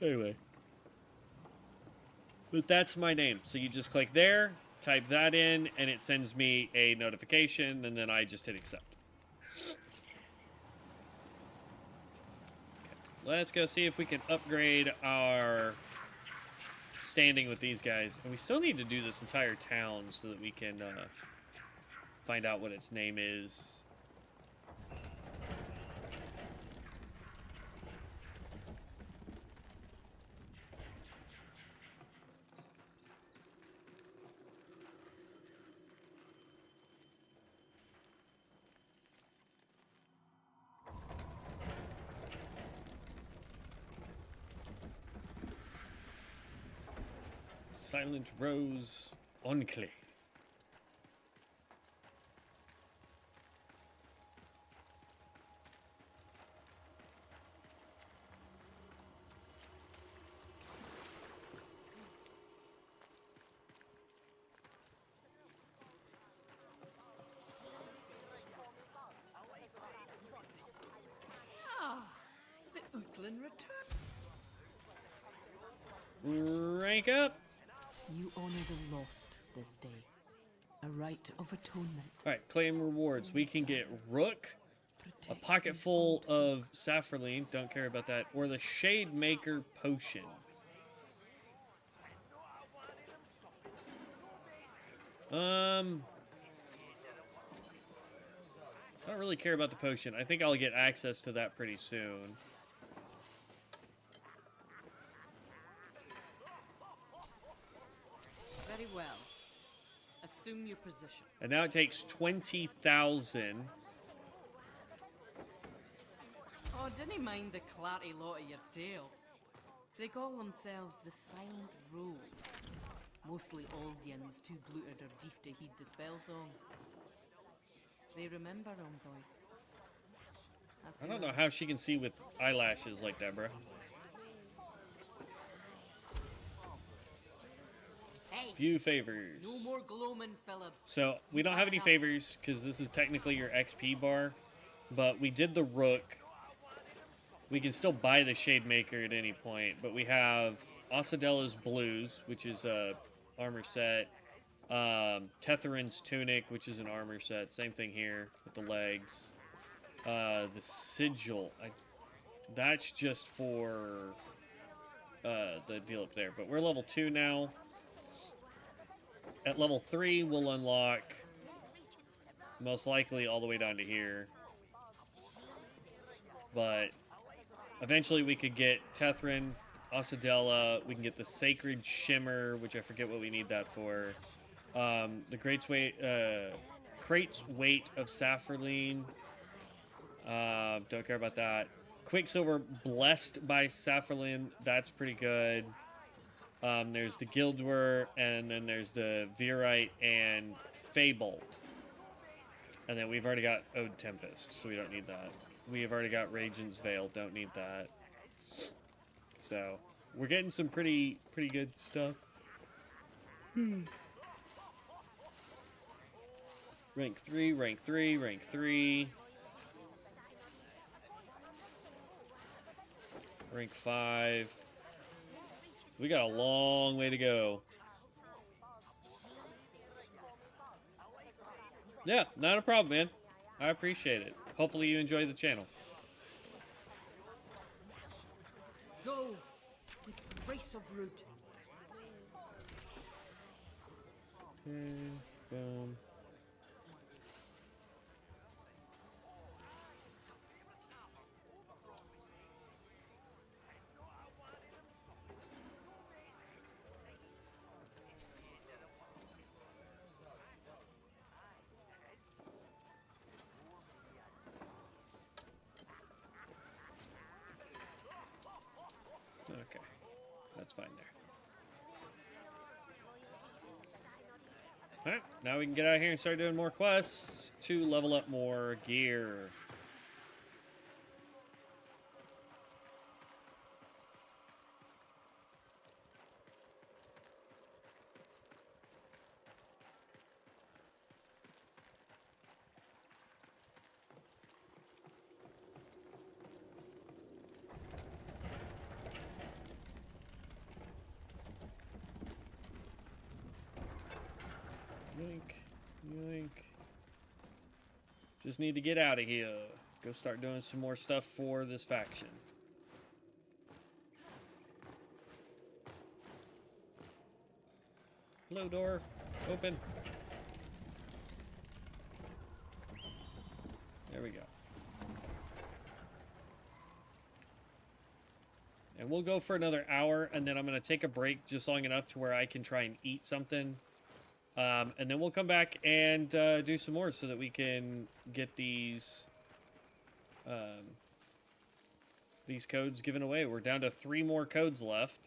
Anyway. But that's my name. So you just click there, type that in, and it sends me a notification, and then I just hit accept. Let's go see if we can upgrade our standing with these guys. And we still need to do this entire town so that we can find out what its name is. Silent Rose Enclave. Ah, the Outland return. Rank up. You honor the lost this day. A rite of atonement. Alright, claim rewards. We can get Rook, a Protect pocket these full old of Saffroline, don't care about that, or the Shade Maker Potion. I don't really care about the potion. I think I'll get access to that pretty soon. Very well. Assume your position. And now it takes 20,000. Oh, didn't mind the clarty lot of your tale. They call themselves the Silent Rose. Mostly Aldians too glutted or deaf to heed the spell song. They remember Envoy. I don't know how she can see with eyelashes like that, bro. Hey, Few favors. no more gloaming, Philip. So, we don't have any favors, because this is technically your XP bar. But we did the Rook. We can still buy the Shade Maker at any point. But we have Osadella's Blues, which is a armor set. Tetherin's Tunic, which is an armor set. Same thing here with the legs. The Sigil. That's just for the deal up there. But we're level 2 now. At level 3, we'll unlock most likely all the way down to here. But eventually we could get Tetherin, Osadella, we can get the Sacred Shimmer, which I forget what we need that for. The Crate's Weight of Saffroline. Don't care about that. Quicksilver Blessed by Saffroline, that's pretty good. There's the Guildwur, and then there's the Virite and Feybolt. And then we've already got Ode Tempest, so we don't need that. We have already got Radiant's Veil, don't need that. So, we're getting some pretty good stuff. Rank 3, rank 3, rank 3. Rank 5. We got a long way to go. Yeah, not a problem, man. I appreciate it. Hopefully you enjoy the channel. Go with grace of root. Okay, boom. Okay, that's fine there. Alright, now we can get out of here and start doing more quests to level up more gear. Yoink, yoink. Just need to get out of here. Go start doing some more stuff for this faction. Hello, door. Open. There we go. And we'll go for another hour, and then I'm going to take a break just long enough to where I can try and eat something. And then we'll come back and do some more so that we can get these codes given away. We're down to 3 more codes left.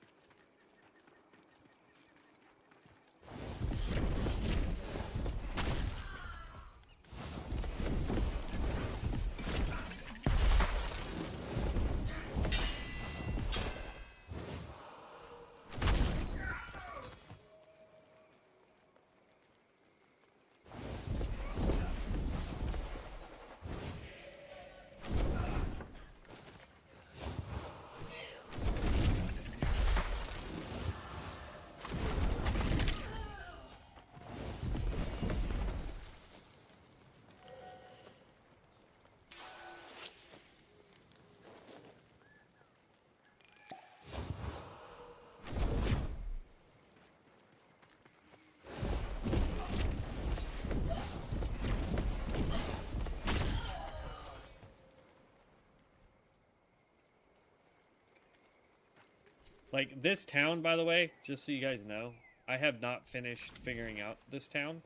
Like, this town, by the way, just so you guys know, I have not finished figuring out this town.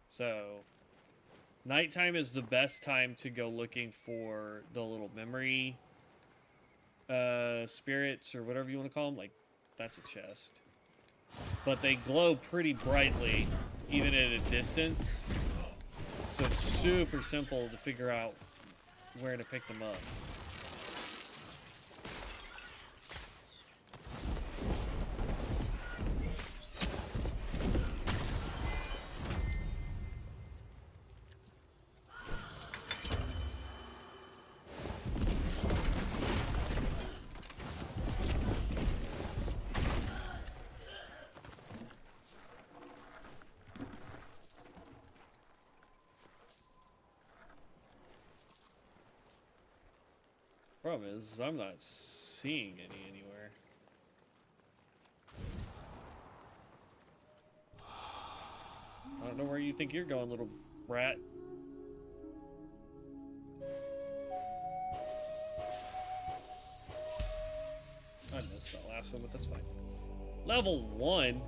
So, nighttime is the best time to go looking for the little memory spirits, or whatever you want to call them. Like, that's a chest. But they glow pretty brightly, even at a distance. So it's super simple to figure out where to pick them up. Problem is, I'm not seeing any anywhere. I don't know where you think you're going, little brat. I missed that last one, but that's fine. Level 1?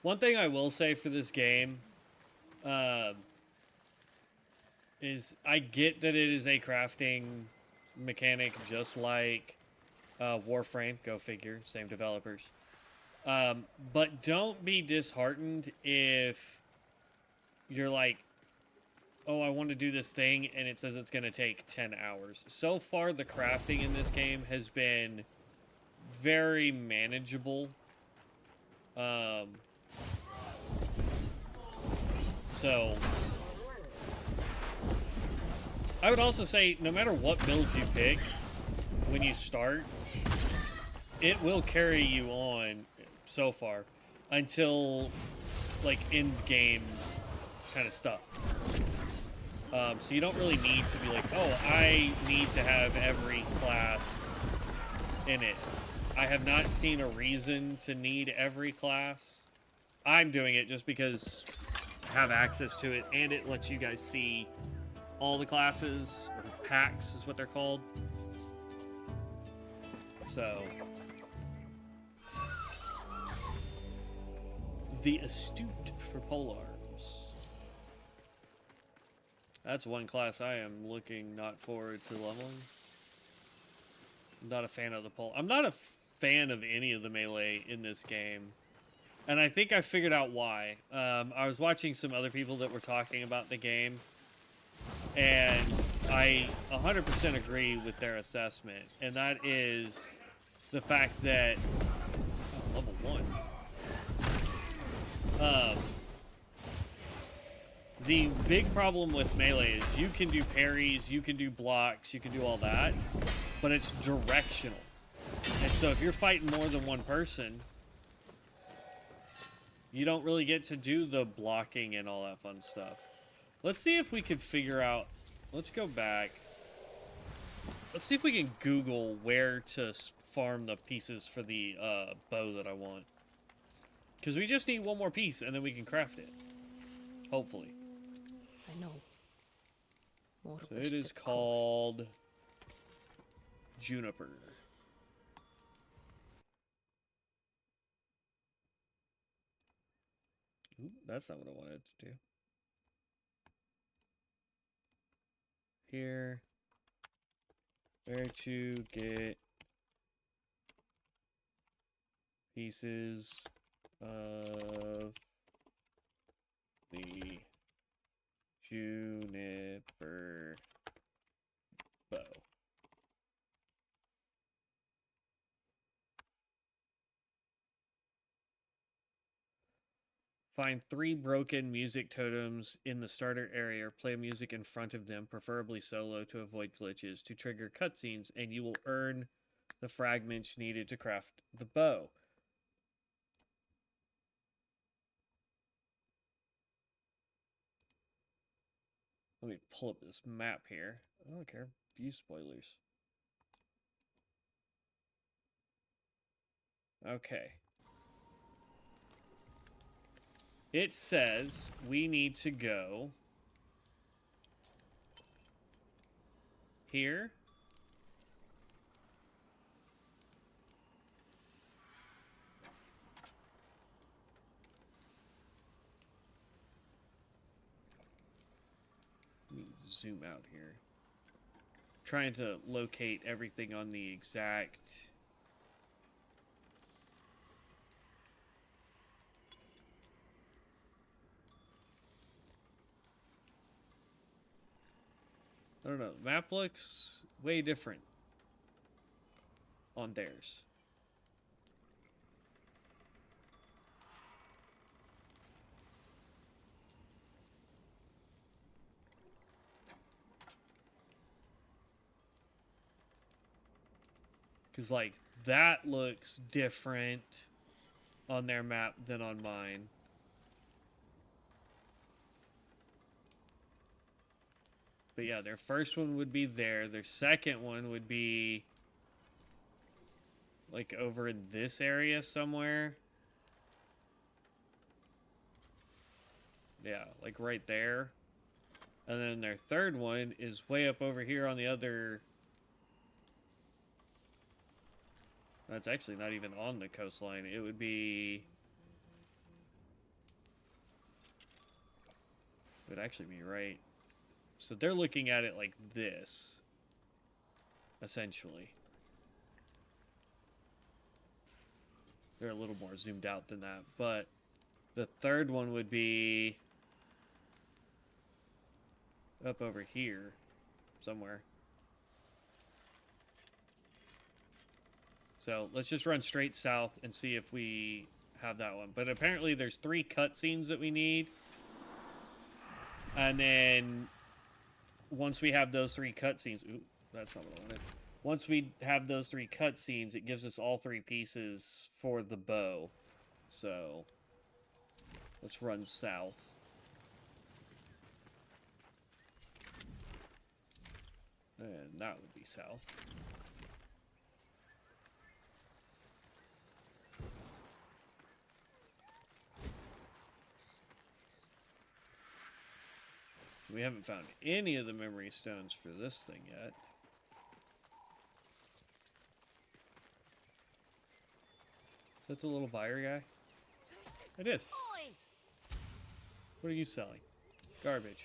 One thing I will say for this game is I get that it is a crafting mechanic just like Warframe, go figure, same developers. But don't be disheartened if you're like, oh, I want to do this thing, and it says it's going to take 10 hours. So far, the crafting in this game has been very manageable. So, I would also say, no matter what build you pick, when you start, it will carry you on so far until, like, in-game kind of stuff. So you don't really need to be like, oh, I need to have every class in it. I have not seen a reason to need every class. I'm doing it just because I have access to it, and it lets you guys see all the classes. Packs is what they're called. So, the Astute for polearms. That's one class I am looking not forward to leveling. I'm not a fan of the pole. I'm not a fan of any of the melee in this game. And I think I figured out why. I was watching some other people that were talking about the game, and I 100% agree with their assessment. And that is the fact that... Oh, level 1. The big problem with melee is you can do parries, you can do blocks, you can do all that, but it's directional. And so if you're fighting more than one person, you don't really get to do the blocking and all that fun stuff. Let's see if we can figure out... Let's go back. Let's see if we can Google where to farm the pieces for the bow that I want. Because we just need one more piece, and then we can craft it. Hopefully. I know. More So it is called... Juniper. Ooh, that's not what I wanted to do. Here. Where to get pieces of the juniper bow. Find 3 broken music totems in the starter area. Play music in front of them, preferably solo to avoid glitches, to trigger cutscenes, and you will earn the fragments needed to craft the bow. Let me pull up this map here. I don't care. View spoilers. Okay. It says we need to go here. Let me zoom out here. Trying to locate everything on the exact... I don't know. The map looks way different on theirs. Because, like, that looks different on their map than on mine. But yeah, their first one would be there. Their second one would be like over in this area somewhere. Yeah, like right there. And then their third one is way up over here on the other... That's actually not even on the coastline. It would be... It would actually be right... So they're looking at it like this, essentially. They're a little more zoomed out than that, but the third one would be up over here somewhere. So let's just run straight south and see if we have that one. But apparently there's 3 cutscenes that we need. And then... once we have those 3 cutscenes... Ooh, that's not what I wanted. Once we have those 3 cutscenes, it gives us all 3 pieces for the bow. So, let's run south. And that would be south. We haven't found any of the memory stones for this thing yet. Is that the little buyer guy? It is. What are you selling? Garbage.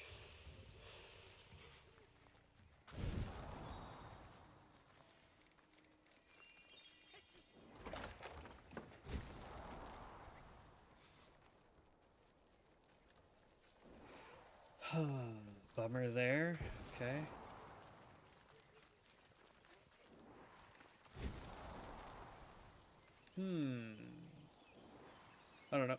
Bummer there. Okay. I don't know.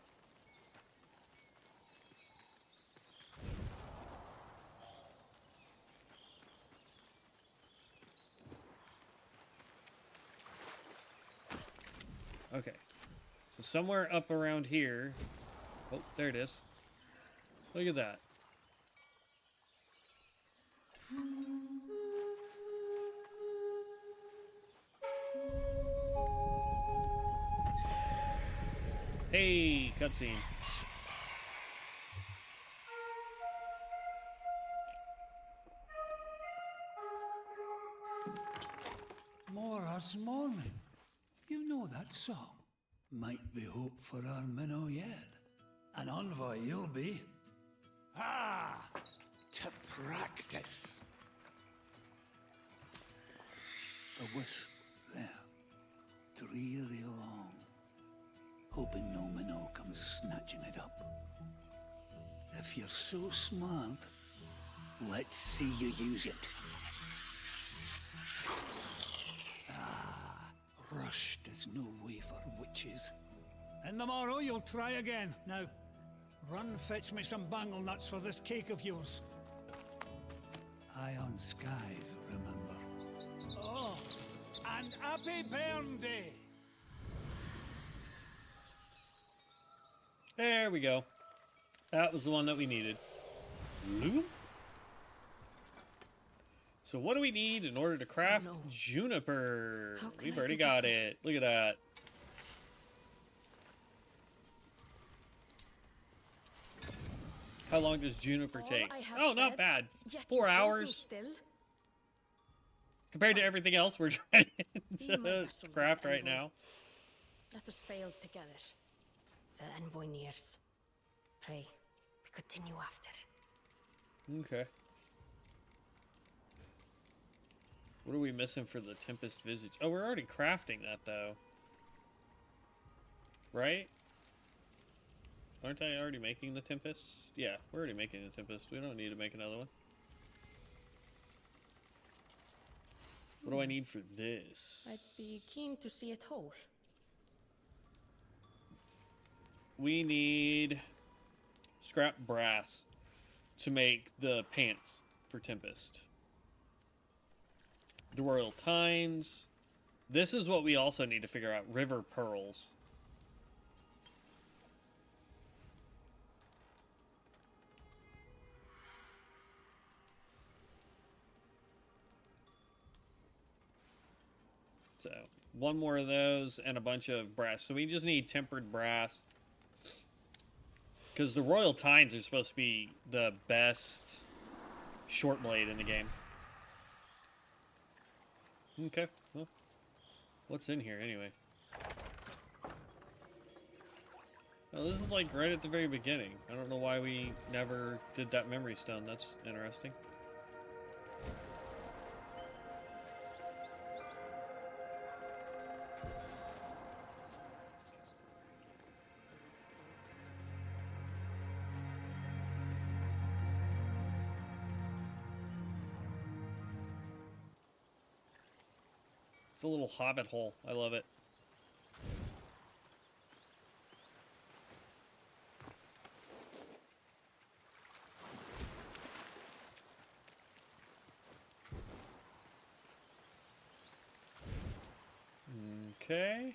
Okay. So somewhere up around here. Oh, there it is. Look at that. Hey, cutscene. Mora's morning. You know that song. Might be hope for our minnow yet. An envoy you'll be. Ah, to practice. A wisp there, dreary long, hoping no minnow comes snatching it up. If you're so smart, let's see you use it. Rushed is no way for witches. In the morrow, you'll try again. Now, run fetch me some bangle nuts for this cake of yours. Eye on skies, remember. Oh, and happy burn day. There we go. That was the one that we needed. Loop. So what do we need in order to craft no. juniper? How can We've I already do got better? it. Look at that. How long does juniper All take? I have Oh, not said, bad. yet 4 you hold me hours Still. compared to everything else we're trying Be my to vessel, craft right envoy. now. Let us fail together. The envoy nears. Pray, we continue after. Okay. What are we missing for the Tempest Visage? Oh, we're already crafting that, though. Right? Aren't I already making the Tempest? Yeah, we're already making the Tempest. We don't need to make another one. What do I need for this? I'd be keen to see it whole. We need scrap brass to make the pants for Tempest. The Royal Tines. This is what we also need to figure out. River Pearls. So, one more of those and a bunch of brass. So we just need tempered brass. Because the Royal Tines are supposed to be the best short blade in the game. Okay, well, what's in here anyway? Oh, this is like right at the very beginning. I don't know why we never did that memory stone. That's interesting. It's a little hobbit hole. I love it. Okay.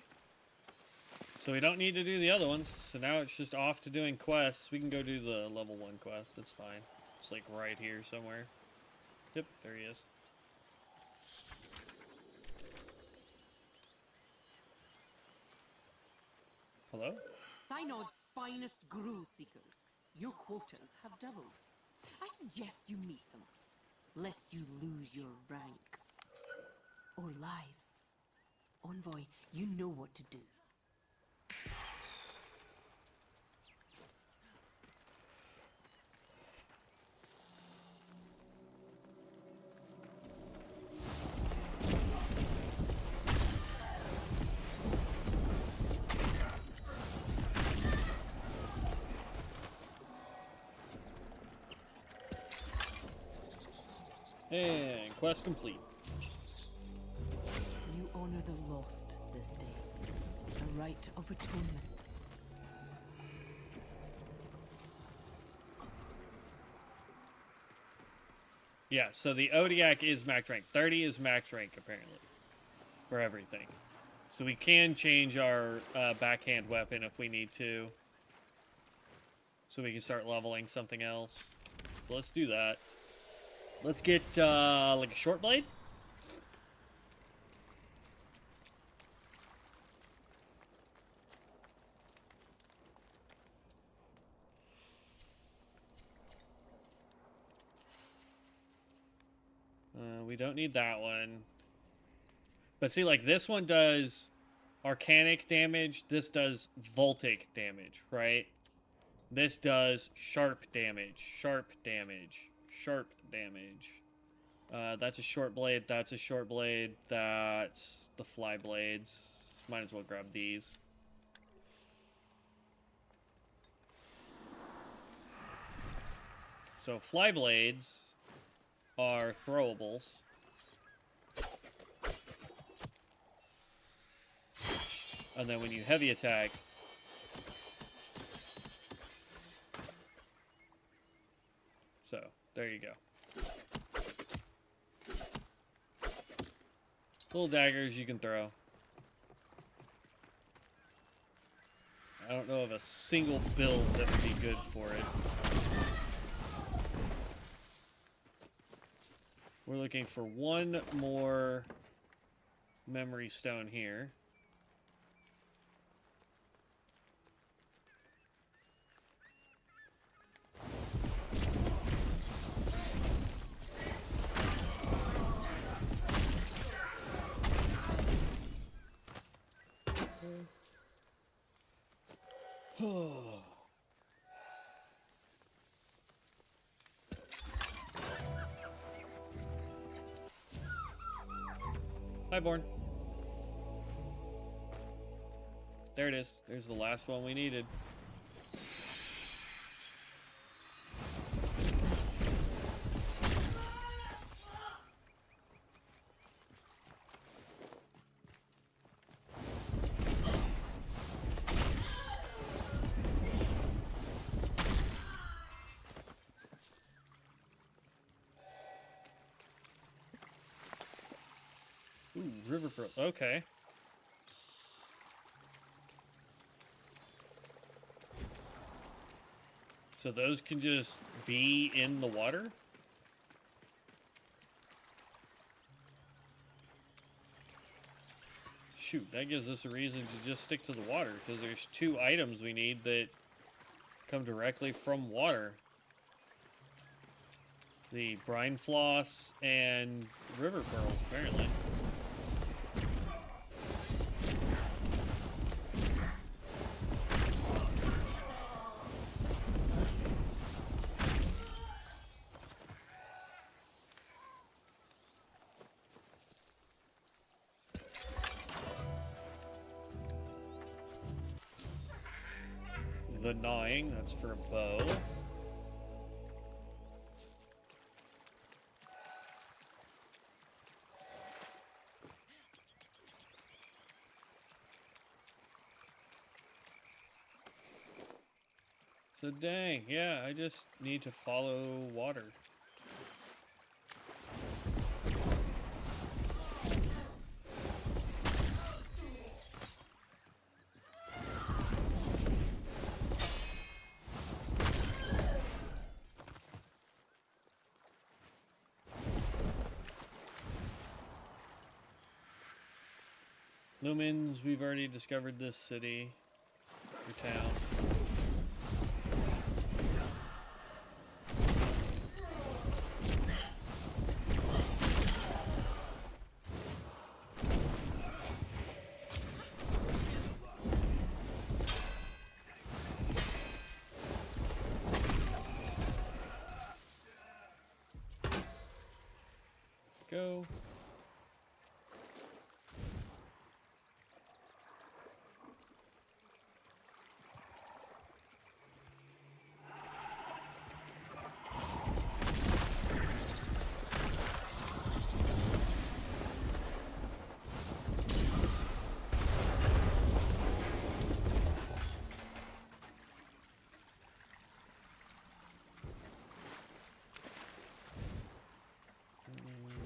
So we don't need to do the other ones. So now it's just off to doing quests. We can go do the level 1 quest. That's fine. It's like right here somewhere. Yep, there he is. Hello? Synod's finest gruel seekers. Your quotas have doubled. I suggest you meet them, lest you lose your ranks. Or lives. Envoy, you know what to do. And quest complete. You honor the lost this day. A rite of atonement. Yeah, so the Odiac is max rank. 30 is max rank, apparently. For everything. So we can change our backhand weapon if we need to. So we can start leveling something else. So let's do that. Let's get, like a short blade. We don't need that one. But see, like, this one does arcanic damage. This does voltic damage, right? This does sharp damage, sharp damage, sharp damage. That's a short blade, that's a short blade, that's the fly blades. Might as well grab these. So fly blades are throwables. And then when you heavy attack, so there you go. Full daggers you can throw. I don't know of a single build that would be good for it. We're looking for one more memory stone here. Hi, Born. There it is. There's the last one we needed. Ooh, river pearl. Okay. So those can just be in the water? Shoot, that gives us a reason to just stick to the water, because there's 2 items we need that come directly from water. The brine floss and river pearls, apparently. The gnawing, that's for a bow. So dang, yeah, I just need to follow water. Lumens, we've already discovered this city, or town. Go.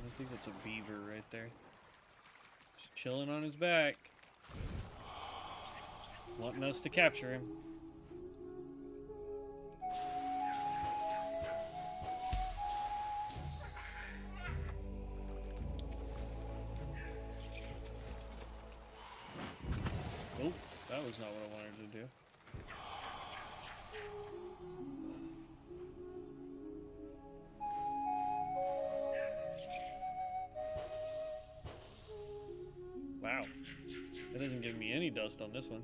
I think that's a beaver right there. Just chilling on his back. Wanting us to capture him. Oh, that was not what I wanted to do. Wow. That doesn't give me any dust on this one.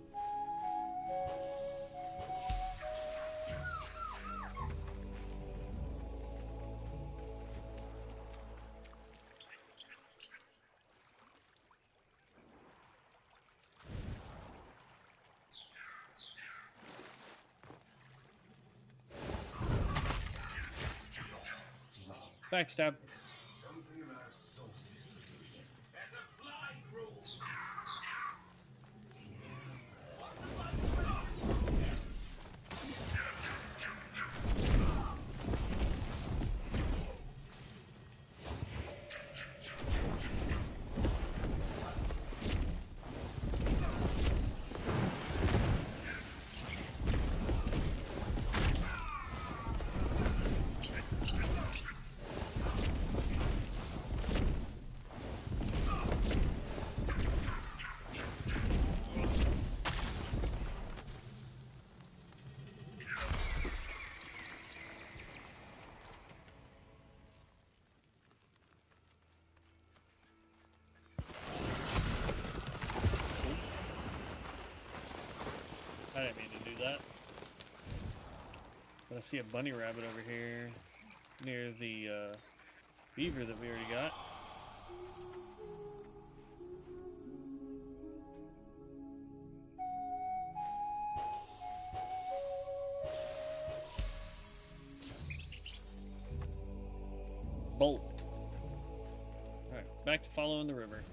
Backstab. Something about soul systems. That's a blind rule. didn't mean to do that. But I see a bunny rabbit over here near the beaver that we already got. Bolt. Alright, back to following the river.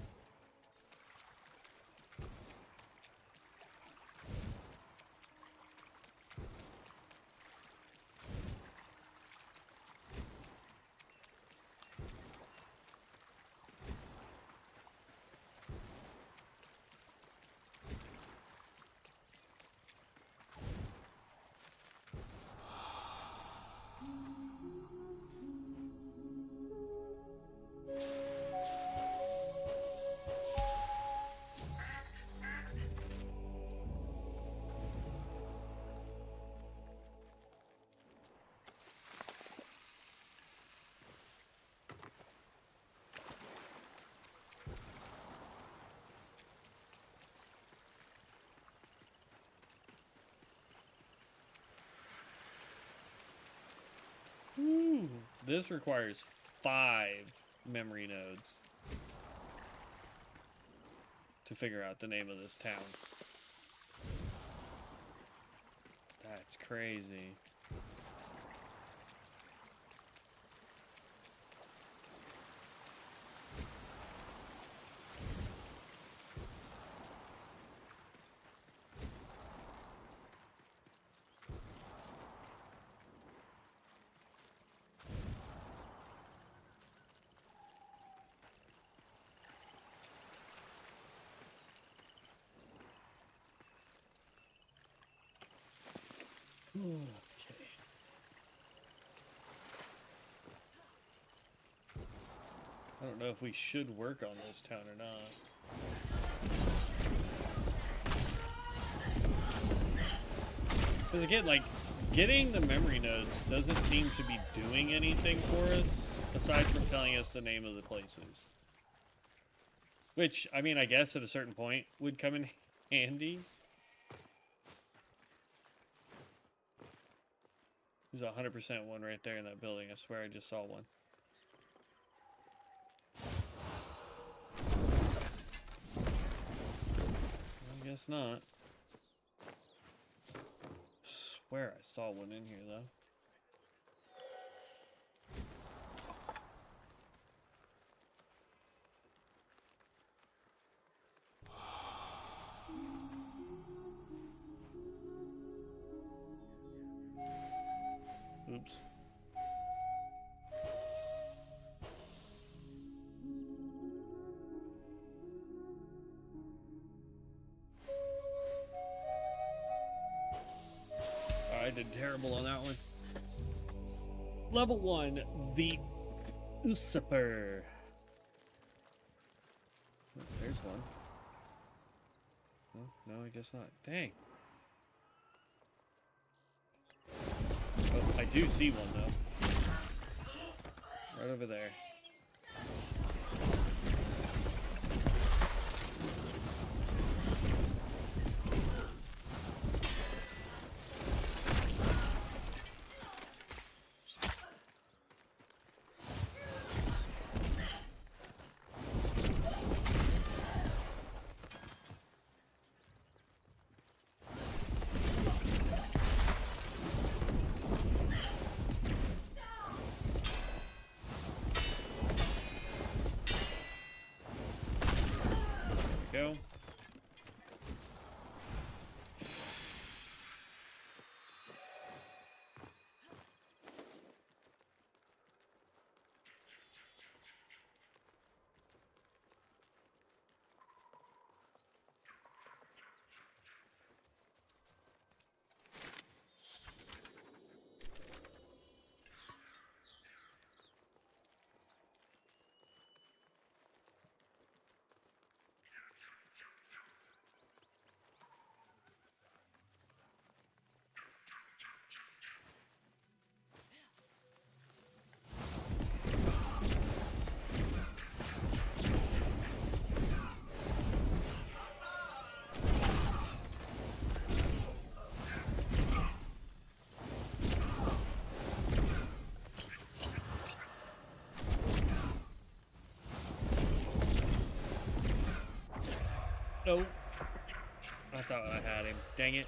Ooh, this requires 5 memory nodes to figure out the name of this town. That's crazy. Okay. I don't know if we should work on this town or not. Because again, like, getting the memory nodes doesn't seem to be doing anything for us, aside from telling us the name of the places. Which, I mean, I guess at a certain point would come in handy. There's a 100% one right there in that building. I swear I just saw one. I guess not. Swear I saw one in here though. Oops. I did terrible on that one. Level 1, the Usurper. Oh, there's one. Oh, no, I guess not. Dang. Oh, I do see one though. Right over there. Go. No. I thought I had him. Dang it.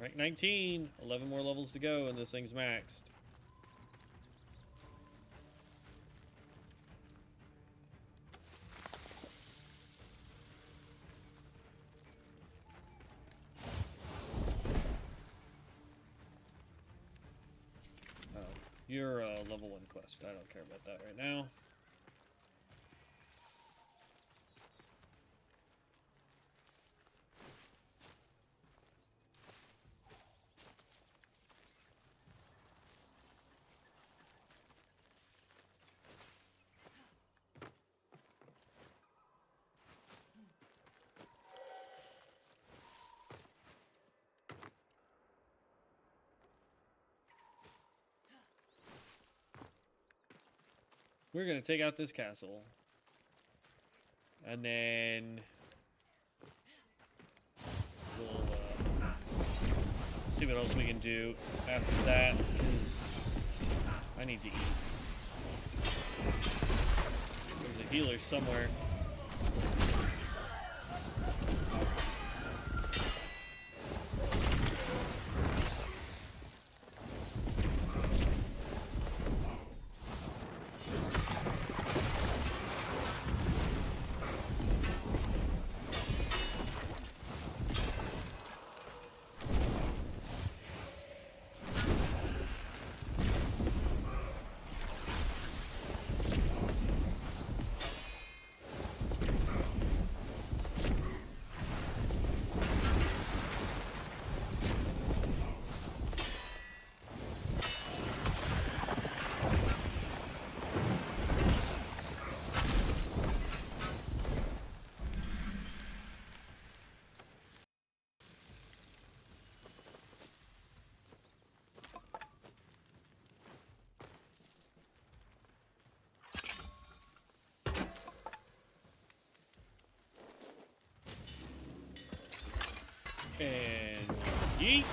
Rank 19. 11 more levels to go and this thing's maxed. Oh, you're a level 1 quest. I don't care about that right now. We're gonna take out this castle. And then we'll see what else we can do after that, because I need to eat. There's a healer somewhere. And yeet.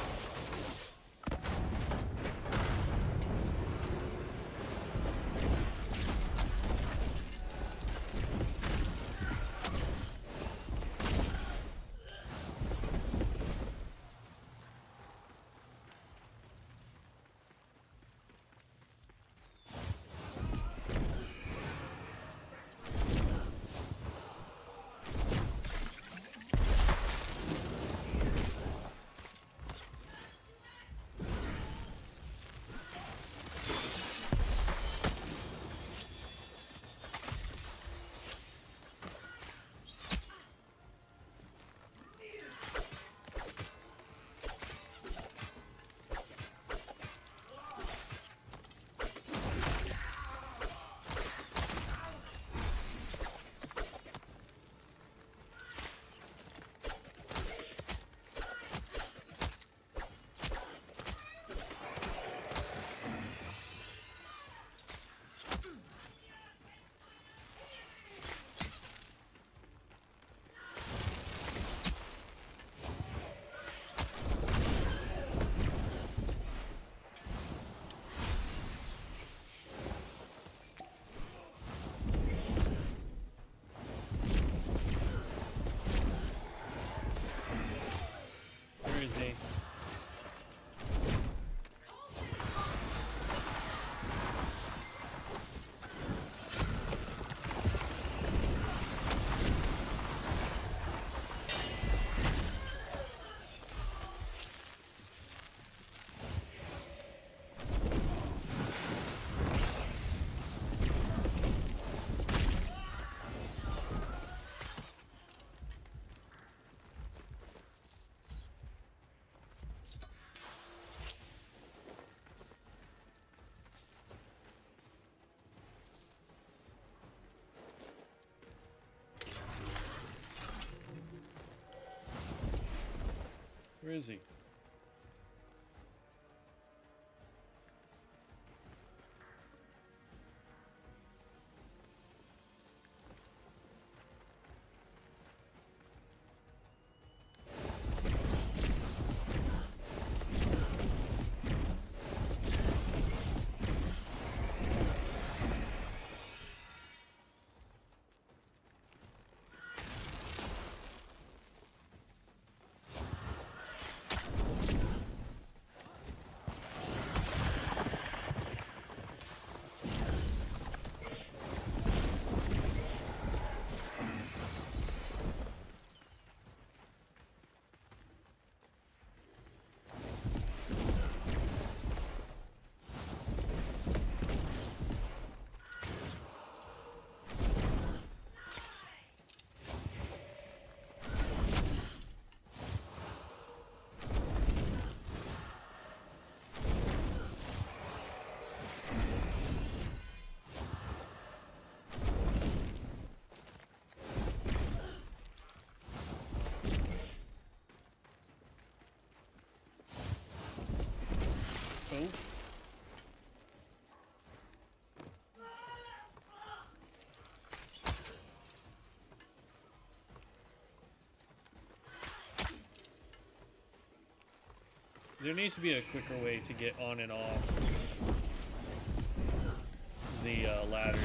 Where is he? Oh. There needs to be a quicker way to get on and off the ladders.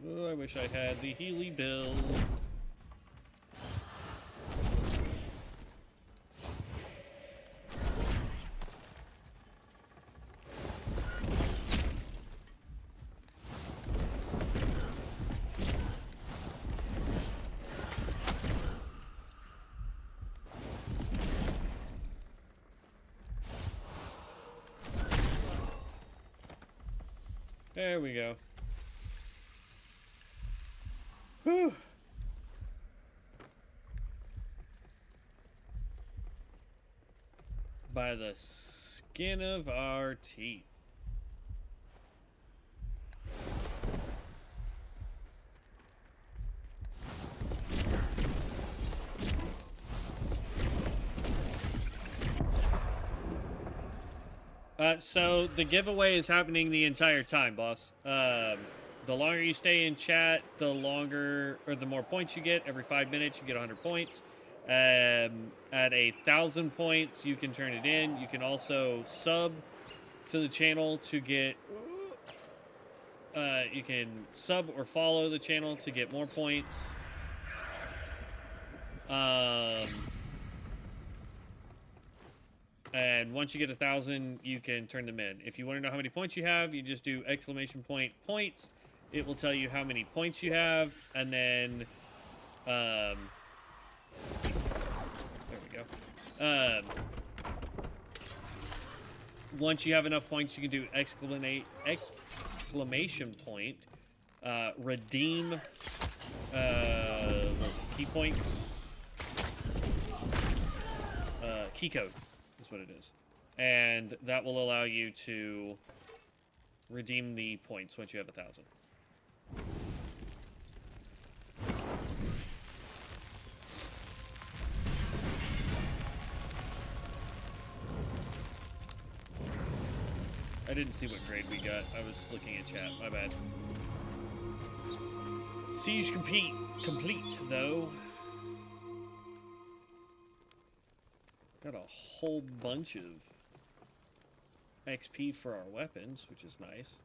Oh, I wish I had the Healy build. There we go. Whew. By the skin of our teeth. So the giveaway is happening the entire time, boss. The longer you stay in chat, the longer or the more points you get. Every 5 minutes, you get 100 points. At 1,000 points, you can turn it in. You can also sub to the channel to get. You can sub or follow the channel to get more points. And once you get 1,000, you can turn them in. If you want to know how many points you have, you just do ! points. It will tell you how many points you have, and then, there we go. Once you have enough points, you can do exclamation point, redeem, key points, key code. What it is, and that will allow you to redeem the points once you have 1,000. I didn't see what grade we got. I was looking at chat. My bad. Siege complete, though. Got a whole bunch of XP for our weapons, which is nice.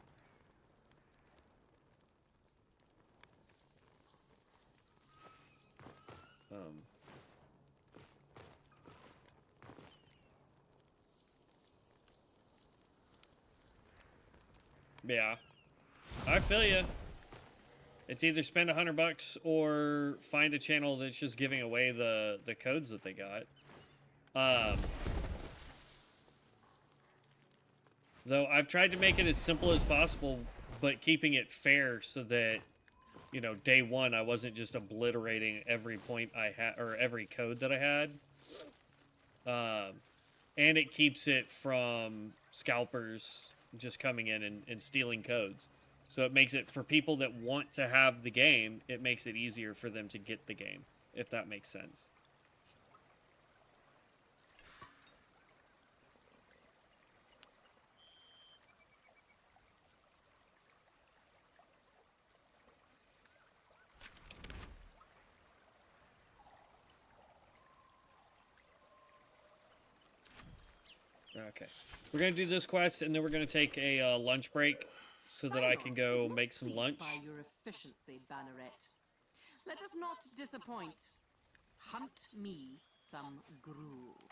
Yeah, I feel you. It's either spend $100 or find a channel that's just giving away the codes that they got. Though I've tried to make it as simple as possible, but keeping it fair so that, you know, day one I wasn't just obliterating every point I had or every code that I had. And it keeps it from scalpers just coming in and stealing codes. So it makes it, for people that want to have the game, it makes it easier for them to get the game, if that makes sense. Okay, we're gonna do this quest, and then we're gonna take a lunch break, so that I can go make some lunch. By your efficiency, Banneret. Let us not disappoint. Hunt me some gruel.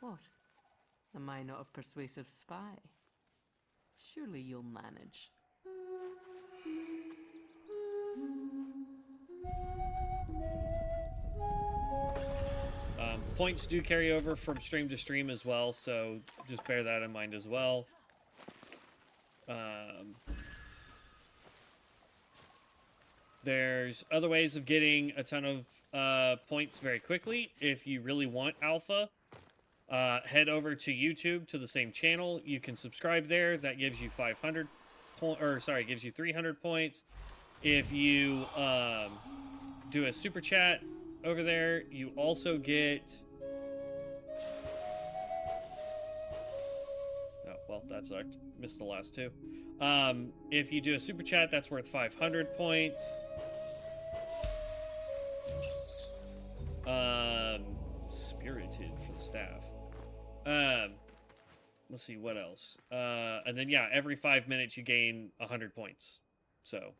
What? Am I not a persuasive spy? Surely you'll manage. Points do carry over from stream to stream as well, so just bear that in mind as well. There's other ways of getting a ton of points very quickly. If you really want alpha, head over to YouTube to the same channel. You can subscribe there. That gives you 500 gives you 300 points. If you do a super chat over there, you also get... Oh, well, that sucked. Missed the last two. If you do a super chat, that's worth 500 points. Spirited for the staff. Let's see, what else? And then, yeah, every 5 minutes you gain 100 points. So...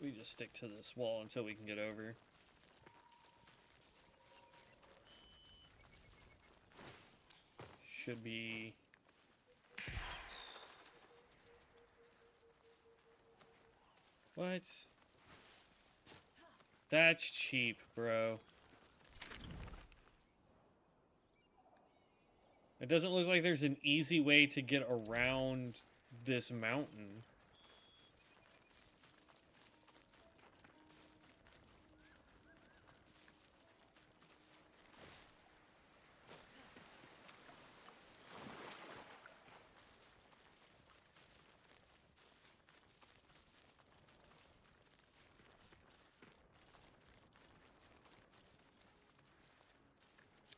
We just stick to this wall until we can get over. Should be... What? That's cheap, bro. It doesn't look like there's an easy way to get around this mountain.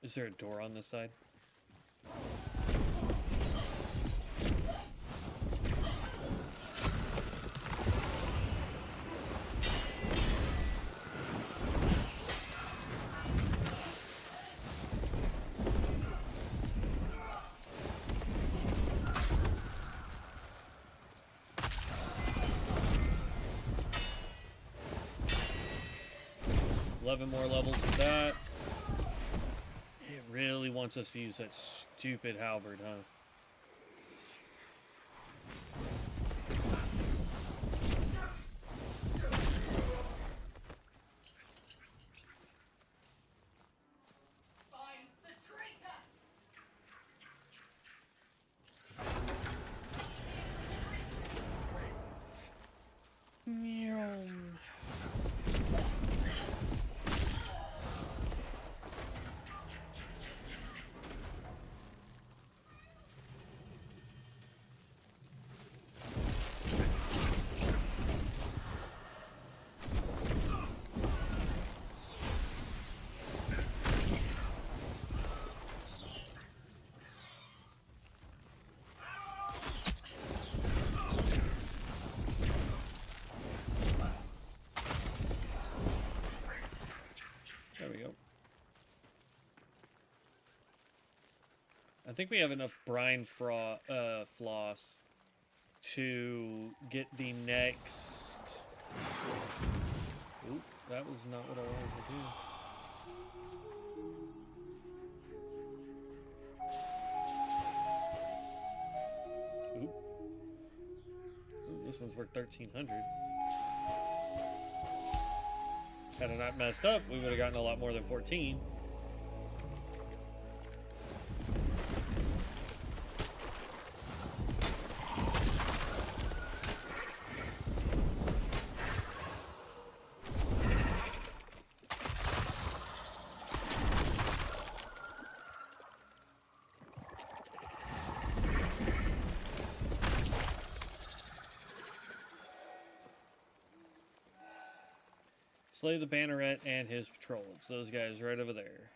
Is there a door on this side? 11 more levels of that. It really wants us to use that stupid halberd, huh? There we go. I think we have enough brine floss to get the next... Oop, that was not what I wanted to do. Oop. Ooh, this one's worth 1,300. Had I not messed up, we would have gotten a lot more than 14. Slay the Banneret and his patrol. It's those guys right over there.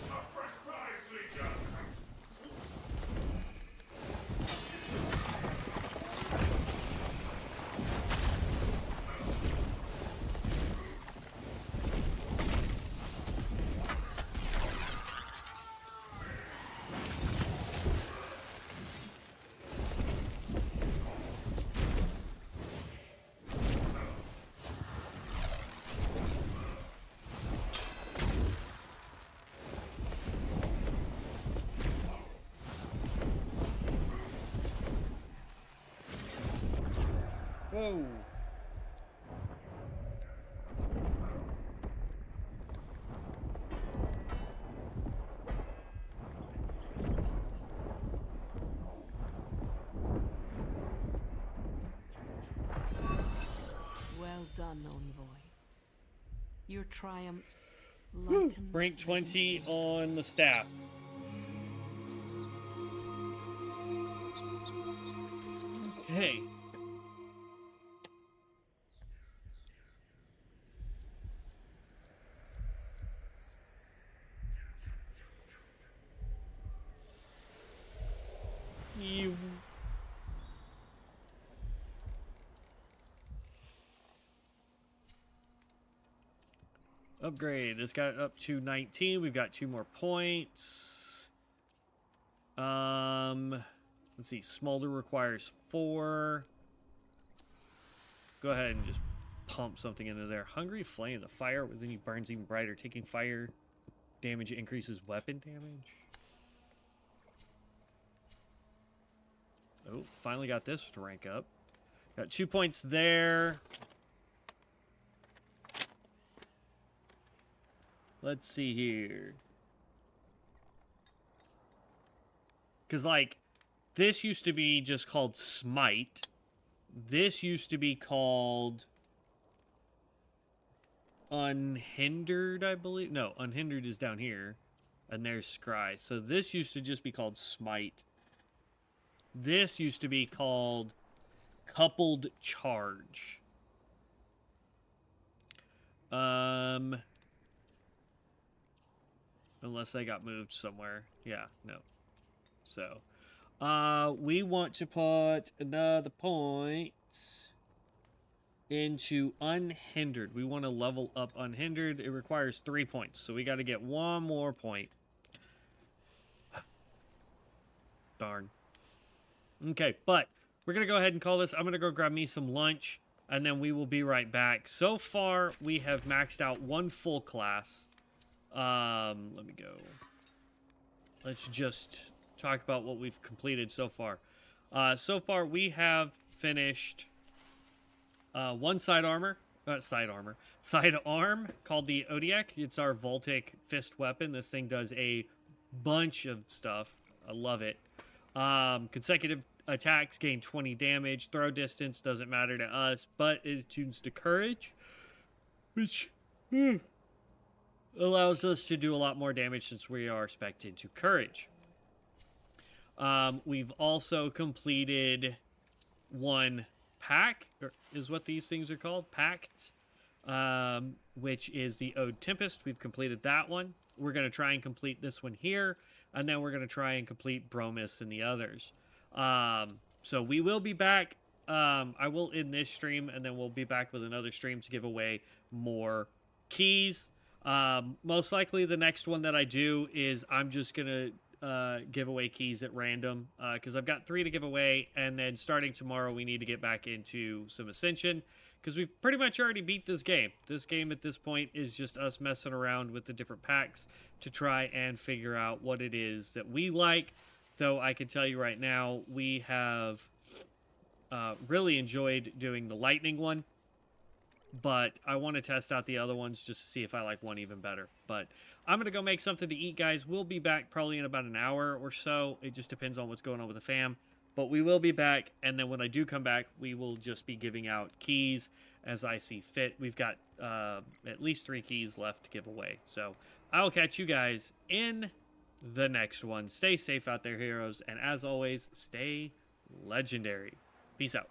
Suppress prize, Legion! Whoa! Well done, envoy. Your triumphs Woo! lighten Rank 20 on the staff. Okay. You. Upgrade. This got up to 19. We've got 2 more points. Let's see. Smolder requires 4. Go ahead and just pump something into there. Hungry Flame. The fire within you burns even brighter. Taking fire damage increases weapon damage. Oh, finally got this to rank up. Got 2 points there. Let's see here. Because, like, this used to be just called Smite. This used to be called Unhindered, I believe. No, Unhindered is down here. And there's Scry. So this used to just be called Smite. This used to be called Coupled Charge. Unless they got moved somewhere. Yeah, no. So, we want to put another point into Unhindered. We want to level up Unhindered. It requires 3 points, so we got to get 1 more point. Darn. Okay, but we're going to go ahead and call this. I'm going to go grab me some lunch, and then we will be right back. So far, we have maxed out one full class. Let me go. Let's just talk about what we've completed so far. So far, we have finished one side armor. Side arm called the Odiak. It's our Voltic fist weapon. This thing does a bunch of stuff. I love it. Consecutive attacks gain 20 damage. Throw distance doesn't matter to us, but it attunes to courage, which allows us to do a lot more damage since we are spec'd into courage. We've also completed one pack, is what these things are called, pacts, which is the Ode Tempest. We've completed that one. We're going to try and complete this one here, and then we're going to try and complete Bromus and the others. So we will be back. I will end this stream, and then we'll be back with another stream to give away more keys. Most likely the next one that I do is I'm just going to give away keys at random, because I've got 3 to give away, and then starting tomorrow we need to get back into some Ascension, because we've pretty much already beat this game. This game at this point is just us messing around with the different packs to try and figure out what it is that we like, though I can tell you right now, we have really enjoyed doing the lightning one, but I want to test out the other ones just to see if I like one even better. But I'm going to go make something to eat, guys. We'll be back probably in about an hour or so. It just depends on what's going on with the fam. But we will be back, and then when I do come back, we will just be giving out keys as I see fit. We've got at least 3 keys left to give away. So I'll catch you guys in the next one. Stay safe out there, heroes. And as always, stay legendary. Peace out.